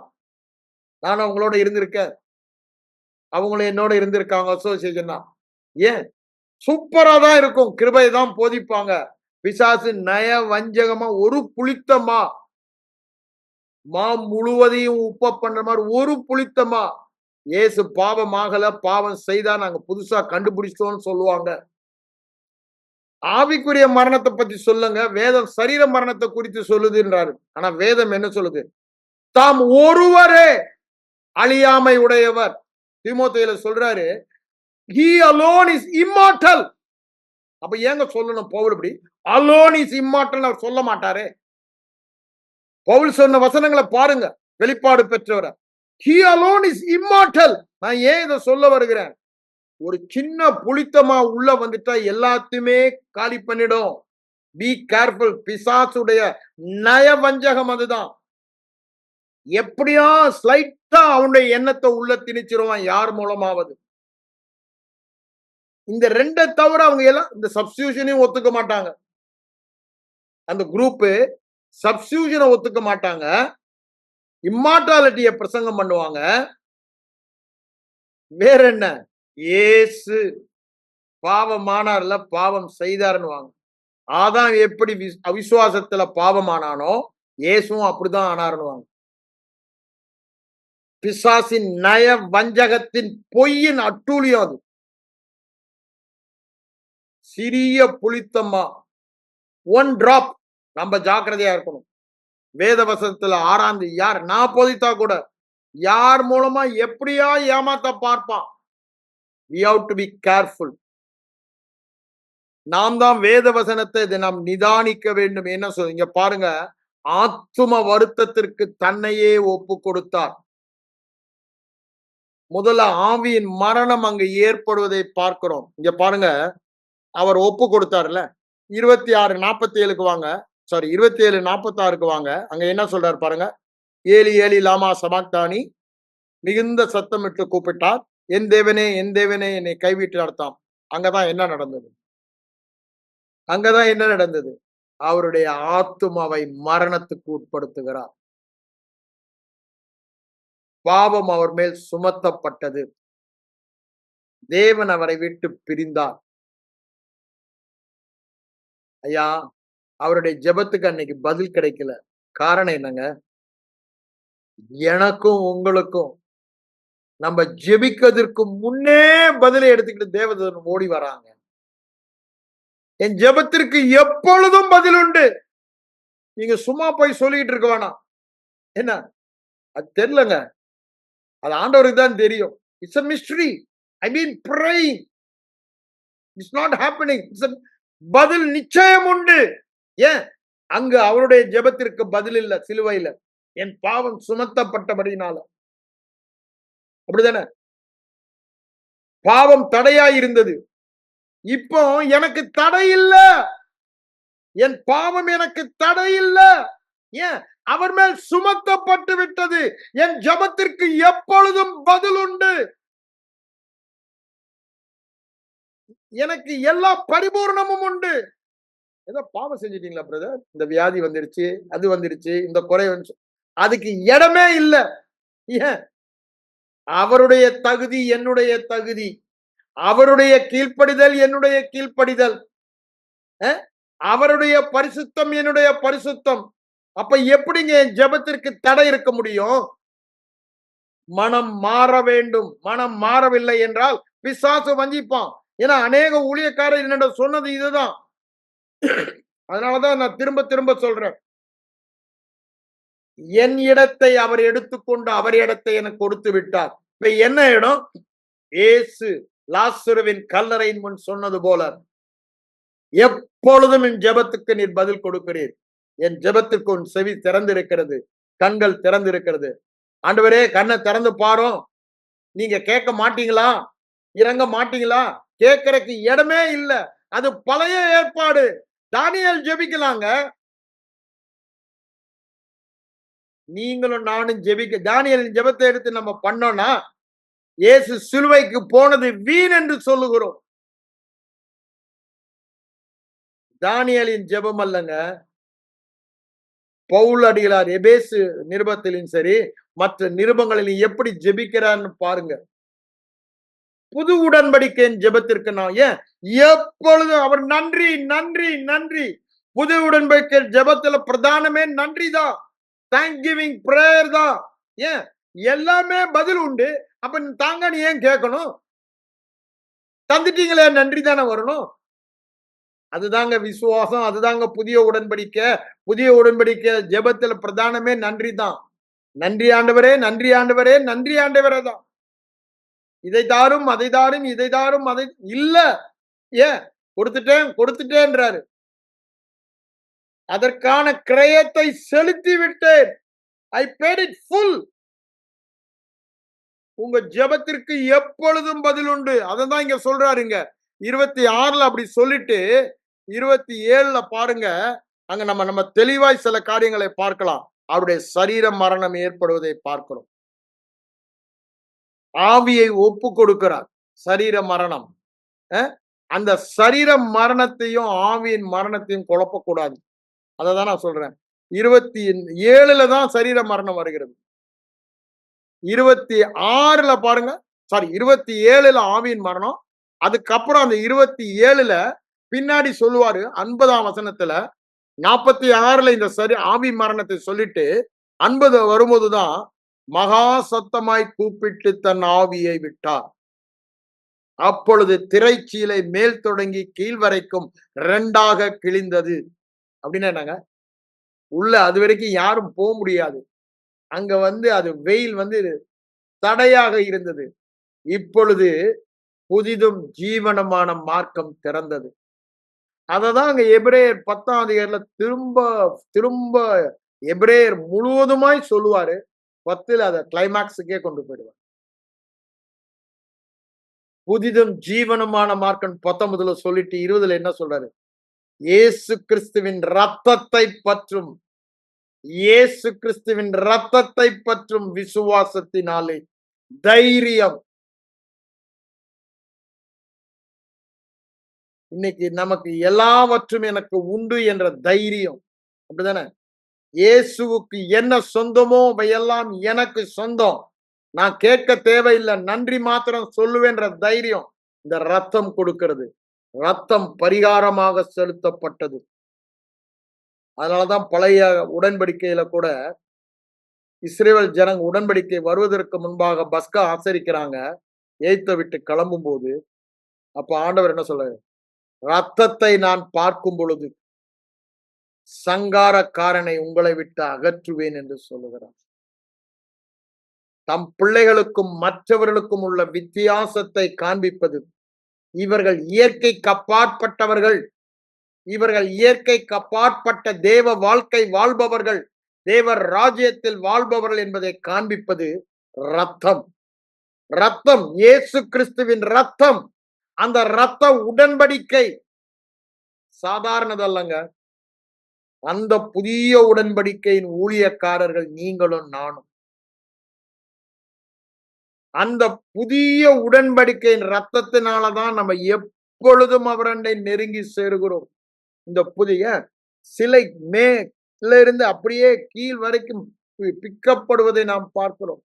S1: நான் அவங்களோட இருந்திருக்கேன், அவங்களும் என்னோட இருந்திருக்காங்க அசோசியேஷன். ஏன் சூப்பரா தான் இருக்கும், கிருபை தான் போதிப்பாங்க. பிசாசு நய வஞ்சகமா ஒரு புளித்தமா மா முழுவதையும் உப்ப பண்ற மாதிரி ஒரு புளித்தமா இயேசு பாவமாகல, பாவம் செய்தா நாங்க புதுசா கண்டுபிடிச்சோம்னு சொல்லுவாங்க. ஆவிக்குரிய மரணத்தை பத்தி சொல்லுங்க, வேதம் சரீர மரணத்தை குறித்து சொல்லுதுன்றாரு. ஆனா வேதம் என்ன சொல்லுது? தாம் ஒருவரே அழியாமை உடையவர். தீமோத்தேயுல சொல்றாரு, he alone is immortal. அப்ப ஏங்க சொல்லணும் பவுல் இப்படி alone is immortal அவர் சொல்ல மாட்டாரே? பவுல் சொன்ன வசனங்களை பாருங்க, வெளிப்பாடு பெற்றவர. he alone is immortal. நான் ஏன் இதை சொல்ல வருகிறேன்? ஒரு சின்ன புளித்தமா உள்ள வந்துட்டா எல்லாத்தையுமே காலி பண்ணிடும். Be careful. பிசாசுடைய நய வஞ்சகம் அதுதான். எப்படியா ஸ்லைட்டா அவனுடைய எண்ணத்தை உள்ள திணிச்சிருவான், யார் மூலமாவது. இந்த 2 தவிர அவங்க எல்லாம் இந்த சப்ஸ்டிடியூஷனையும் ஒத்துக்க மாட்டாங்க. அந்த குரூப் சப்ஸ்டிடியூஷனை ஒத்துக்க மாட்டாங்க. இம்மார்டாலிட்டிய பிரசங்கம் பண்ணுவாங்க. வேற என்ன? இயேசு பாவமானார்ல, பாவம் செய்தார்னுவாங்க. ஆதாம் எப்படி அவிசுவாசத்துல பாவமானானோ, இயேசுவும் அப்படிதான் ஆனார்னுவாங்க. பிசாசின் நய வஞ்சகத்தின் பொய்யின் அட்டூழியம் அது. சிறிய புளித்தம்மா, 1 டிராப். நம்ம ஜாக்கிரதையா இருக்கணும். வேத வசனத்துல ஆராய்ந்து யார் நான் போதித்தா கூட யார் மூலமா எப்படியா ஏமாத்த பார்ப்பான். we have to be careful. நாம் தான் வேத வசனத்தை இதை நாம் நிதானிக்க வேண்டும். என்ன சொல்றீங்க பாருங்க, ஆத்தும வருத்தத்திற்கு தன்னையே ஒப்பு கொடுத்தார். முதல்ல ஆவியின் மரணம் அங்கு ஏற்படுவதை பார்க்கிறோம். இங்க பாருங்க, அவர் ஒப்பு கொடுத்தார்ல. 26:47க்கு வாங்க. சாரி, 27:46க்கு வாங்க. அங்க என்ன சொல்றாரு பாருங்க. ஏலி ஏலி லாமா சமாக்தானி, மிகுந்த சத்தமிட்டு கூப்பிட்டார், என் தேவனே என் தேவனே என்னை கைவிட்டு நடத்தாம். அங்கதான் என்ன நடந்தது? அங்கதான் என்ன நடந்தது? அவருடைய ஆத்துமாவை மரணத்துக்கு உட்படுத்துகிறார். பாவம் அவர் மேல் சுமத்தப்பட்டது. தேவன் அவரை விட்டு பிரிந்தார். ஐயா, அவருடைய ஜெபத்துக்கு அன்னைக்கு பதில் கிடைக்கல. காரணம் என்னங்க? எனக்கும் உங்களுக்கும் நம்ம ஜெபிக்கிறதுக்கு முன்னே பதிலை எடுத்துக்கிட்டு தேவதூதன் ஓடி வராங்க. என் ஜெபத்திற்கு எப்பொழுதும் பதில் உண்டு. நீங்க சும்மா போய் சொல்லிட்டு இருக்க வேணாம். என்ன அது தெரியலங்க, அது ஆண்டவருக்கு தான் தெரியும். It's a mystery. I mean praying. It's not happening. பதில் நிச்சயம் உண்டு. ஏன் அங்கு அவருடைய ஜெபத்திற்கு பதில் இல்ல சிலுவையில. என் பாவம் சுமத்தப்பட்டபடினால. அப்படிதானே? பாவம் தடையா இருந்தது. இப்போ எனக்கு தடை இல்ல. என் பாவம் எனக்கு தடை இல்ல. ஏன்? அவர் மேல் சுமத்தப்பட்டு விட்டது. என் ஜெபத்திற்கு எப்பொழுதும் பதில் உண்டு. எனக்கு எல்லா பரிபூர்ணமும் உண்டு. ஏதோ பாவம் செஞ்சிட்டீங்களா பிரதர்? இந்த வியாதி வந்துருச்சு, அது வந்துருச்சு, இந்த குறை வந்துச்சு, அதுக்கு இடமே இல்ல. ஏன்? அவருடைய தகுதி என்னுடைய தகுதி, அவருடைய கீழ்ப்படிதல் என்னுடைய கீழ்ப்படிதல், அவருடைய பரிசுத்தம் என்னுடைய பரிசுத்தம். அப்ப எப்படிங்க என் ஜெபத்திற்கு தடை இருக்க முடியும்? மனம் மாற வேண்டும். மனம் மாறவில்லை என்றால் பிசாசு வஞ்சிப்பான். ஏன்னா அநேக ஊழியக்காரர் என்னோட சொன்னது இதுதான். அதனாலதான் நான் திரும்ப திரும்ப சொல்றேன், என் இடத்தை அவர் எடுத்துக்கொண்டு அவர் இடத்தை எனக்கு கொடுத்து விட்டார். இப்ப என்ன இடம்? இயேசு லாசருவின் கல்லறையின் முன் சொன்னது போல, எப்பொழுதும் என் ஜெபத்துக்கு நீர் பதில் கொடுக்கிறீர். என் ஜெபத்துக்கு உன் செவி திறந்திருக்கிறது, கண்கள் திறந்திருக்கிறது. ஆண்டவரே கண்ணை திறந்து பாரும். நீங்க கேட்க மாட்டீங்களா? இறங்க மாட்டீங்களா? கேட்கறதுக்கு இடமே இல்ல. அது பழைய ஏற்பாடு. தானியேல் ஜெபிக்கலாங்க. நீங்களும் நானும் ஜெபிக்க, தானியேலின் ஜெபத்தை எடுத்து நம்ம பண்ணோம்னா இயேசு சிலுவைக்கு போனது வீண் என்று சொல்லுகிறோம். தானியேலின் ஜெபம் அல்லங்க. பவுல் அடிகளார் எபேசு நிருபத்திலும் சரி மற்ற நிருபங்களிலும் எப்படி ஜெபிக்கிறான்னு பாருங்க. புது உடன்படிக்கையின் ஜெபத்திற்கு நான் ஏன் எப்பொழுதும் அவர் நன்றி நன்றி நன்றி. புது உடன்படிக்கை ஜெபத்துல பிரதானமே நன்றி தான். தேங்க் கிவிங் பிரேயர் தான். ஏன்? எல்லாமே பதில் உண்டு. அப்ப தாங்க நீ ஏன் கேட்கணும்? தந்துட்டீங்களே, நன்றி தானே வரணும். அதுதாங்க விசுவாசம். அதுதாங்க புதிய உடன்படிக்கை. புதிய உடன்படிக்கை ஜெபத்துல பிரதானமே நன்றி தான். நன்றி ஆண்டவரே, நன்றி ஆண்டவரே, நன்றி ஆண்டவரே தான். இதை தாரும் அதை தாரும் இதை தாரும் அதை இல்ல. ஏன்? கொடுத்துட்டேன் கொடுத்துட்டேன்றாரு. அதற்கான கிரயத்தை செலுத்தி விட்டேன். ஐ paid it full. உங்க ஜெபத்திற்கு எப்பொழுதும் பதில் உண்டு. அதான் இங்க சொல்றாருங்க. 26ல அப்படி சொல்லிட்டு 27ல பாருங்க. அங்க நம்ம தெளிவாய் சில காரியங்களை பார்க்கலாம். அவருடைய சரீர மரணம் ஏற்படுவதை பார்க்கிறோம். ஆவியை ஒப்பு கொடுக்கிறார். சரீர மரணம். அந்த சரீர மரணத்தையும் ஆவியின் மரணத்தையும் குழப்பக்கூடாது. அததான் நான் சொல்றேன். 27ல தான் சரீர மரணம் வருகிறது. 26ல பாருங்க. சாரி 27ல ஆவியின் மரணம். அதுக்கப்புறம் அந்த 27ல பின்னாடி சொல்லுவாரு 50ஆம் வசனத்துல 46ல இந்த ஆவி மரணத்தை சொல்லிட்டு 50 வரும்போதுதான் மகா சத்தமாய் கூப்பிட்டு தன் ஆவியை விட்டார். அப்பொழுது திரைச்சீலை மேல் தொடங்கி கீழ் வரைக்கும் 2ஆக கிழிந்தது. அப்படின்னா என்னங்க? உள்ள அது வரைக்கும் யாரும் போக முடியாது. அங்க அது வெயில் தடையாக இருந்தது. இப்பொழுது புதிதும் ஜீவனமான மார்க்கம் திறந்தது. அததான் அங்க எபிரேயர் 10ஆம் அதிகாரத்துல திரும்ப திரும்ப எபிரேயர் முழுவதுமாய் சொல்லுவாரு. 10ல அத கிளைமாக்ஸுக்கே கொண்டு போயிடுவார். புதிதும் ஜீவனமான மார்க்கம் 19ல சொல்லிட்டு 20ல என்ன சொல்றாரு? இயேசு கிறிஸ்துவின் ரத்தத்தை பற்றும் இயேசு கிறிஸ்துவின் ரத்தத்தை பற்றும் விசுவாசத்தினாலே தைரியம். இன்னைக்கு நமக்கு எல்லாவற்றும் எனக்கு உண்டு என்ற தைரியம். அப்படிதானே? இயேசுவுக்கு என்ன சொந்தமோ அவையெல்லாம் எனக்கு சொந்தம். நான் கேட்க தேவையில்லை, நன்றி மாத்திரம் சொல்லுவேன்ற தைரியம் இந்த ரத்தம் கொடுக்கிறது. ரத்தம் பரிகாரமாக செலுத்தப்பட்டது. அதனாலதான் பழைய உடன்படிக்கையில கூட இஸ்ரேல் ஜனங்க உடன்படிக்கை வருவதற்கு முன்பாக பஸ்கா ஆசரிக்கிறாங்க. எய்த்த விட்டு கிளம்பும் போது அப்ப ஆண்டவர் என்ன சொல்றாரு? ரத்தத்தை நான் பார்க்கும் பொழுது சங்காரக்காரனை உங்களை விட்டு அகற்றுவேன் என்று சொல்லுகிறார். தம் பிள்ளைகளுக்கும் மற்றவர்களுக்கும் உள்ள வித்தியாசத்தை காண்பிப்பது. இவர்கள் இயற்கைக்கு அப்பாற்பட்டவர்கள், இவர்கள் இயற்கைக்கு அப்பாற்பட்ட தேவ வாழ்க்கை வாழ்பவர்கள், தேவர் ராஜ்யத்தில் வாழ்பவர்கள் என்பதை காண்பிப்பது ரத்தம். ரத்தம் இயேசு கிறிஸ்துவின் ரத்தம். அந்த ரத்த உடன்படிக்கை சாதாரணதல்லங்க. அந்த புதிய உடன்படிக்கையின் ஊழியக்காரர்கள் நீங்களும் நானும். அந்த புதிய உடன்படிக்கையின் ரத்தத்தினாலதான் நம்ம எப்பொழுதும் அவரண்டை நெருங்கி சேருகிறோம். இந்த புதிய சிலை மேல இருந்து அப்படியே கீழ் வரைக்கும் பிக்கப்படுவதை நாம் பார்க்கிறோம்.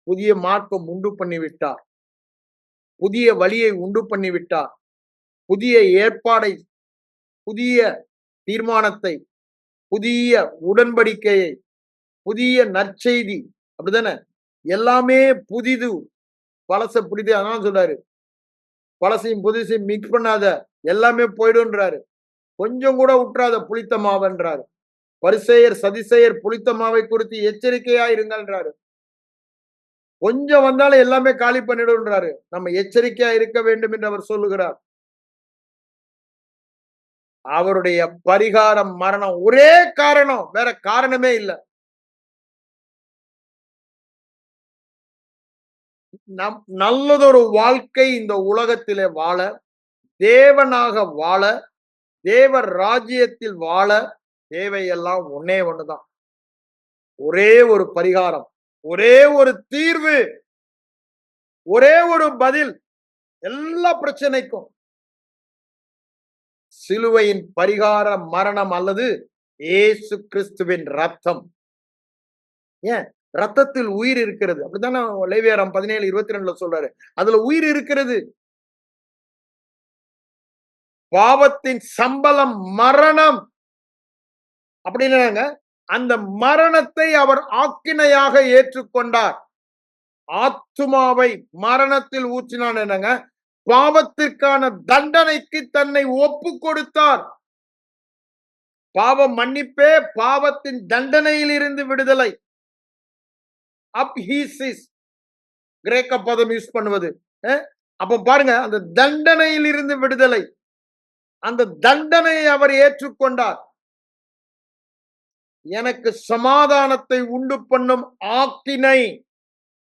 S1: புதிய மார்க்கம் உண்டு பண்ணிவிட்டார். புதிய வழியை உண்டு பண்ணிவிட்டார். புதிய ஏற்பாடை, புதிய தீர்மானத்தை, புதிய உடன்படிக்கையை, புதிய நற்செய்தி. அப்படித்தானே? எல்லாமே புதிது. பழச புதிது. அதான் சொல்றாரு, பழசையும் புதுசையும் மிக்ஸ் பண்ணாத, எல்லாமே போயிடும்ன்றாரு. கொஞ்சம் கூட விட்டுறாத புளித்த மாவன்றாரு. பரிசேயர் சதிசேயர் புளித்த மாவை குறித்து எச்சரிக்கையா இருங்கன்றாரு. கொஞ்சம் வந்தாலும் எல்லாமே காலி பண்ணிடுன்றாரு. நம்ம எச்சரிக்கையா இருக்க வேண்டும் என்று அவர் சொல்லுகிறார். அவருடைய பரிகாரம் மரணம். ஒரே காரணம், வேற காரணமே இல்ல. நல்லதொரு வாழ்க்கை இந்த உலகத்திலே வாழ, தேவனாக வாழ, தேவர் ராஜ்யத்தில் வாழ தேவையெல்லாம் ஒன்னே ஒண்ணுதான். ஒரே ஒரு பரிகாரம், ஒரே ஒரு தீர்வு, ஒரே ஒரு பதில் எல்லா பிரச்சனைக்கும். சிலுவையின் பரிகார மரணம் அல்லது இயேசு கிறிஸ்துவின் ரத்தம். ஏன்? ரத்தத்தில் உயிர் இருக்கிறது. அப்படித்தானே லேவியராம் 17:22 சொல்றாரு. அதுல உயிர் இருக்கிறது. பாவத்தின் சம்பளம் மரணம். அப்படின்னாங்க அந்த மரணத்தை அவர் ஆக்கினையாக ஏற்றுக்கொண்டார். ஆத்துமாவை மரணத்தில் ஊற்றினான். என்னங்க? பாவத்திற்கான தண்டனைக்கு தன்னை ஒப்பு கொடுத்தார். பாவம் மன்னிப்பே பாவத்தின் தண்டனையில் இருந்து விடுதலை. அப்ஹீசிஸ் கிரேக்க பதம் யூஸ் பண்ணுவது. அப்ப பாருங்க, அந்த தண்டனையில் இருந்து விடுதலை. அந்த தண்டனையை அவர் ஏற்றுக்கொண்டார். எனக்கு சமாதானத்தை உண்டு பண்ணும் ஆக்கினை,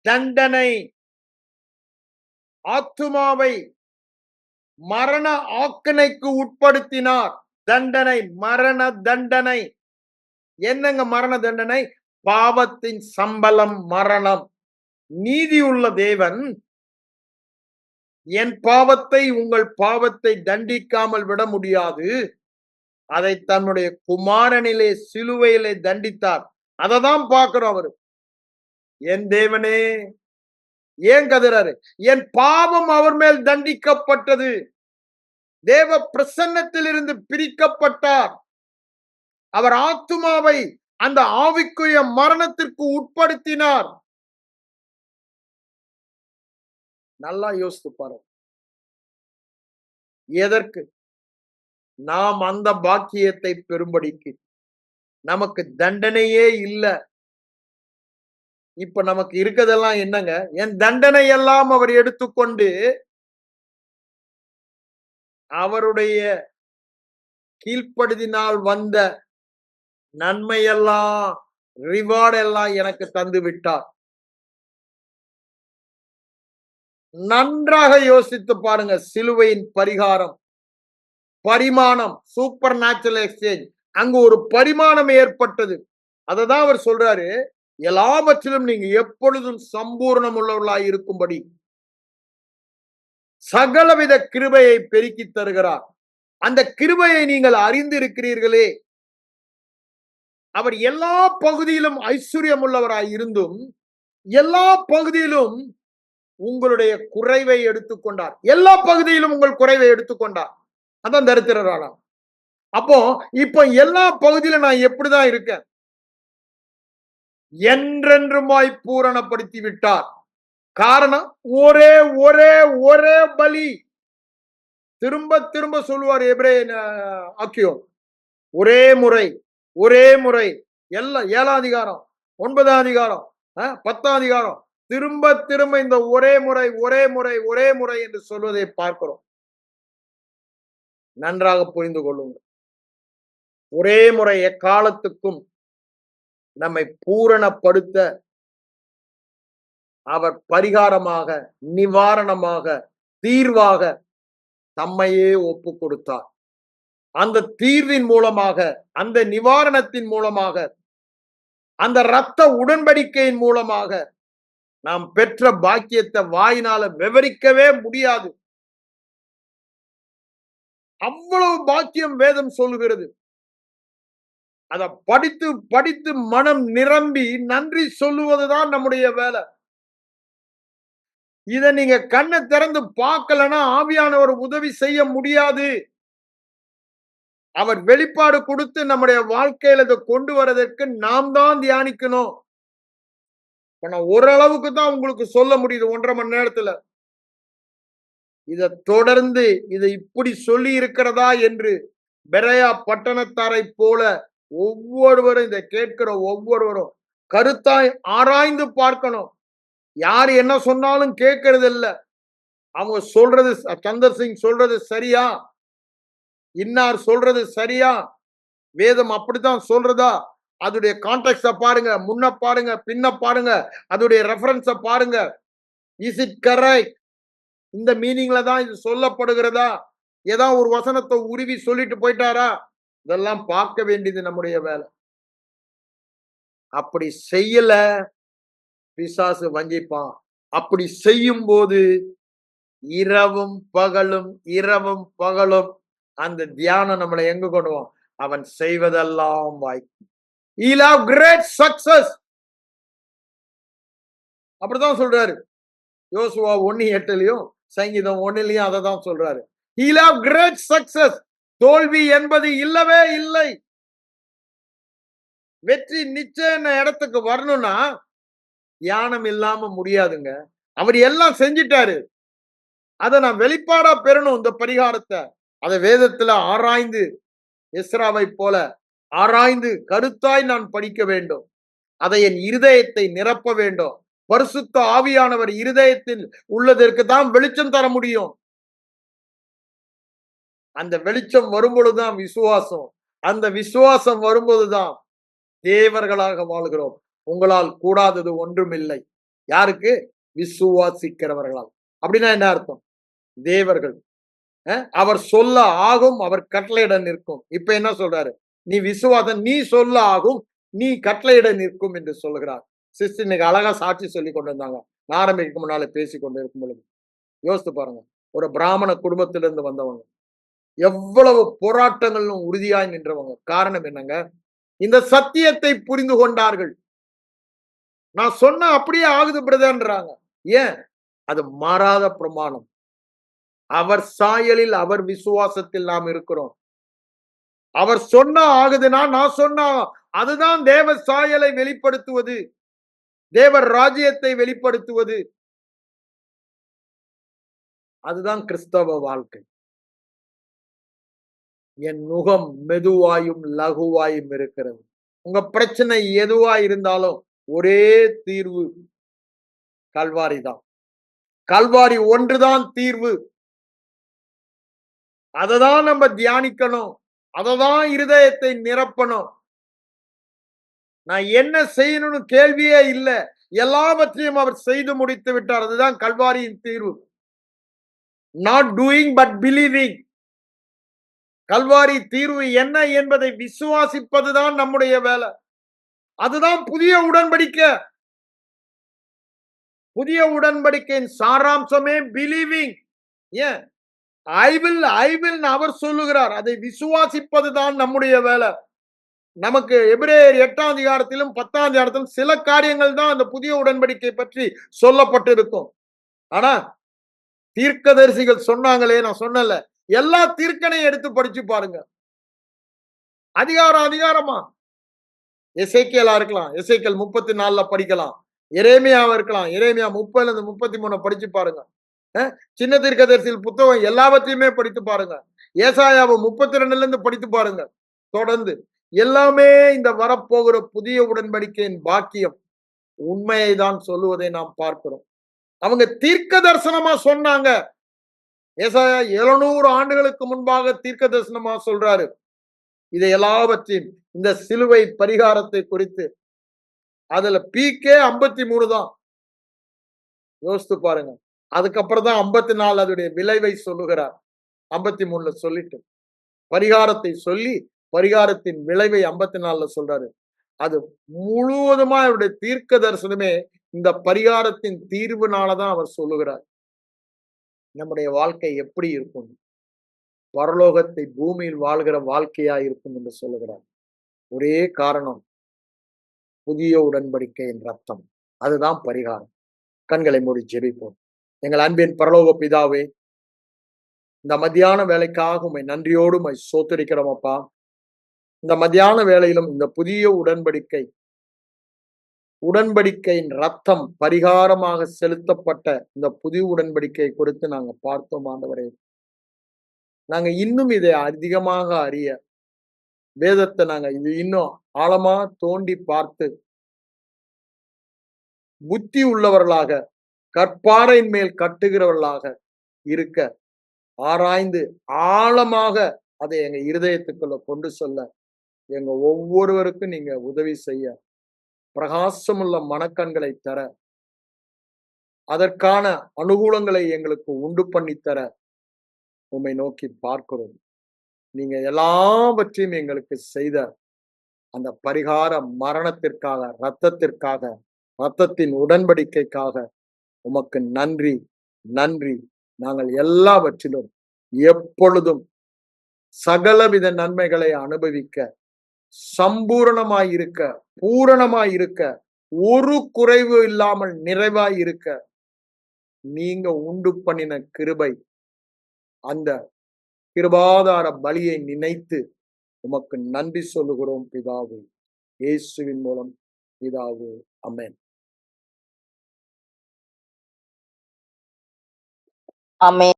S1: தண்டனை, ஆத்துமாவை மரண ஆக்கினைக்கு உட்படுத்தினார். தண்டனை, மரண தண்டனை. என்னங்க மரண தண்டனை? பாவத்தின் சம்பளம் மரணம். நீதியுள்ள தேவன் என் பாவத்தை, உங்கள் பாவத்தை தண்டிக்காமல் விட முடியாது. அதை தன்னுடைய குமாரனிலே சிலுவையிலே தண்டித்தார். அததான் பார்க்கிறோம் அவரு. என் தேவனே ஏன் கதறாரு? என் பாவம் அவர் மேல் தண்டிக்கப்பட்டது. தேவ பிரசன்னத்தில் இருந்து பிரிக்கப்பட்டார். அவர் ஆத்துமாவை அந்த ஆவிக்குரிய மரணத்திற்கு உட்படுத்தினார். நல்லா யோசித்து பாருங்க. எதற்கு? நாம் அந்த பாக்கியத்தை பெறும்படிக்கு. நமக்கு தண்டனையே இல்ல. இப்ப நமக்கு இருக்கதெல்லாம் என்னங்க? என் தண்டனை எல்லாம் அவர் எடுத்துக்கொண்டு அவருடைய கீழ்ப்படுதினால் வந்த நன்மையெல்லாம், ரிவார்ட் எல்லாம் எனக்கு தந்து விட்டார். நன்றாக யோசித்து பாருங்க. சிலுவையின் பரிகாரம், பரிமாணம், சூப்பர் நேச்சுரல் எக்ஸ்சேஞ்ச். அங்கு ஒரு பரிமாணம் ஏற்பட்டது. அததான் அவர் சொல்றாரு, எல்லாவற்றிலும் நீங்க எப்பொழுதும் சம்பூர்ணம் உள்ளவர்களாய் இருக்கும்படி சகலவித கிருபையை பெருக்கி தருகிறார். அந்த கிருபையை நீங்கள் அறிந்திருக்கிறீர்களே. அவர் எல்லா பகுதியிலும் ஐஸ்வர்யம் உள்ளவராய் இருந்தும் எல்லா பகுதியிலும் உங்களுடைய குறைவை எடுத்துக்கொண்டார். எல்லா பகுதியிலும் உங்கள் குறைவை எடுத்துக்கொண்டார். அதான் தரித்திரரானார். அப்போ இப்ப எல்லா பகுதியிலும் நான் எப்படிதான் இருக்கேன்? என்றென்றுமாய் பூரணப்படுத்தி விட்டார். காரணம், ஒரே ஒரே ஒரே பலி. திரும்ப திரும்ப சொல்லுவார் எபிரேயர் ஆக்கியோன். ஒரே முறை, ஒரே முறை. எல்லாம் 7ஆம் அதிகாரம், 9ஆம் அதிகாரம், 10ஆம் அதிகாரம், திரும்ப திரும்ப இந்த ஒரே முறை, ஒரே முறை, ஒரே முறை என்று சொல்வதை பார்க்கிறோம். நன்றாக புரிந்து கொள்ளுங்கள். ஒரே முறை எக்காலத்துக்கும் நம்மை பூரணப்படுத்த அவர் பரிகாரமாக, நிவாரணமாக, தீர்வாக தம்மையே ஒப்பு கொடுத்தார். அந்த தீர்வின் மூலமாக, அந்த நிவாரணத்தின் மூலமாக, அந்த இரத்த உடன்படிக்கையின் மூலமாக நாம் பெற்ற பாக்கியத்தை வாயினால விவரிக்கவே முடியாது. அவ்வளவு பாக்கியம் வேதம் சொல்லுகிறது. அத படித்து படித்து மனம் நிரம்பி நன்றி சொல்லுவதுதான் நம்முடைய வேலை. இத நீங்க கண்ணை திறந்து பார்க்கலன்னா ஆவியானவர் உதவி செய்ய முடியாது. அவர் வெளிப்பாடு கொடுத்து நம்முடைய வாழ்க்கையில இதை கொண்டு வரதற்கு நாம் தான் தியானிக்கணும். ஓரளவுக்கு தான் உங்களுக்கு சொல்ல முடியுது 1.5 மணி நேரத்துல. இத தொடர்ந்து இதை இப்படி சொல்லி இருக்கிறதா என்று பெரயா பட்டணத்தாரை போல ஒவ்வொருவரும், இதை கேட்கிற ஒவ்வொருவரும் கருத்தாய் ஆராய்ந்து பார்க்கணும். யார் என்ன சொன்னாலும் கேட்கறது இல்ல. அவங்க சொல்றது, சந்தர் சிங் சொல்றது சரியா, இன்னார் சொல்றது சரியா, வேதம் அப்படித்தான் சொல்றதா, அதோடைய கான்டெக்ஸ்ட பாருங்க, முன்ன பாருங்க, பின்ன பாருங்க, அதோடைய ரெஃபரன்ஸ பாருங்க. Is it correct? இந்த மீனிங்ல தான் இது சொல்லப்படுகிறதா? ஏதாவது ஒரு வசனத்தை உருவி சொல்லிட்டு போயிட்டாரா? இதெல்லாம் பார்க்க வேண்டியது நம்முடைய வேலை. அப்படி செய்யல, பிசாசு வஞ்சிப்பான். அப்படி செய்யும் போது இரவும் பகலும், இரவும் பகலும் அந்த தியானம் நம்மளை எங்க கொண்டுவோம்? அவன் செய்வதெல்லாம் வாய்க்கும். He'll have great success. அப்படிதான் சொல்றாரு. யோசுவா 1:8லயும் சங்கீதம் 1லயும் அதை தான் சொல்றாரு. He'll have great success. தோல்வி என்பது இல்லவே இல்லை. வெற்றி நிச்சயம் இடத்துக்கு வரணும்னா தியானம் இல்லாம முடியாதுங்க. அவர் எல்லாம் செஞ்சிட்டாரு. அதை நான் வெளிப்பாடா பெறணும். இந்த பரிகாரத்தை அதை வேதத்துல ஆராய்ந்து, எஸ்ராவை போல ஆராய்ந்து கருத்தாய் நான் படிக்க வேண்டும். அதை என் இருதயத்தை நிரப்ப வேண்டும். பரிசுத்த ஆவியானவர் இருதயத்தில் உள்ளதற்கு தான் வெளிச்சம் தர முடியும். அந்த வெளிச்சம் வரும்பொழுதுதான் விசுவாசம். அந்த விசுவாசம் வரும்போதுதான் தேவர்களாக வாழ்கிறோம். உங்களால் கூடாதது ஒன்றுமில்லை. யாருக்கு? விசுவாசிக்கிறவர்களால். அப்படின்னா என்ன அர்த்தம்? தேவர்கள். அவர் சொல்ல ஆகும், அவர் கட்டளையிட நிற்கும். இப்ப என்ன சொல்றாரு? நீ விசுவாசம், நீ சொல்ல ஆகும், நீ கட்டளையிட நிற்கும் என்று சொல்லுகிறார். சிஸ்டர் இன்னைக்கு அழகா சாட்சி சொல்லி கொண்டு வந்தாங்க. நான் ஆரம்பிக்க முன்னால பேசிக் கொண்டு இருக்கும் பொழுது யோசித்து பாருங்க. ஒரு பிராமண குடும்பத்திலிருந்து வந்தவங்க, எவ்வளவு போராட்டங்களும் உறுதியாய் நின்றவங்க. காரணம் என்னங்க? இந்த சத்தியத்தை புரிந்து கொண்டார்கள். நான் சொன்ன அப்படியே ஆகுது பிரதர்ன்றாங்க. ஏன்? அது மாறாத பிரமாணம். அவர் சாயலில், அவர் விசுவாசத்தில் நாம் இருக்கிறோம். அவர் சொன்னா ஆகுதுன்னா, நான் சொன்னா அதுதான் தேவ சாயலை வெளிப்படுத்துவது, தேவ ராஜ்யத்தை வெளிப்படுத்துவது. அதுதான் கிறிஸ்தவ வாழ்க்கை. என் நுகம் மெதுவாயும் லகுவாயும் இருக்கிறது. உங்க பிரச்சனை எதுவா இருந்தாலும் ஒரே தீர்வு கல்வாரி தான். கல்வாரி ஒன்றுதான் தீர்வு. அததான் நம்ம தியானிக்கணும். அததான் இருதயத்தை நிரப்பணும். நான் என்ன செய்யணும்னு கேள்வியே இல்ல. எல்லாவற்றையும் அவர் செய்து முடித்து விட்டார். அதுதான் கல்வாரியின் தீர்வு. Not doing but believing. Kalvari தீர்வு என்ன என்பதை விசுவாசிப்பதுதான் நம்முடைய வேலை. அதுதான் புதிய உடன்படிக்கை. புதிய உடன்படிக்கையின் சாராம்சமே பிலீவிங். ஏன்? ஐ வில் அவர் சொல்லுகிறார். அதை விசுவாசிப்பதுதான் நம்முடைய வேலை. நமக்கு எபிரேயர் 8ஆம் அதிகாரத்திலும் 10ஆம் அதிகாரத்திலும் சில காரியங்கள் தான் அந்த புதிய உடன்படிக்கை பற்றி சொல்லப்பட்டிருக்கும். ஆனா தீர்க்கதரிசிகள் சொன்னாங்களே, நான் சொன்னல, எல்லா தீர்க்கனையும் எடுத்து படிச்சு பாருங்க. அதிகாரமா எசேக்கியலா இருக்கலாம், எசேக்கியல் 34ல படிக்கலாம். எரேமியாவா இருக்கலாம், எரேமியா 30ல 33 படிச்சு பாருங்க. சின்ன தீர்க்கதரிசிகள் புத்தகம் எல்லாவற்றையுமே படித்து பாருங்க. ஏசாயாவை 32ல இருந்து படித்து பாருங்க. தொடர்ந்து எல்லாமே இந்த வரப்போகிற புதிய உடன்படிக்கையின் பாக்கியம் உண்மையை தான் சொல்லுவதை நாம் பார்க்கிறோம். அவங்க தீர்க்க தரிசனமா சொன்னாங்க. ஏசாயா 700 ஆண்டுகளுக்கு முன்பாக தீர்க்க தரிசனமா சொல்றாரு. இதை எல்லாவற்றையும் இந்த சிலுவை பரிகாரத்தை குறித்து அதுல பீக்கே 53 தான். யோசித்து பாருங்க. அதுக்கப்புறம் தான் 54 அதோடைய விளைவை சொல்லுகிறார். 53ல சொல்லிட்டு பரிகாரத்தை சொல்லி பரிகாரத்தின் விளைவை 54ல சொல்றாரு. அது முழுவதுமா அவருடைய தீர்க்க தரிசனமே இந்த பரிகாரத்தின் தீர்வுனாலதான் அவர் சொல்லுகிறார். நம்முடைய வாழ்க்கை எப்படி இருக்கும்? பரலோகத்தை பூமியில் வாழ்கிற வாழ்க்கையா இருக்கும் என்று சொல்லுகிறார். ஒரே காரணம், புதிய உடன்படிக்கையின் ரத்தம். அதுதான் பரிகாரம். கண்களை மூடி ஜெபிப்போம். எங்கள் அன்பின் பரலோக பிதாவே, இந்த மத்தியான வேலைக்காக உம்மை நன்றியோடு உம்மை ஸ்தோத்திரிக்கிறோம் அப்பா. இந்த மத்தியான வேளையிலும் இந்த புதிய உடன்படிக்கையின் ரத்தம் பரிகாரமாக செலுத்தப்பட்ட இந்த புதிய உடன்படிக்கை குறித்து நாங்க பார்த்தோம் ஆண்டவரே. நாங்க இன்னும் இதை அதிகமாக அறிய வேதத்தை நாங்க இது இன்னும் ஆழமா தோண்டி பார்த்து புத்தி உள்ளவர்களாக, கற்பாறையின் மேல் கட்டுகிறவர்களாக இருக்க ஆராய்ந்து ஆழமாக அதை எங்க இருதயத்துக்குள்ள கொண்டு சொல்ல எங்க ஒவ்வொருவருக்கும் நீங்க உதவி செய்ய, பிரகாசமுள்ள மனக்கண்களை தர, அதற்கான அனுகூலங்களை எங்களுக்கு உண்டு பண்ணி தர உம்மை நோக்கி பார்க்கிறோம். நீங்க எல்லாவற்றையும் எங்களுக்கு செய்த அந்த பரிகார மரணத்திற்காக, ரத்தத்தின் உடன்படிக்கைக்காக உமக்கு நன்றி, நன்றி. நாங்கள் எல்லாவற்றிலும் எப்பொழுதும் சகலவித நன்மைகளை அனுபவிக்க, சம்பூரணமாயிருக்க, பூரணமாயிருக்க, ஒரு குறைவு இல்லாமல் நிறைவாயிருக்க நீங்க உண்டு பண்ணின கிருபை, அந்த கிருபாதார பலியை நினைத்து உமக்கு நன்றி சொல்லுகிறோம் பிதாவே. இயேசுவின் மூலம் பிதாவே, ஆமென்.
S2: ஆமென்.